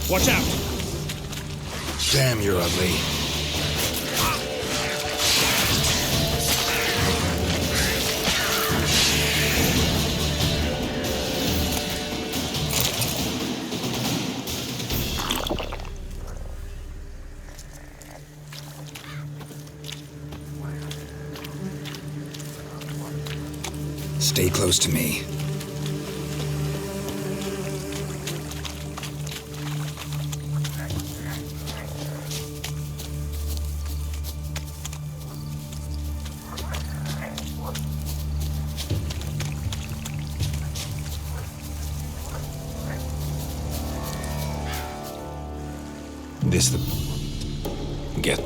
Watch out! Damn, you're ugly. Stay close to me. This the... Get...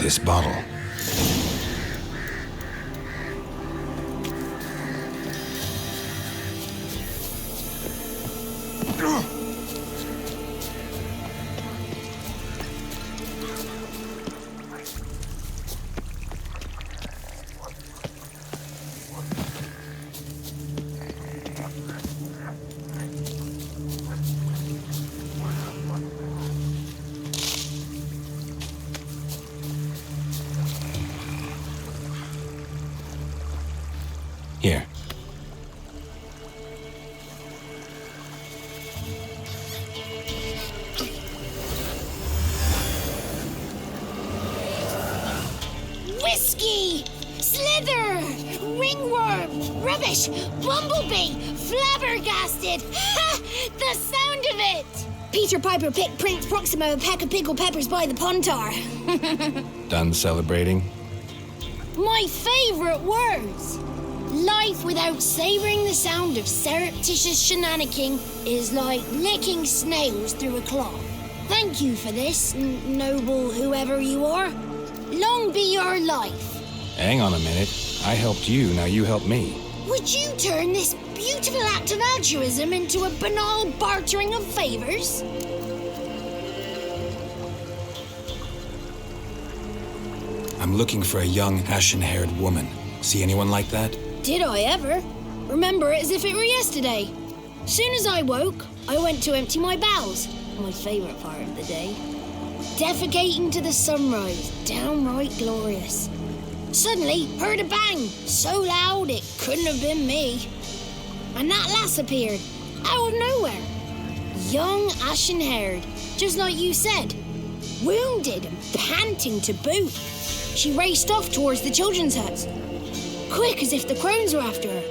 This bottle. Here. Whiskey! Slither! Ringworm! Rubbish! Bumblebee! Flabbergasted! Ha! The sound of it! Peter Piper picked Prince Proximo a peck of pickled peppers by the pontar. Done celebrating? My favourite words! Life without savouring the sound of surreptitious shenanigans is like licking snails through a cloth. Thank you for this, noble whoever you are. Long be your life. Hang on a minute. I helped you, now you help me. Would you turn this beautiful act of altruism into a banal bartering of favours? I'm looking for a young, ashen-haired woman. See anyone like that? Did I ever? Remember it as if it were yesterday. Soon as I woke, I went to empty my bowels. My favourite part of the day. Defecating to the sunrise, downright glorious. Suddenly, heard a bang, so loud it couldn't have been me. And that lass appeared, out of nowhere. Young, ashen-haired, just like you said. Wounded and panting to boot. She raced off towards the children's huts. Quick as if the crones were after her.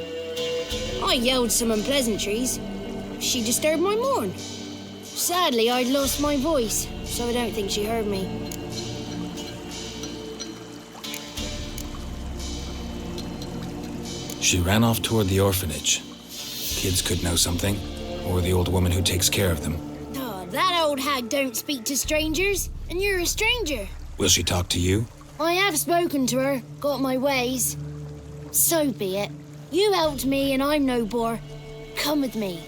I yelled some unpleasantries. She disturbed my morn. Sadly, I'd lost my voice, so I don't think she heard me. She ran off toward the orphanage. Kids could know something, or the old woman who takes care of them. Oh, that old hag don't speak to strangers, and you're a stranger. Will she talk to you? I have spoken to her, got my ways. So be it. You helped me and I'm no bore. Come with me.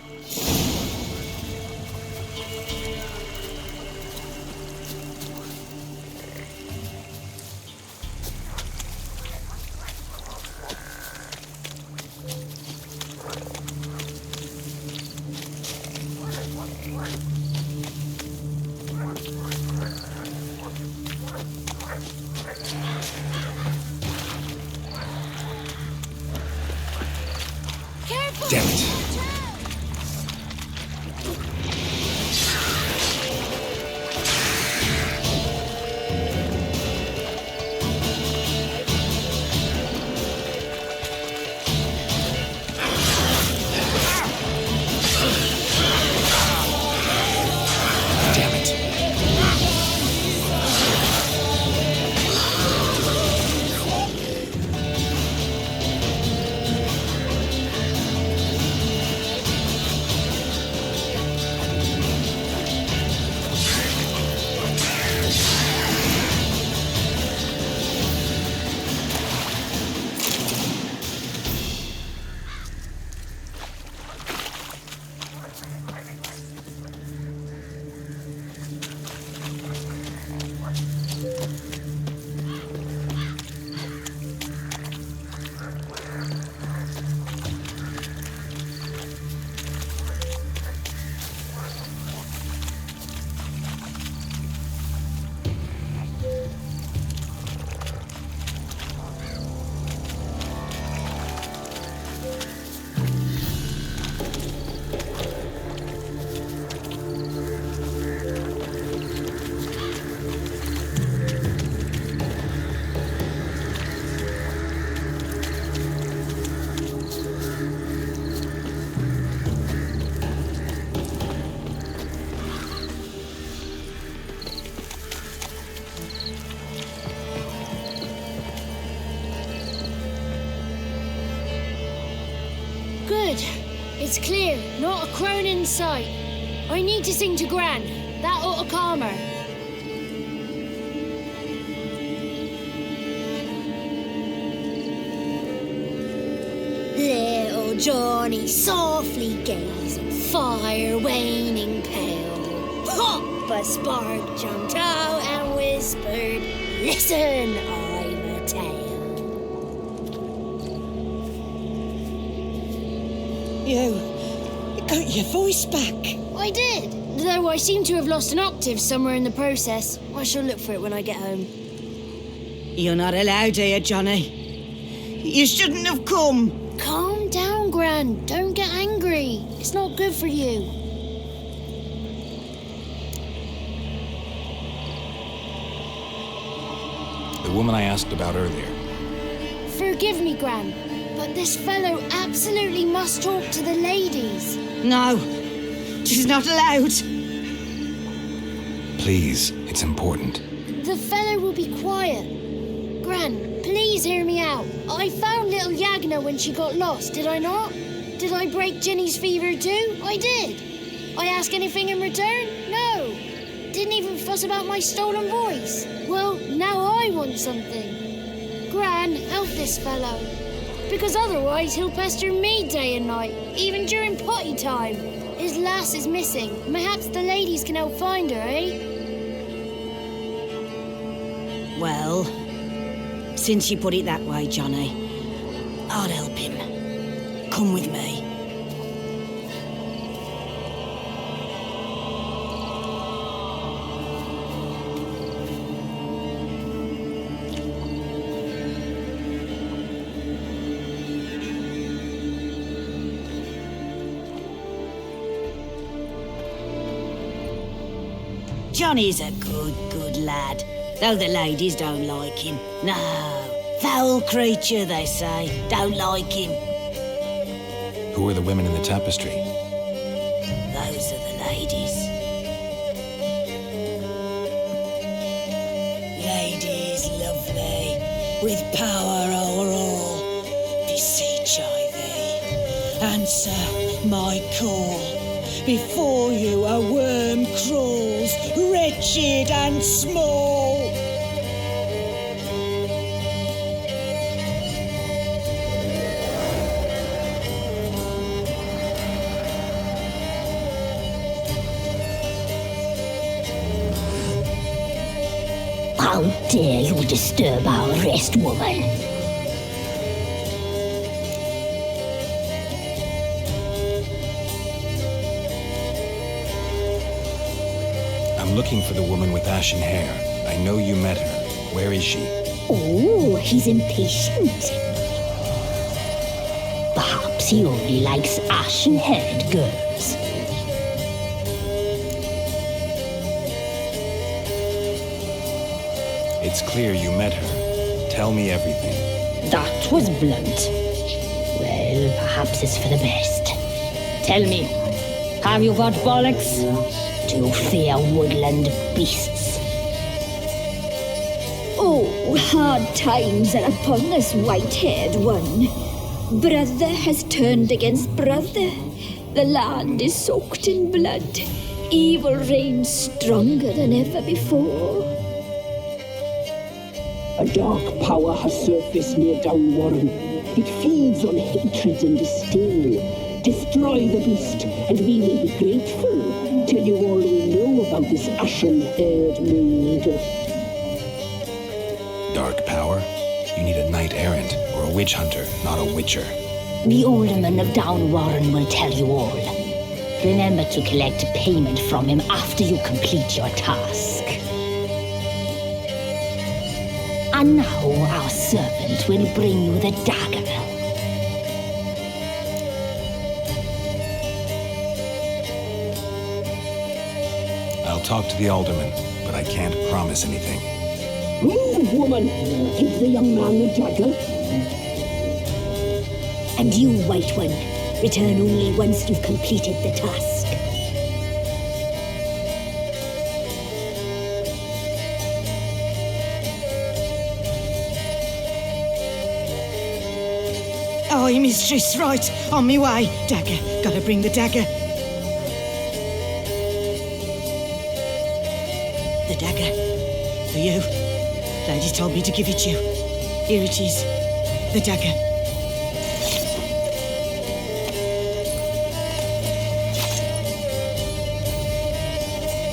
Damn it. Good. It's clear, not a crone in sight. I need to sing to Gran. That ought to calm her. Johnny softly gazing, fire waning pale. Pop! A spark jumped out and whispered, "Listen, I'm a tale." You got your voice back. I did, though I seem to have lost an octave somewhere in the process. I shall look for it when I get home. You're not allowed here, Johnny. You shouldn't have come. Calm down, Gran. Don't get angry. It's not good for you. The woman I asked about earlier. Forgive me, Gran, but this fellow absolutely must talk to the ladies. No, she's not allowed. Please, it's important. The fellow will be quiet. Gran, please hear me out. I found little Yagna when she got lost, did I not? Did I break Ginny's fever too? I did. I ask anything in return? No. Didn't even fuss about my stolen voice. Well, now I want something. Gran, help this fellow. Because otherwise he'll pester me day and night, even during potty time. His lass is missing. Perhaps the ladies can help find her, eh? Well, since you put it that way, Johnny, I'll help him. Come with me. Johnny's a good lad, though the ladies don't like him. No, foul creature, they say. Don't like him. Who are the women in the tapestry? Those are the ladies. Ladies lovely, with power o'er all, beseech I thee, answer my call. Before you a worm crawls, wretched and small. How dare you disturb our rest, woman? I'm looking for the woman with ashen hair. I know you met her. Where is she? Oh, he's impatient. Perhaps he only likes ashen-haired girls. It's clear you met her. Tell me everything. That was blunt. Well, perhaps it's for the best. Tell me, have you got bollocks? Do you fear woodland beasts? Oh, hard times are upon us, white-haired one. Brother has turned against brother. The land is soaked in blood. Evil reigns stronger than ever before. A dark power has surfaced near Downwarren. It feeds on hatred and disdain. Destroy the beast, and we will be grateful. Tell you all we know about this ashen-haired maid. Dark power? You need a knight-errant or a witch-hunter, not a witcher. The alderman of Downwarren will tell you all. Remember to collect payment from him after you complete your task. And now our servant will bring you the dagger. I'll talk to the alderman, but I can't promise anything. Move, woman! Give the young man the dagger. And you, White One, return only once you've completed the task. Aye, mistress, right. On me way. Dagger. Gotta bring the dagger. The dagger. For you. Lady told me to give it you. Here it is. The dagger.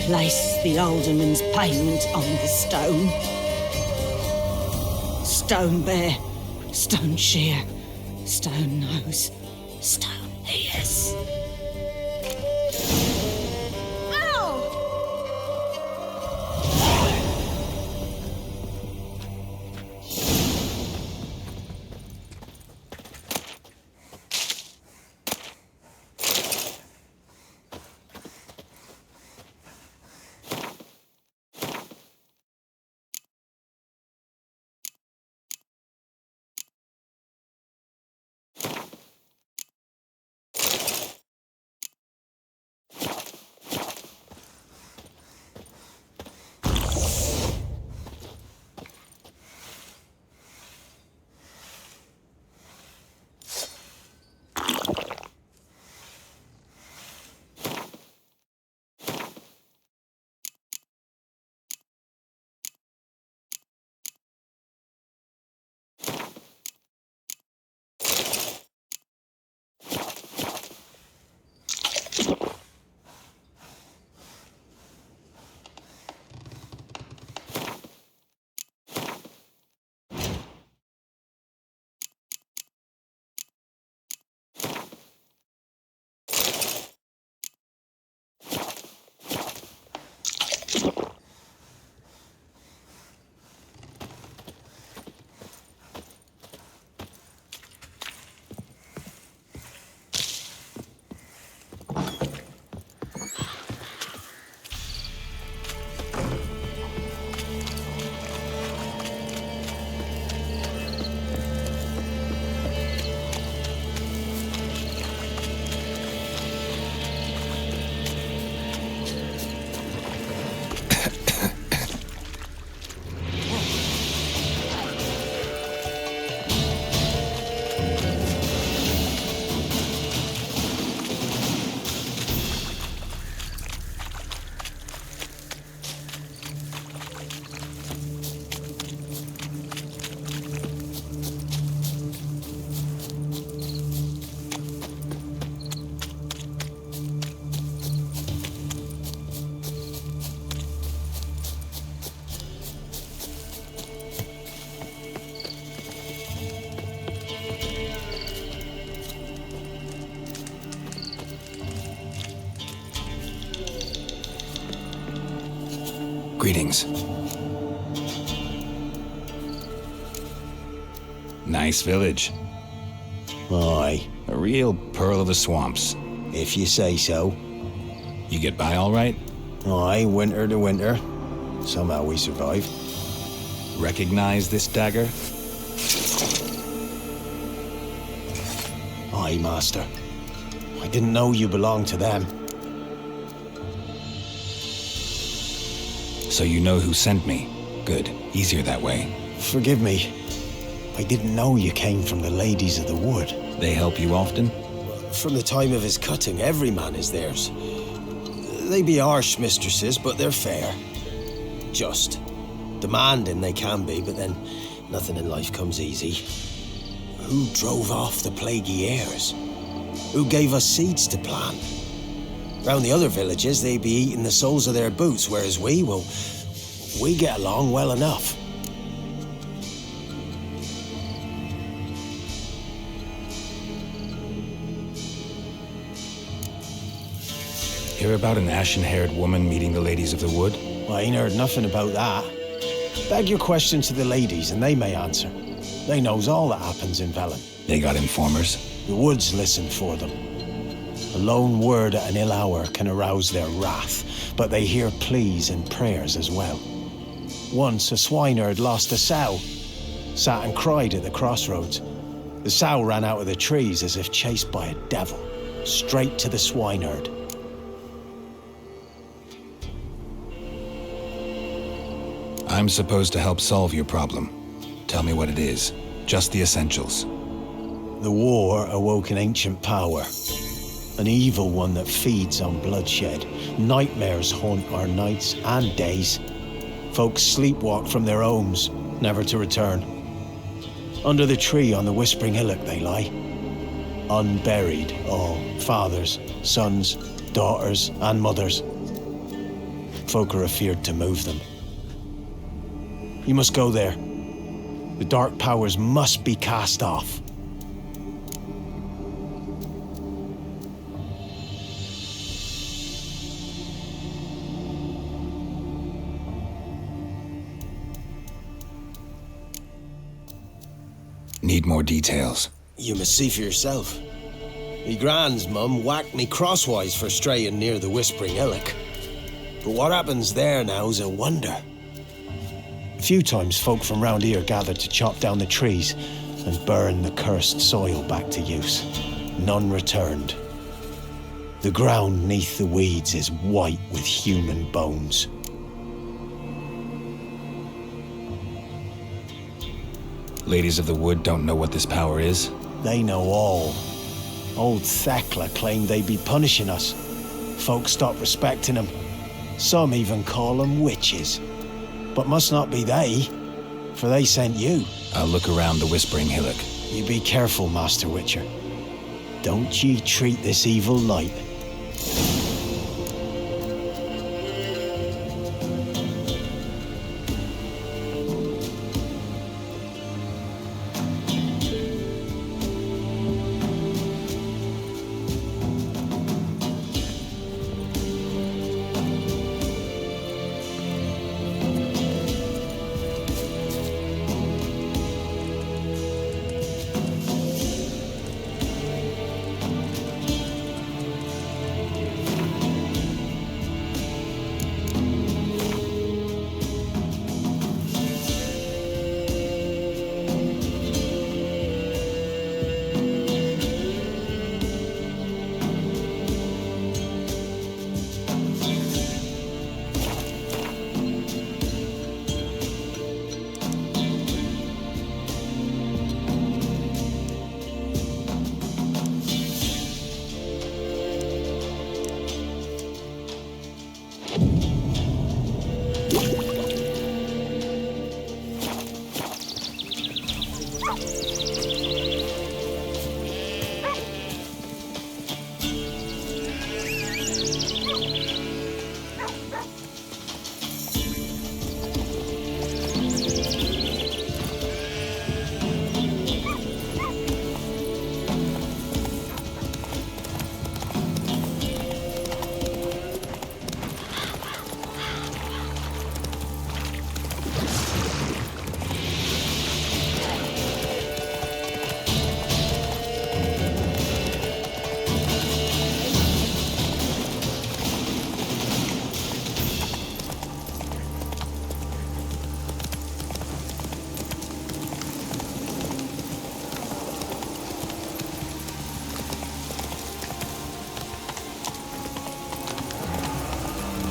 place the alderman's payment on the stone. Stone bear, stone shear, stone nose, stone ears. Greetings. Nice village. Aye. A real pearl of the swamps. If you say so. You get by all right? Aye, winter to winter. Somehow we survive. Recognize this dagger? Aye, master. I didn't know you belonged to them. So you know who sent me. Good. Easier that way. Forgive me. I didn't know you came from the ladies of the wood. They help you often? From the time of his cutting, every man is theirs. They be harsh mistresses, but they're fair. Just. Demanding they can be, but then nothing in life comes easy. Who drove off the plaguey airs? Who gave us seeds to plant? Round the other villages, they be eating the soles of their boots, whereas we get along well enough. Hear about an ashen-haired woman meeting the ladies of the wood? I ain't heard nothing about that. Beg your question to the ladies, and they may answer. They knows all that happens in Velen. They got informers? The woods listen for them. A lone word at an ill hour can arouse their wrath, but they hear pleas and prayers as well. Once a swineherd lost a sow, sat and cried at the crossroads. The sow ran out of the trees as if chased by a devil, straight to the swineherd. I'm supposed to help solve your problem. Tell me what it is. Just the essentials. The war awoke an ancient power. An evil one that feeds on bloodshed. Nightmares haunt our nights and days. Folks sleepwalk from their homes, never to return. Under the tree on the Whispering Hillock they lie. Unburied, all fathers, sons, daughters, and mothers. Folk are afeard to move them. You must go there. The dark powers must be cast off. Need more details. You must see for yourself. Me grand's mum whacked me crosswise for straying near the Whispering Hillock. But what happens there now's a wonder. A few times folk from round here gathered to chop down the trees and burn the cursed soil back to use. None returned. The ground neath the weeds is white with human bones. Ladies of the Wood don't know what this power is? They know all. Old Thekla claimed they'd be punishing us. Folk stopped respecting them. Some even call them witches. But must not be they, for they sent you. I'll look around the Whispering Hillock. You be careful, Master Witcher. Don't ye treat this evil light.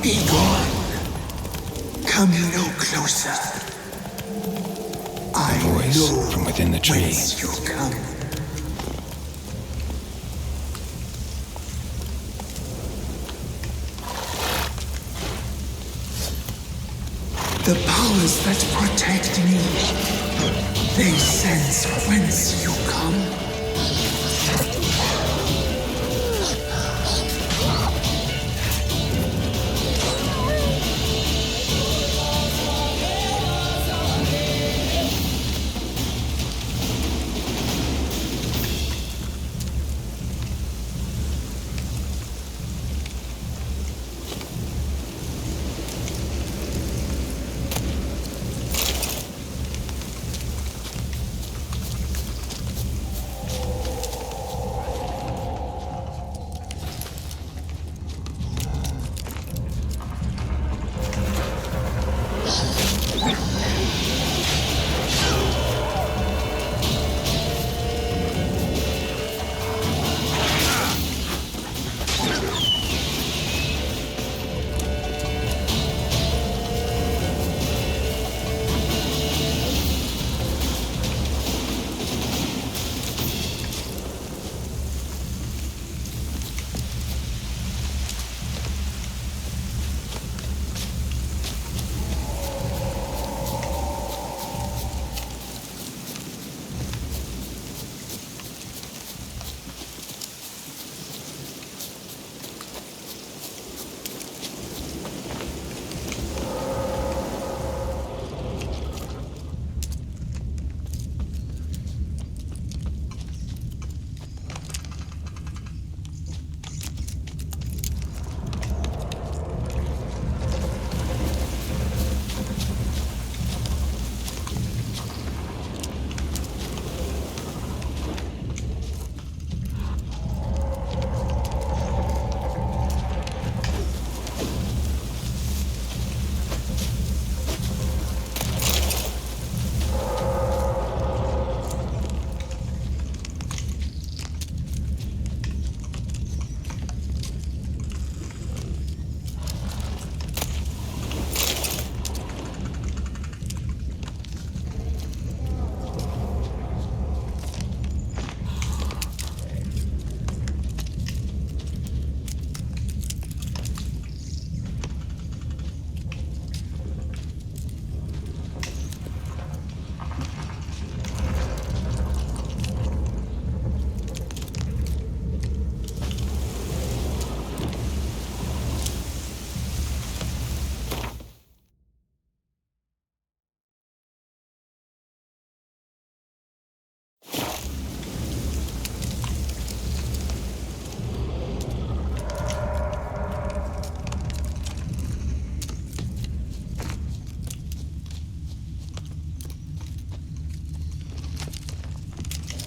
Be gone. Come no closer. A voice from within the tree. Whence you come. The powers that protect me, they sense whence you come.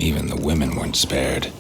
Even the women weren't spared.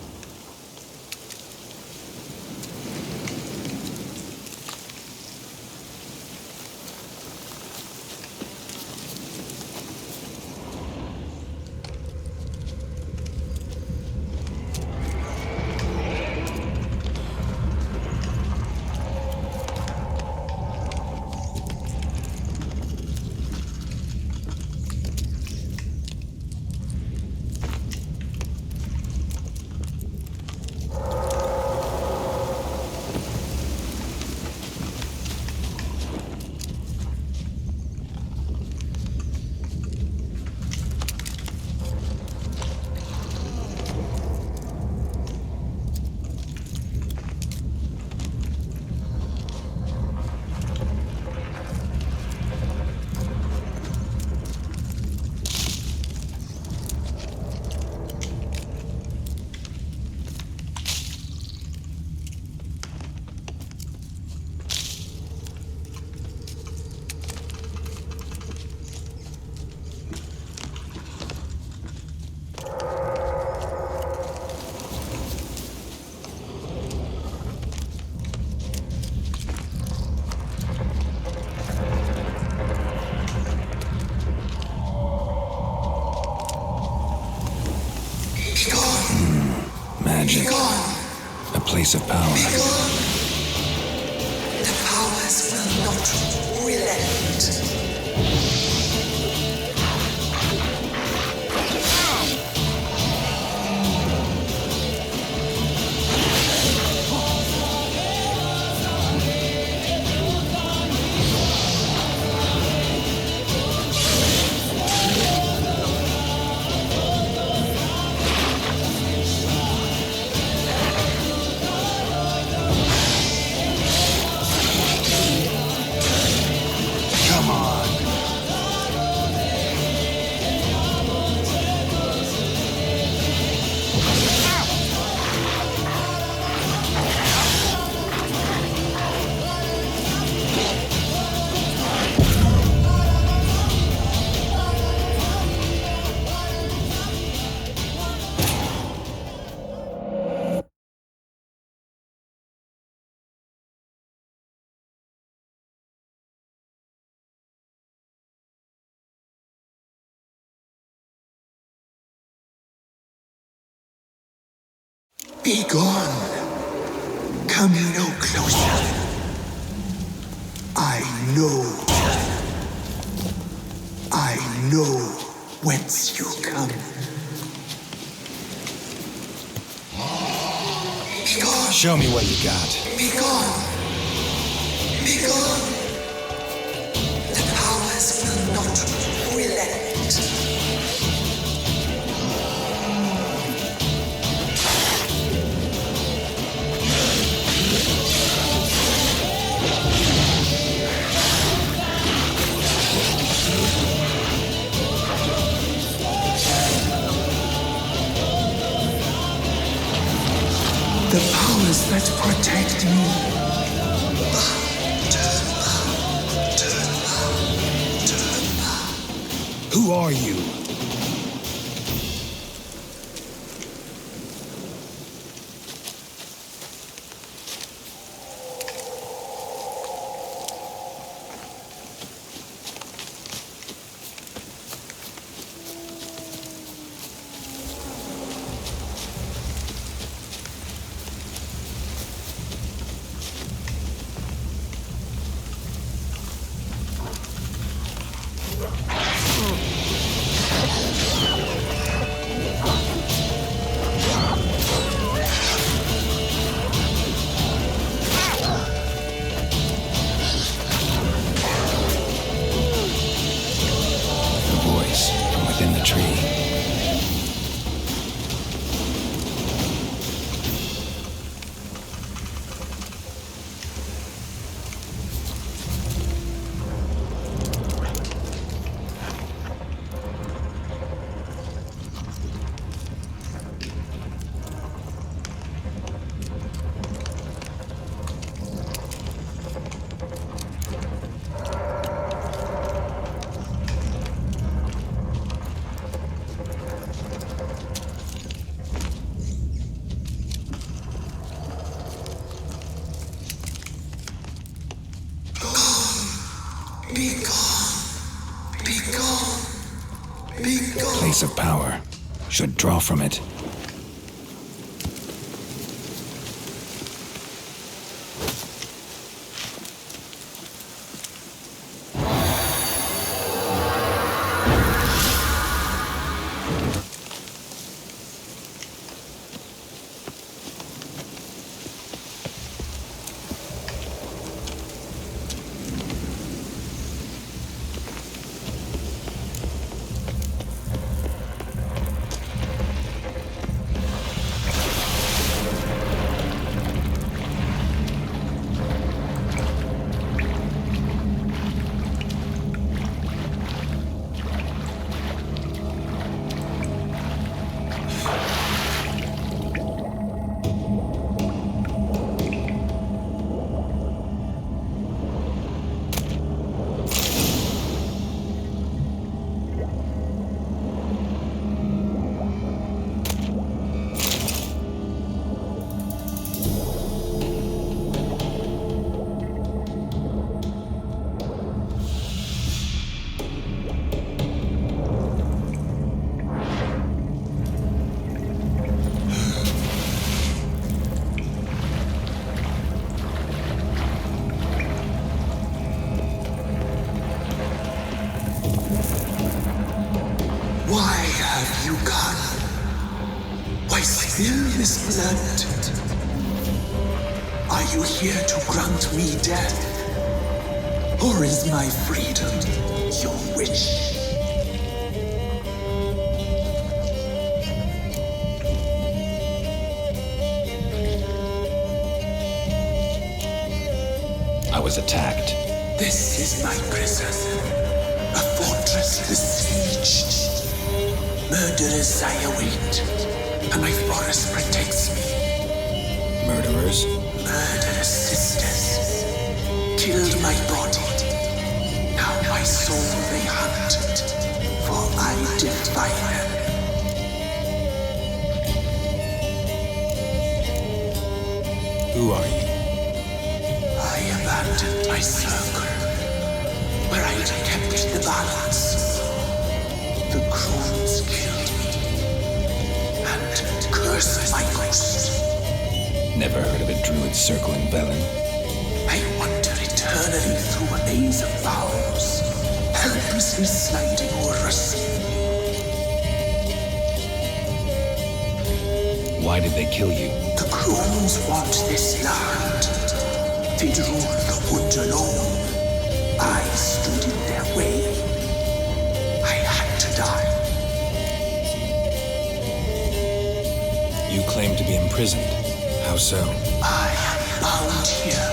Magic. A place of power. The powers will not relent. Be gone. Come no closer. I know whence you come. Be gone. Show me what you got. Be gone. Be gone. The powers will not relent. The powers that protect me. Turn. Who are you? Be gone. Be gone. Be gone. Place of power. Should draw from it. Why have you gone? Why spill this blood? Are you here to grant me death? Or is my freedom your wish? I was attacked. This is my prison. A fortress besieged. Murderers I await, and my forest protects me. Murderers? Murderous sisters killed my body. Now my soul they hunt, for I defy them. Who are you? I abandoned my circle, where I had kept the balance. The crones killed me, and cursed my ghost. Never heard of a druid circling Velen. I wander eternally through a maze of vows, helplessly sliding over a sea. Why did they kill you? The crones want this land. They'd rule the wood alone. I stood in their way. I had to die. You claim to be imprisoned. How so? I am bound here,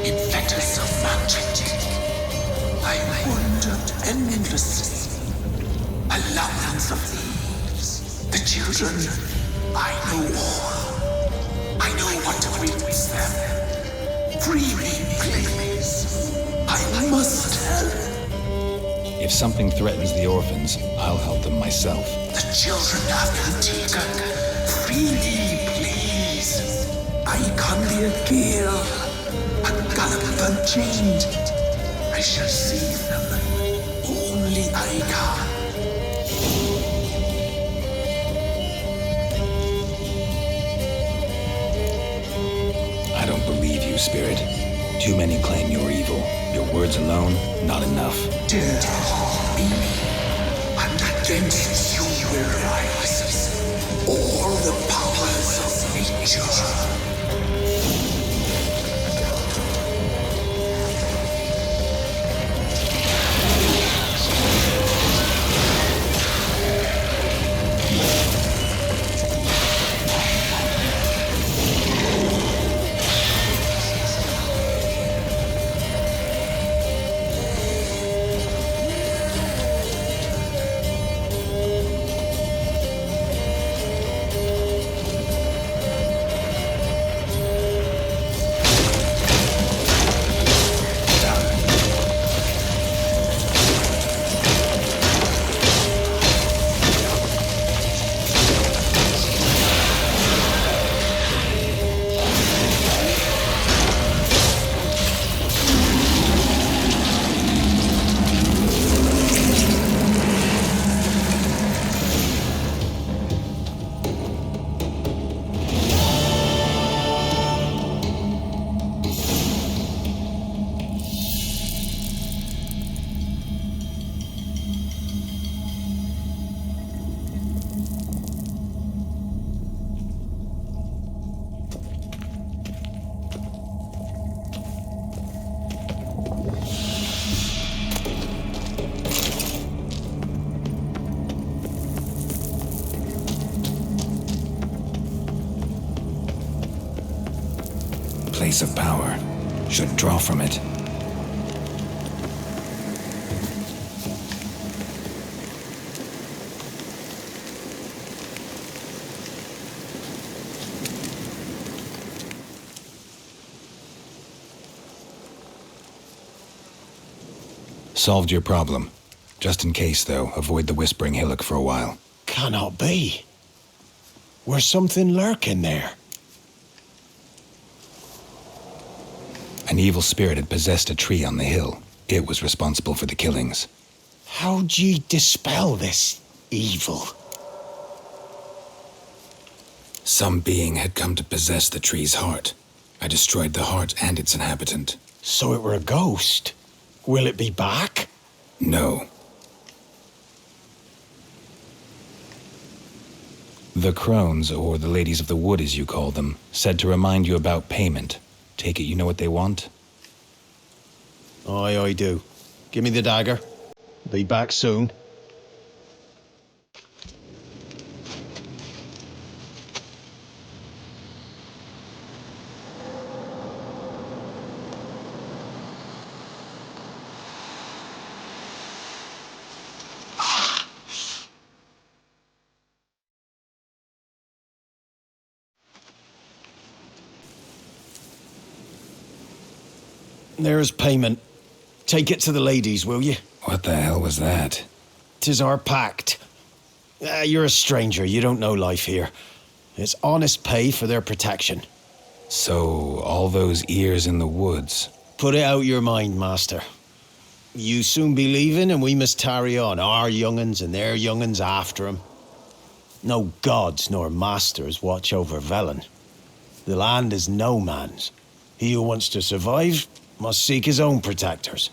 in fetters of magic. I wandered endlessly, a labyrinth of leaves. The children, I know all. I know what awaits them. Free me, please. I must help. If something threatens the orphans, I'll help them myself. The children have been taken. Free me, please. I can be a gale, a gallop unchained. I shall save them. Only I can. I don't believe you, Spirit. Too many claim you're evil. Your words alone, not enough. Dare to harm me, and against you will rise all the powers of nature. place of power. Should draw from it. Solved your problem. Just in case, though, avoid the Whispering Hillock for a while. Cannot be. Where's something lurking there? An evil spirit had possessed a tree on the hill. It was responsible for the killings. How'd ye dispel this evil? Some being had come to possess the tree's heart. I destroyed the heart and its inhabitant. So it were a ghost? Will it be back? No. The crones, or the ladies of the wood as you call them, said to remind you about payment. Take it you know what they want? Aye, I do. Give me the dagger. Be back soon. There's payment. Take it to the ladies, will you? What the hell was that? 'Tis our pact. You're a stranger, you don't know life here. It's honest pay for their protection. So, all those ears in the woods. Put it out your mind, master. You soon be leaving and we must tarry on, our young'uns and their young'uns after 'em. No gods nor masters watch over Velen. The land is no man's. He who wants to survive must seek his own protectors.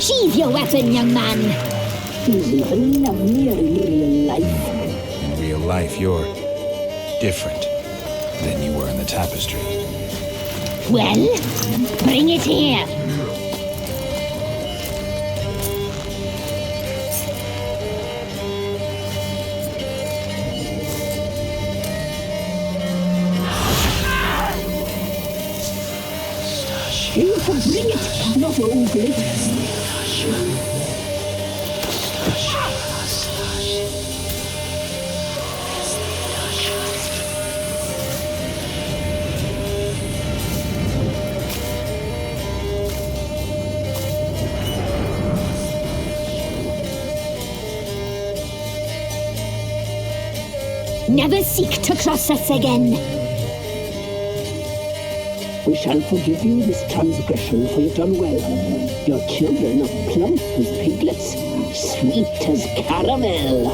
Sheathe your weapon, young man. He's even lovelier in real life. In real life, you're different than you were in the tapestry. Well, bring it here. You can bring it, not ogle it. Never seek to cross us again. We shall forgive you this transgression, for you've done well. Your children are plump as piglets, sweet as caramel.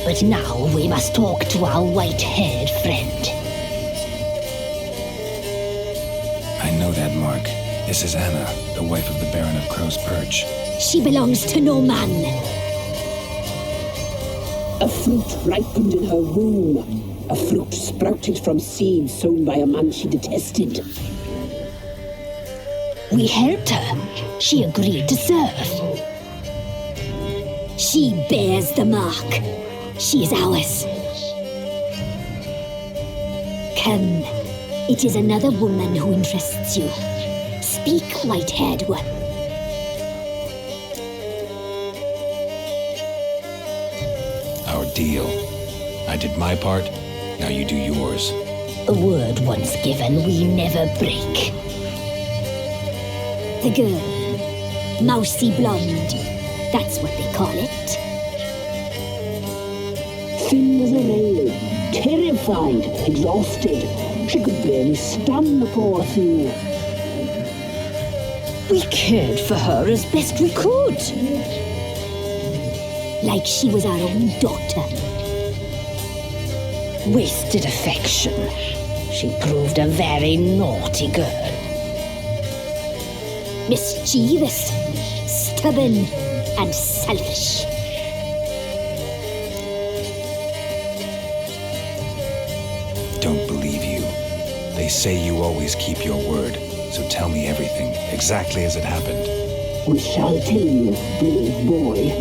But now we must talk to our white-haired friend. I know that mark. This is Anna, the wife of the Baron of Crow's Perch. She belongs to no man. A fruit ripened in her womb. A fruit sprouted from seeds sown by a man she detested. We helped her. She agreed to serve. She bears the mark. She is ours. Come. It is another woman who interests you. Speak, white-haired one. Our deal. I did my part, now you do yours. A word once given, we never break. The girl, mousy blonde, that's what they call it. Thin as a rail, terrified, exhausted, She could barely stand, the poor thing. We cared for her as best we could. Like she was our own daughter. Wasted affection. She proved a very naughty girl. Mischievous, stubborn, and selfish. Don't believe you. They say you always keep your word, so tell me everything, exactly as it happened. We shall tell you, brave boy.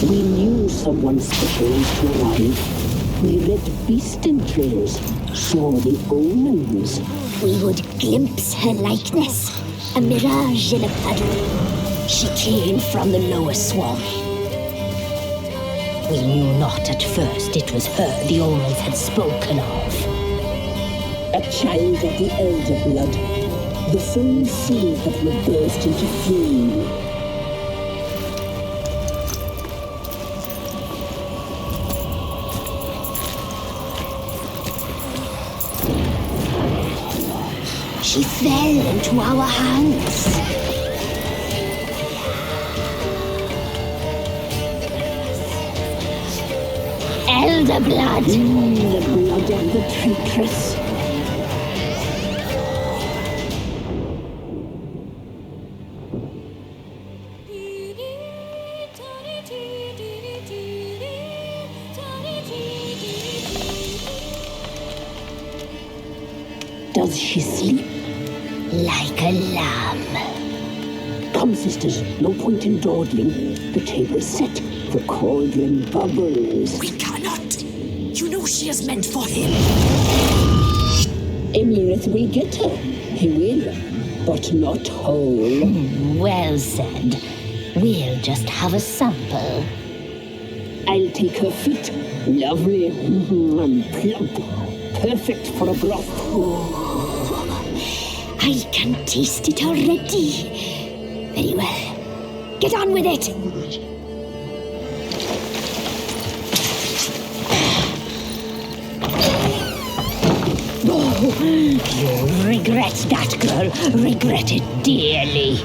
We knew someone special was to arrive. We read beast entrails, saw the omens. We would glimpse her likeness, a mirage in a puddle. She came from the lower swamp. We knew not at first it was her the omens had spoken of. A child of the elder blood, the full sea that would burst into flame. She fell into our hands. Elder blood. The blood of the traitress. Does she sleep? Like a lamb. Come, sisters, no point in dawdling. The table's set, the cauldron bubbles. We cannot. You know she is meant for him. Emirith will get her. He will, but not whole. Well said. We'll just have a sample. I'll take her feet. Lovely and plump. Perfect for a broth. I can taste it already. Very well. Get on with it. Oh, you'll regret that, girl. Regret it dearly.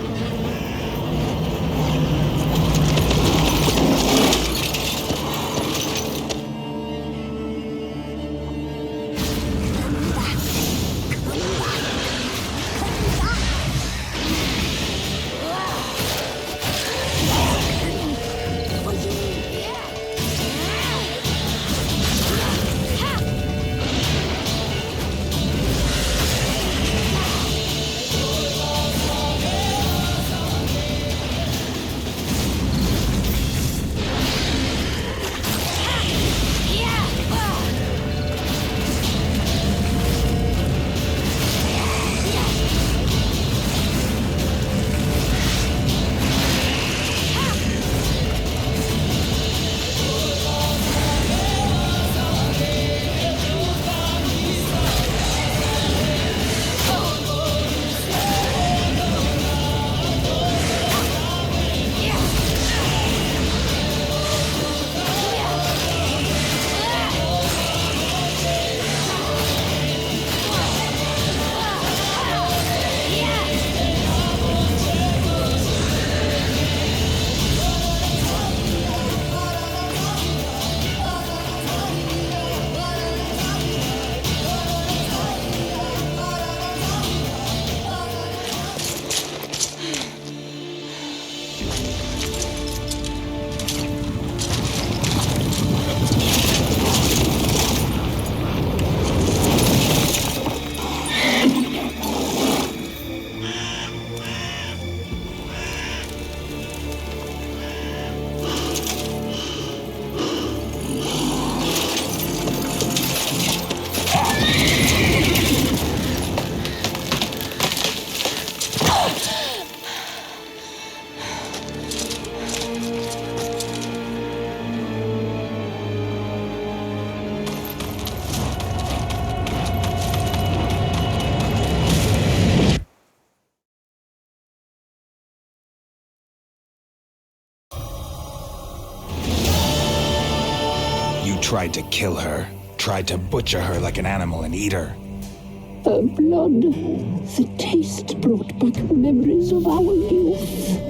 tried to kill her. Tried to butcher her like an animal and eat her. Her blood, the taste brought back memories of our youth.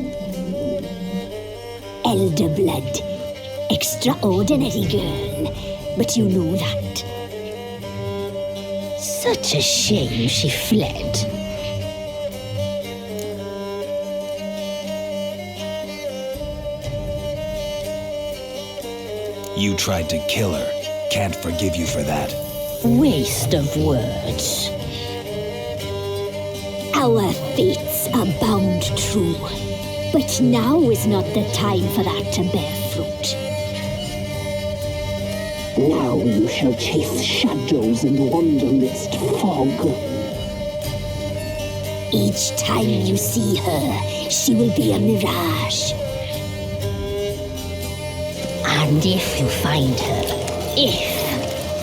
Elder blood. Extraordinary girl. But you know that. Such a shame she fled. You tried to kill her. Can't forgive you for that. Waste of words. Our fates are bound true. But now is not the time for that to bear fruit. Now you shall chase shadows and wander midst fog. Each time you see her, she will be a mirage. And if you find her,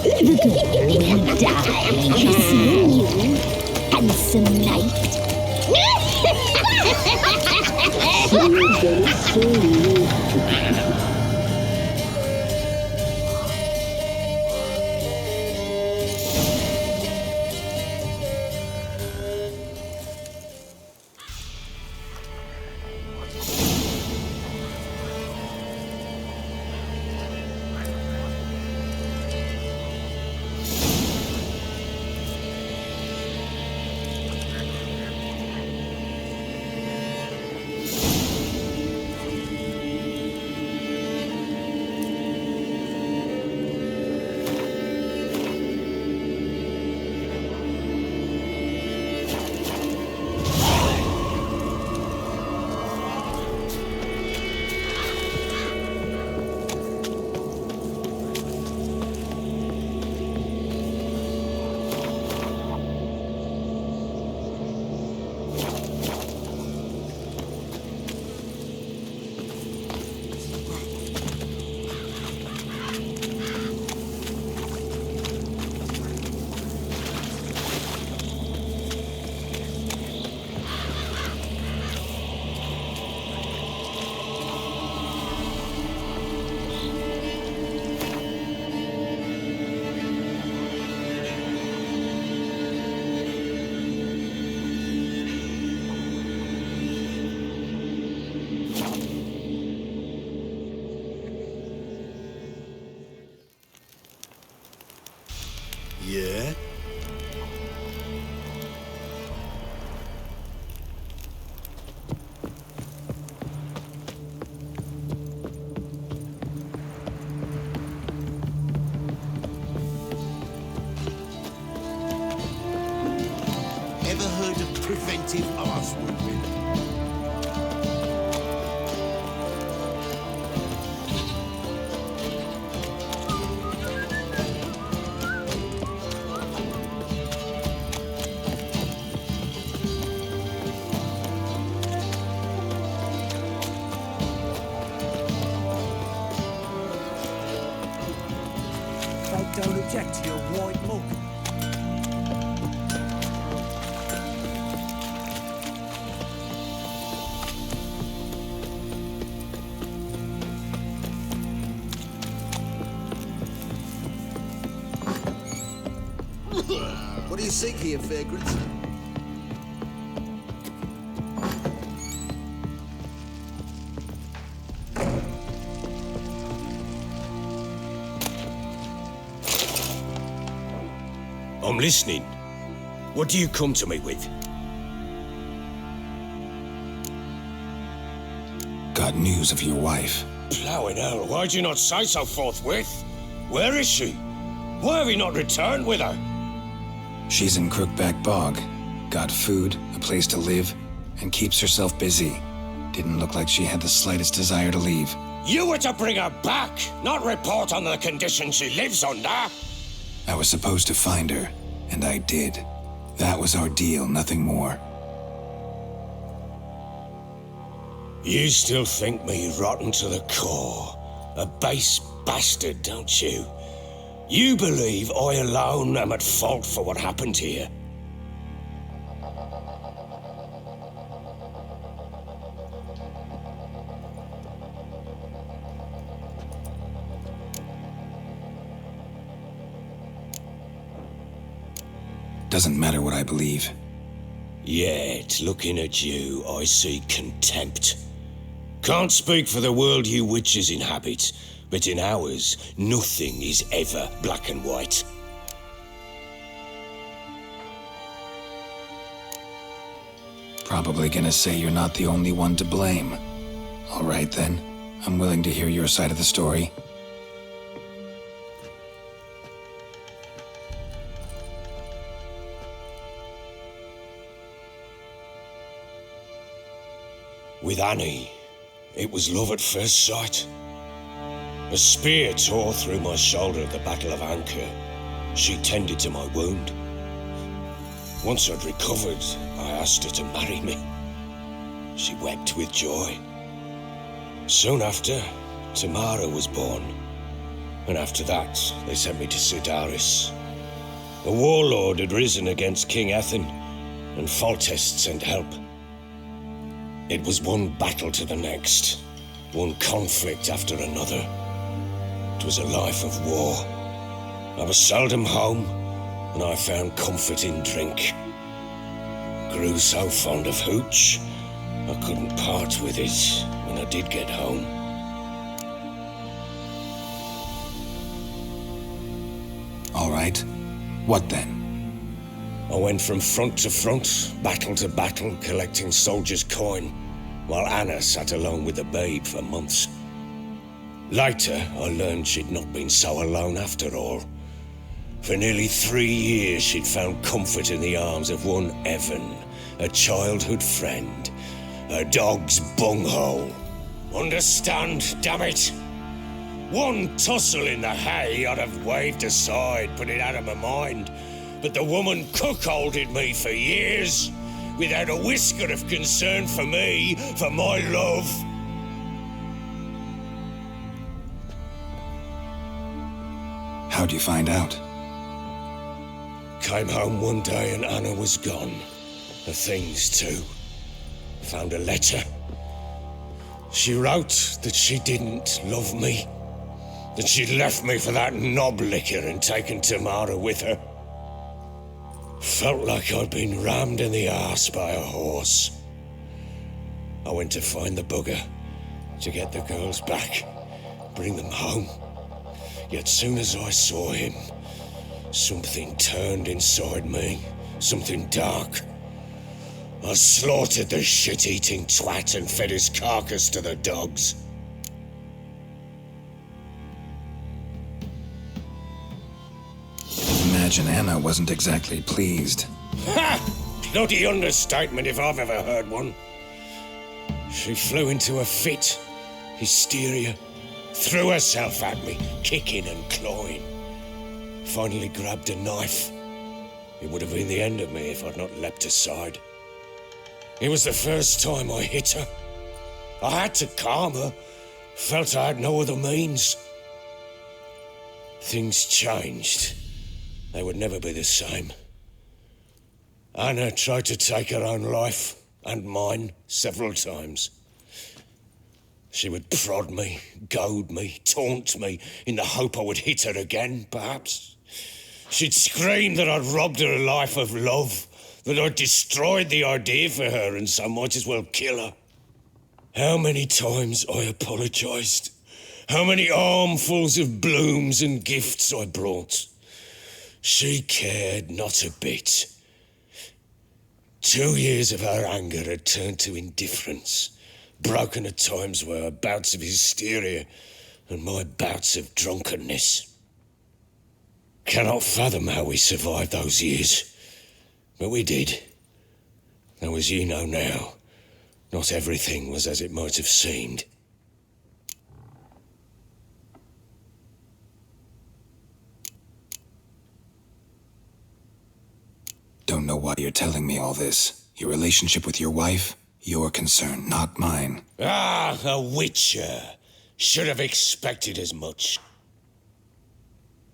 the girl will die. Seeing you, handsome knight. Yeah? Ever heard of preventive arse whooping? Don't object to your white mug. What do you seek here, vagrants? I'm listening. What do you come to me with? Got news of your wife. Plowing hell, why'd you not say so forthwith? Where is she? Why have you not returned with her? She's in Crookback Bog. Got food, a place to live, and keeps herself busy. Didn't look like she had the slightest desire to leave. You were to bring her back, not report on the condition she lives under. I was supposed to find her, and I did. That was our deal, nothing more. You still think me rotten to the core. A base bastard, don't you? You believe I alone am at fault for what happened here. Doesn't matter what I believe. Yet, looking at you, I see contempt. Can't speak for the world you witches inhabit, but in ours, nothing is ever black and white. Probably gonna say you're not the only one to blame. All right then, I'm willing to hear your side of the story. With Annie, it was love at first sight. A spear tore through my shoulder at the Battle of Anchor. She tended to my wound. Once I'd recovered, I asked her to marry me. She wept with joy. Soon after, Tamara was born. And after that, they sent me to Sidaris. A warlord had risen against King Ethan, and Foltest sent help. It was one battle to the next, one conflict after another. It was a life of war. I was seldom home, and I found comfort in drink. Grew so fond of hooch, I couldn't part with it when I did get home. All right. What then? I went from front to front, battle to battle, collecting soldiers' coin, while Anna sat alone with the babe for months. Later, I learned she'd not been so alone after all. For nearly 3 years, she'd found comfort in the arms of one Evan, a childhood friend, a dog's bunghole. Understand, damn it? One tussle in the hay I'd have waved aside, put it out of my mind. But the woman cuckolded me for years, without a whisker of concern for me, for my love. How'd you find out? Came home one day and Anna was gone. Her things too. Found a letter. She wrote that she didn't love me. That she'd left me for that knob licker and taken Tamara with her. Felt like I'd been rammed in the arse by a horse. I went to find the bugger, to get the girls back, bring them home. Yet soon as I saw him, something turned inside me, something dark. I slaughtered the shit-eating twat and fed his carcass to the dogs. Imagine Anna wasn't exactly pleased. Ha! Bloody understatement if I've ever heard one. She flew into a fit, hysteria, threw herself at me, kicking and clawing. Finally grabbed a knife. It would have been the end of me if I'd not leapt aside. It was the first time I hit her. I had to calm her. Felt I had no other means. Things changed. They would never be the same. Anna tried to take her own life, and mine, several times. She would prod me, goad me, taunt me, in the hope I would hit her again, perhaps. She'd scream that I'd robbed her life of love, that I'd destroyed the idea for her, and so might as well kill her. How many times I apologised. How many armfuls of blooms and gifts I brought. She cared not a bit. 2 years of her anger had turned to indifference, broken at times by her bouts of hysteria and my bouts of drunkenness. Cannot fathom how we survived those years, but we did. Though as you know now, not everything was as it might have seemed. Don't know why you're telling me all this. Your relationship with your wife? Your concern, not mine. Ah, a witcher. Should have expected as much.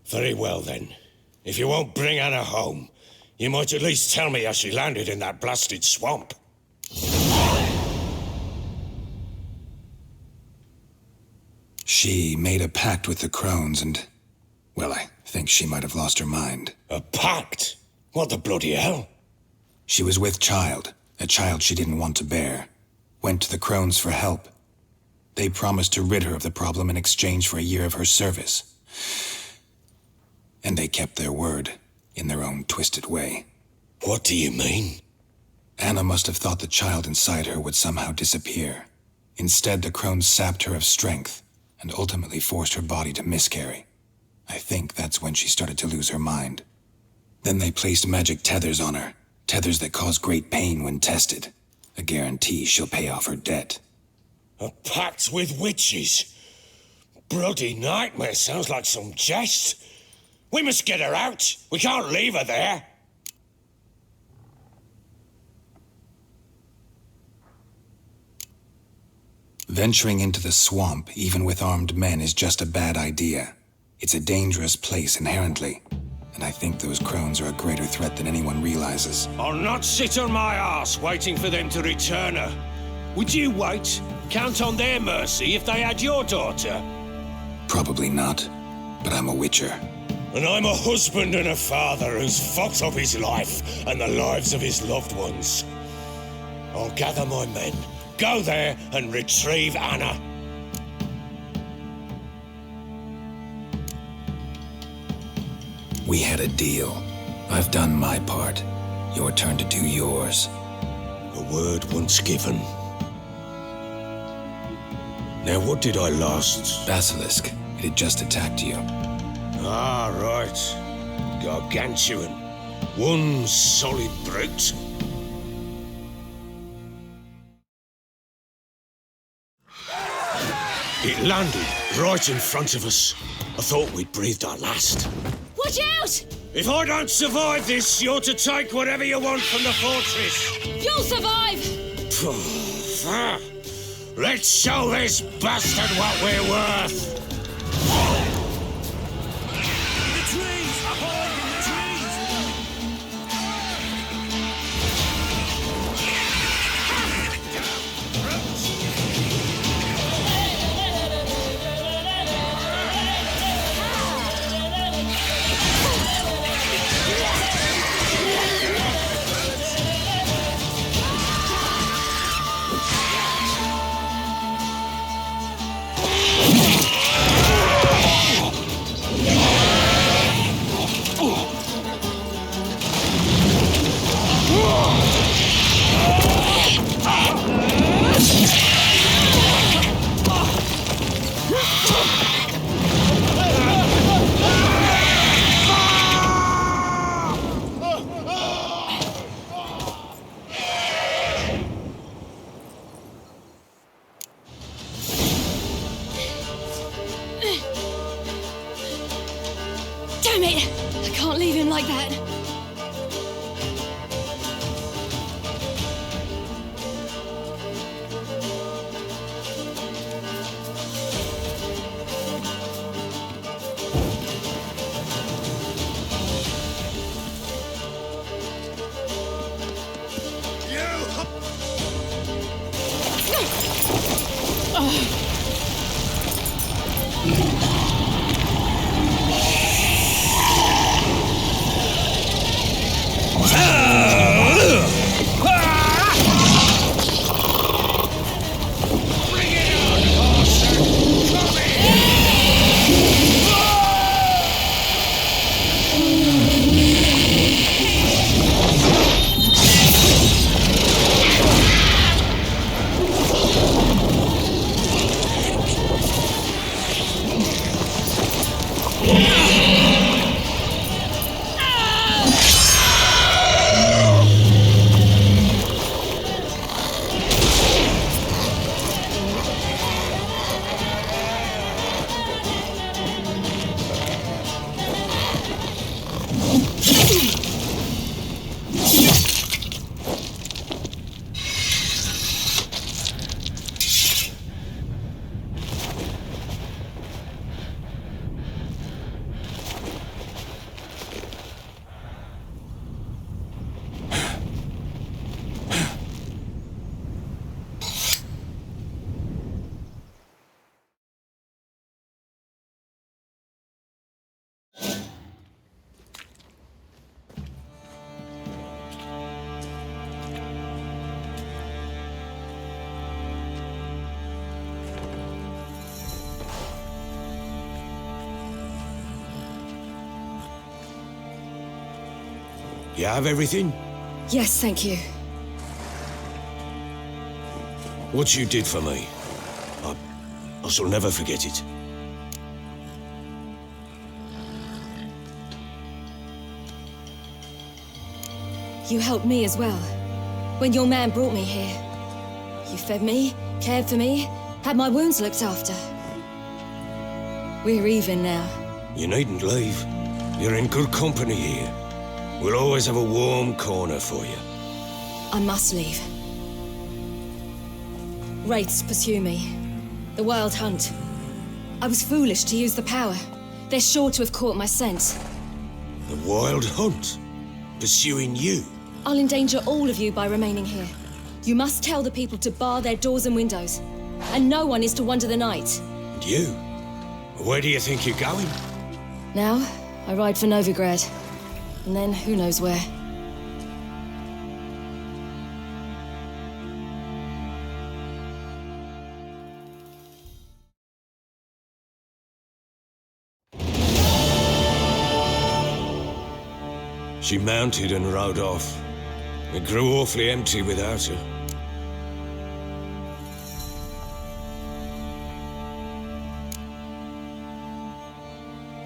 Very well then. If you won't bring Anna home, you might at least tell me how she landed in that blasted swamp. She made a pact with the crones and, well, I think she might have lost her mind. A pact? What the bloody hell? She was with child, a child she didn't want to bear. Went to the crones for help. They promised to rid her of the problem in exchange for a year of her service. And they kept their word, in their own twisted way. What do you mean? Anna must have thought the child inside her would somehow disappear. Instead, the crones sapped her of strength, and ultimately forced her body to miscarry. I think that's when she started to lose her mind. Then they placed magic tethers on her, tethers that cause great pain when tested. A guarantee she'll pay off her debt. A pact with witches? Bloody nightmare, sounds like some jest. We must get her out. We can't leave her there. Venturing into the swamp, even with armed men, is just a bad idea. It's a dangerous place inherently, and I think those crones are a greater threat than anyone realizes. I'll not sit on my arse waiting for them to return her. Would you wait? Count on their mercy if they had your daughter? Probably not, but I'm a witcher. And I'm a husband and a father who's fucked up his life and the lives of his loved ones. I'll gather my men, go there and retrieve Anna. We had a deal. I've done my part. Your turn to do yours. A word once given. Now what did I last? Basilisk. It had just attacked you. Ah, right. Gargantuan. One solid brute. It landed right in front of us. I thought we'd breathed our last. Watch out! If I don't survive this, you're to take whatever you want from the fortress. You'll survive! Let's show this bastard what we're worth. Damn it! I can't leave him like that. You have everything? Yes, thank you. What you did for me, I shall never forget it. You helped me as well. When your man brought me here. You fed me, cared for me, had my wounds looked after. We're even now. You needn't leave. You're in good company here. We'll always have a warm corner for you. I must leave. Wraiths pursue me. The wild hunt. I was foolish to use the power. They're sure to have caught my scent. The wild hunt? Pursuing you? I'll endanger all of you by remaining here. You must tell the people to bar their doors and windows. And no one is to wander the night. And you? Where do you think you're going? Now, I ride for Novigrad. And then who knows where. She mounted and rode off. It grew awfully empty without her.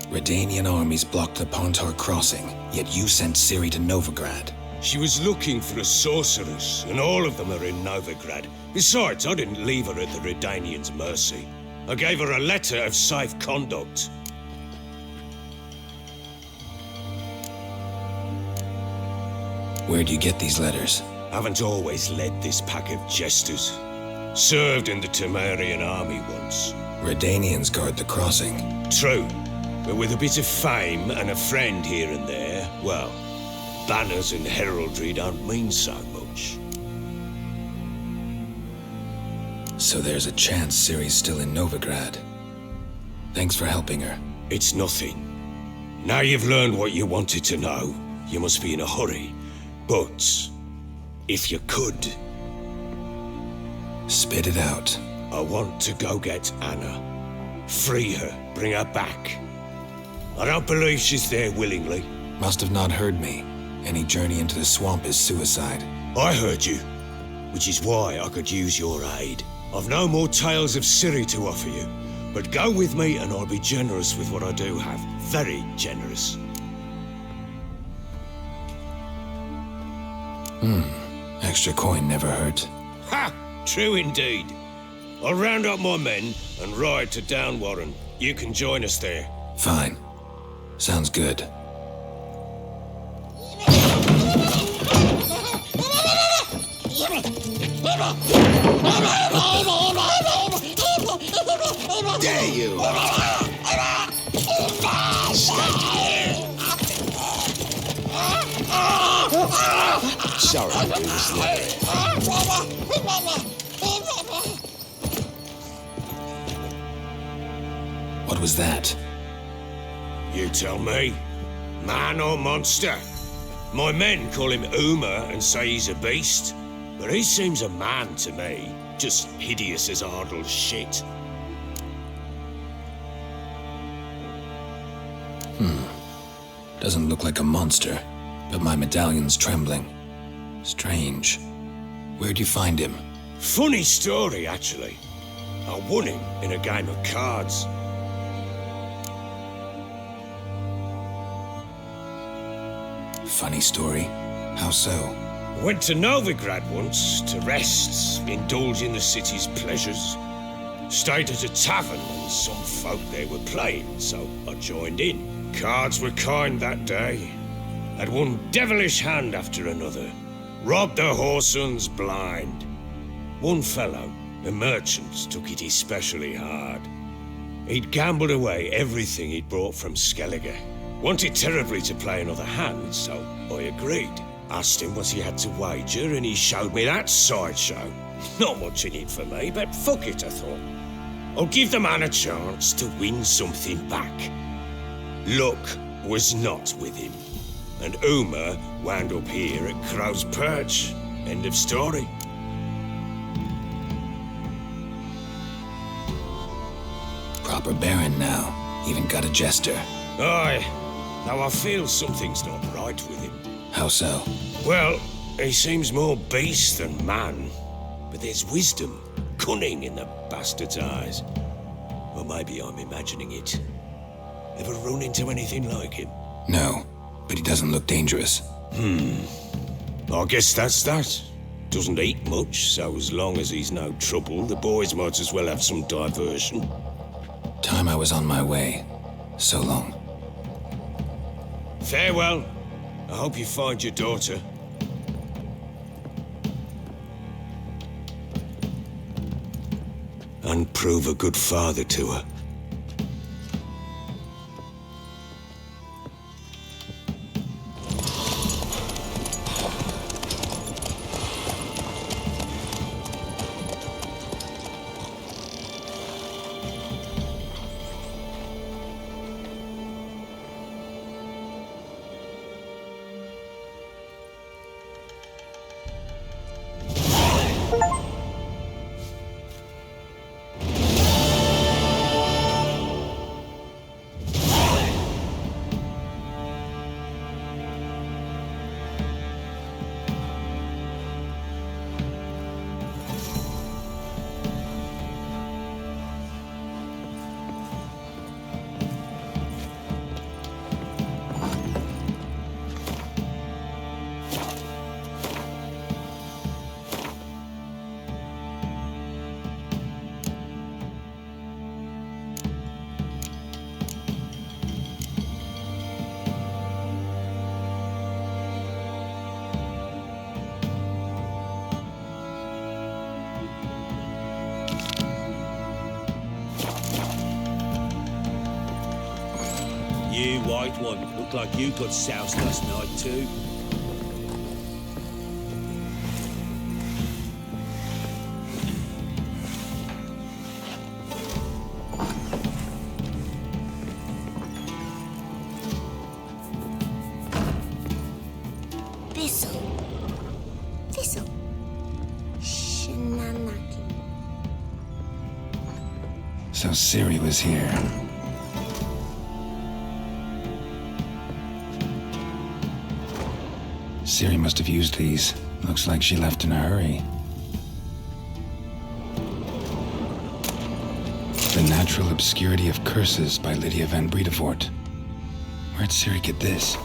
Redanian armies blocked the Pontar crossing, yet you sent Ciri to Novigrad. She was looking for a sorceress, and all of them are in Novigrad. Besides, I didn't leave her at the Redanians' mercy. I gave her a letter of safe conduct. Where'd you get these letters? Haven't always led this pack of jesters. Served in the Temerian army once. Redanians guard the crossing. True, but with a bit of fame and a friend here and there, well, banners and heraldry don't mean so much. So there's a chance Ciri's still in Novigrad. Thanks for helping her. It's nothing. Now you've learned what you wanted to know, you must be in a hurry. But, if you could... Spit it out. I want to go get Anna. Free her, bring her back. I don't believe she's there willingly. Must have not heard me. Any journey into the swamp is suicide. I heard you, which is why I could use your aid. I've no more tales of Ciri to offer you, but go with me and I'll be generous with what I do have. Very generous. Extra coin never hurt. Ha! True indeed. I'll round up my men and ride to Downwarren. You can join us there. Fine. Sounds good. Dare you! Sorry, it was late. What was that? You tell me. Man or monster? My men call him Uma and say he's a beast, but he seems a man to me. Just hideous as Ardle's shit. Doesn't look like a monster, but my medallion's trembling. Strange. Where'd you find him? Funny story, actually. I won him in a game of cards. Funny story. How so? Went to Novigrad once to rest, indulge in the city's pleasures. Stayed at a tavern and some folk there were playing, so I joined in. Cards were kind that day. Had one devilish hand after another. Robbed the whoresons blind. One fellow, a merchant, took it especially hard. He'd gambled away everything he'd brought from Skellige. Wanted terribly to play another hand, so I agreed. Asked him what he had to wager, and he showed me that sideshow. Not much in it for me, but fuck it, I thought. I'll give the man a chance to win something back. Luck was not with him, and Uma wound up here at Crow's Perch. End of story. Proper baron now. Even got a jester. Aye, though I feel something's not right with him. How so? Well, he seems more beast than man. But there's wisdom, cunning in the bastard's eyes. Or maybe I'm imagining it. Ever run into anything like him? No, but he doesn't look dangerous. I guess that's that. Doesn't eat much, so as long as he's no trouble, the boys might as well have some diversion. Time I was on my way. So long. Farewell. I hope you find your daughter. And prove a good father to her. You, white one, look like you got soused last night too. Thistle. Shenanaki. So Ciri was here. Ciri must have used these. Looks like she left in a hurry. The Natural Obscurity of Curses by Lydia van Bredevoort. Where'd Ciri get this?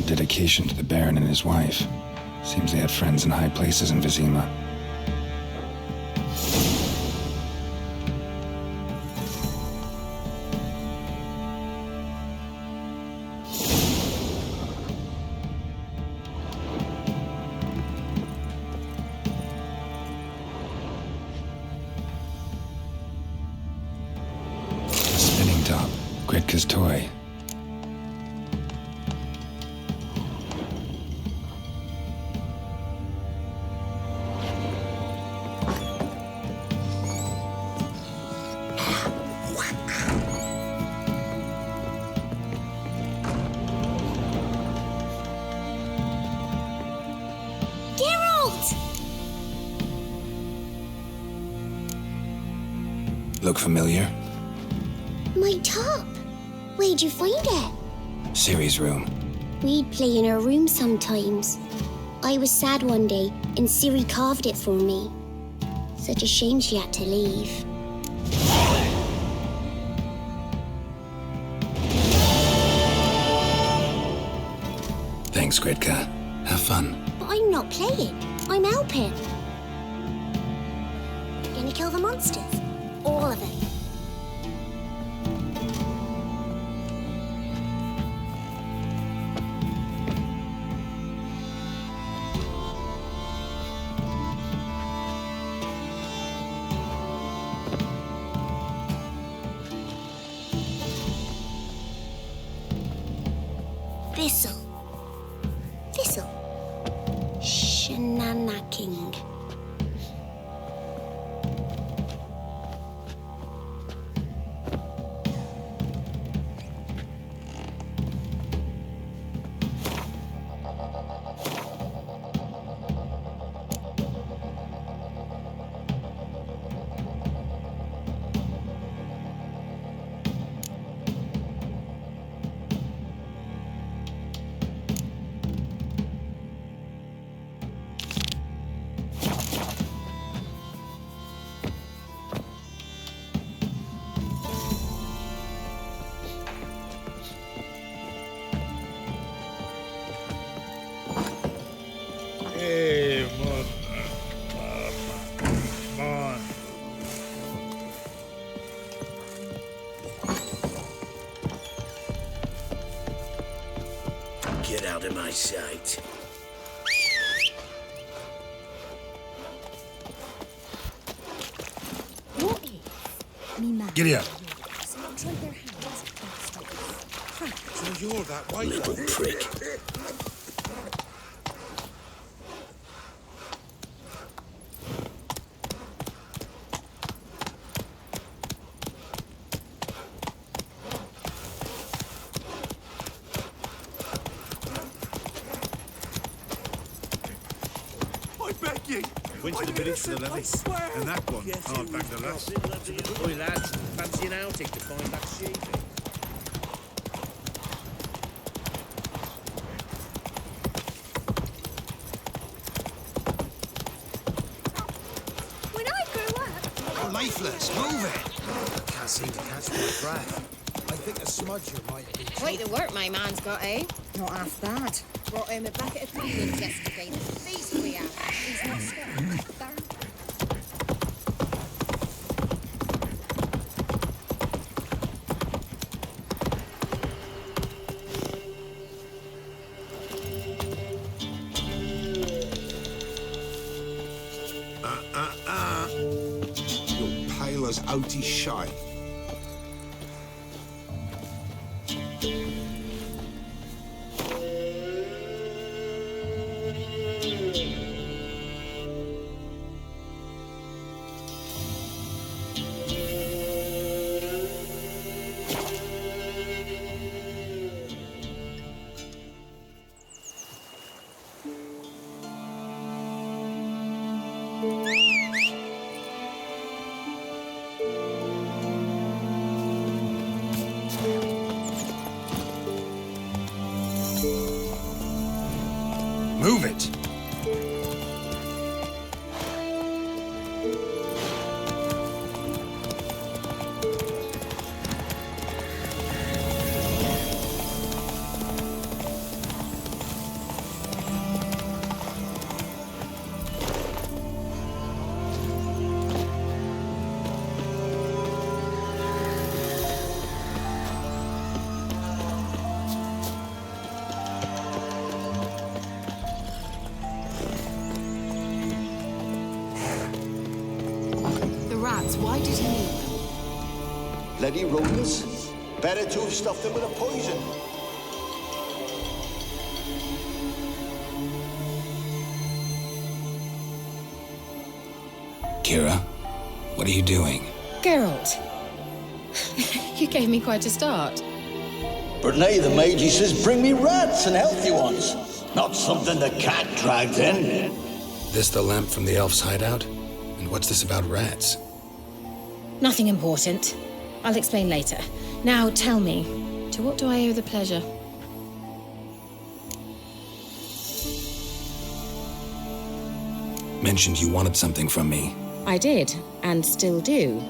Dedication to the Baron and his wife. Seems they had friends in high places in Vizima. A spinning top. Gretka's toy. Look familiar? My top. Where'd you find it? Ciri's room. We'd play in her room sometimes. I was sad one day, and Ciri carved it for me. Such a shame she had to leave. Thanks, Gritka. Have fun. But I'm not playing. I'm helping. Gonna kill the monsters. All of them. Thistle. Shenanacking. Hey, man. Get out of my sight. What is? Me man. Giddy up. So you're that white Little prick. Went to the village for the levy. and that one hard back the lass. Oi, lads, fancy an outing to find that sheep? When I grew up... Oh, lifeless, move it! Can't seem to catch my breath. I think a smudger might have been... Quite the work my man's got, eh? Not half bad. Brought home a bucket of penguins yesterday. The feast we have. He's not scared. You're pale as outy shite. Move it! Why did he need them? Bloody rodents. Better to have stuffed them with a poison. Keira, what are you doing? Geralt, you gave me quite a start. But now the mage says bring me rats and healthy ones. Not something the cat dragged in. This the lamp from the elf's hideout? And what's this about rats? Nothing important. I'll explain later. Now, tell me, to what do I owe the pleasure? mentioned you wanted something from me. I did, and still do.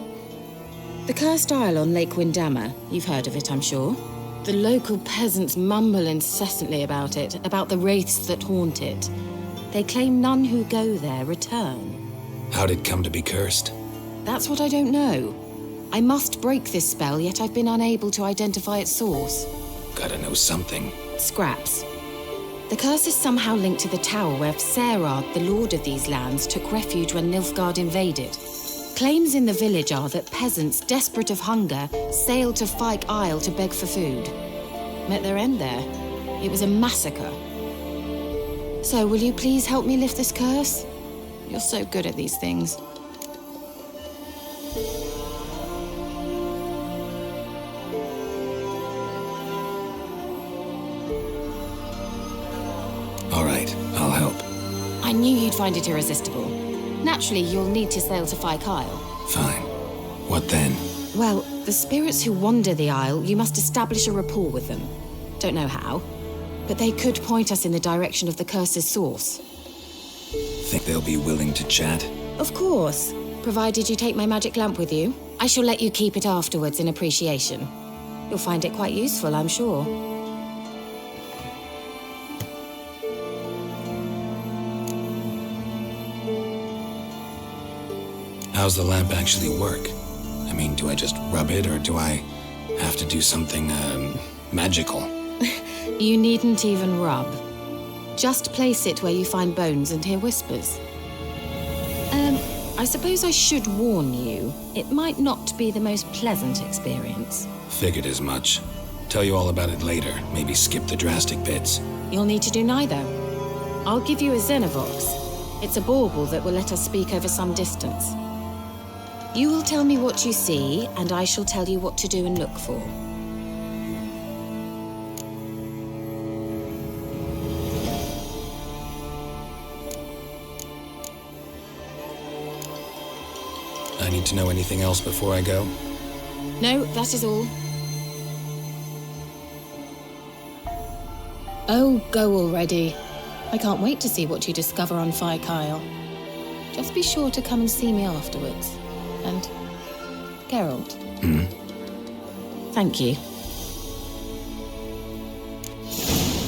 The Cursed Isle on Lake Windammer. You've heard of it, I'm sure. The local peasants mumble incessantly about it, about the wraiths that haunt it. They claim none who go there return. How'd it come to be cursed? That's what I don't know. I must break this spell, yet I've been unable to identify its source. Gotta know something. Scraps. The curse is somehow linked to the tower where Serard, the lord of these lands, took refuge when Nilfgaard invaded. Claims in the village are that peasants, desperate of hunger, sailed to Fyke Isle to beg for food. Met their end there. It was a massacre. So, will you please help me lift this curse? You're so good at these things. All right, I'll help. I knew you'd find it irresistible. Naturally, you'll need to sail to Fyke Isle. Fine. What then? Well, the spirits who wander the Isle, you must establish a rapport with them. Don't know how, but they could point us in the direction of the curse's source. Think they'll be willing to chat? Of course, provided you take my magic lamp with you. I shall let you keep it afterwards in appreciation. You'll find it quite useful, I'm sure. How's the lamp actually work? I mean, do I just rub it, or do I have to do something, magical? You needn't even rub. Just place it where you find bones and hear whispers. I suppose I should warn you, it might not be the most pleasant experience. Figured as much. Tell you all about it later, maybe skip the drastic bits. You'll need to do neither. I'll give you a Xenovox. It's a bauble that will let us speak over some distance. You will tell me what you see, and I shall tell you what to do and look for. I need to know anything else before I go? No, that is all. Oh, go already. I can't wait to see what you discover on Fyke Isle. Just be sure to come and see me afterwards. And Geralt. Thank you.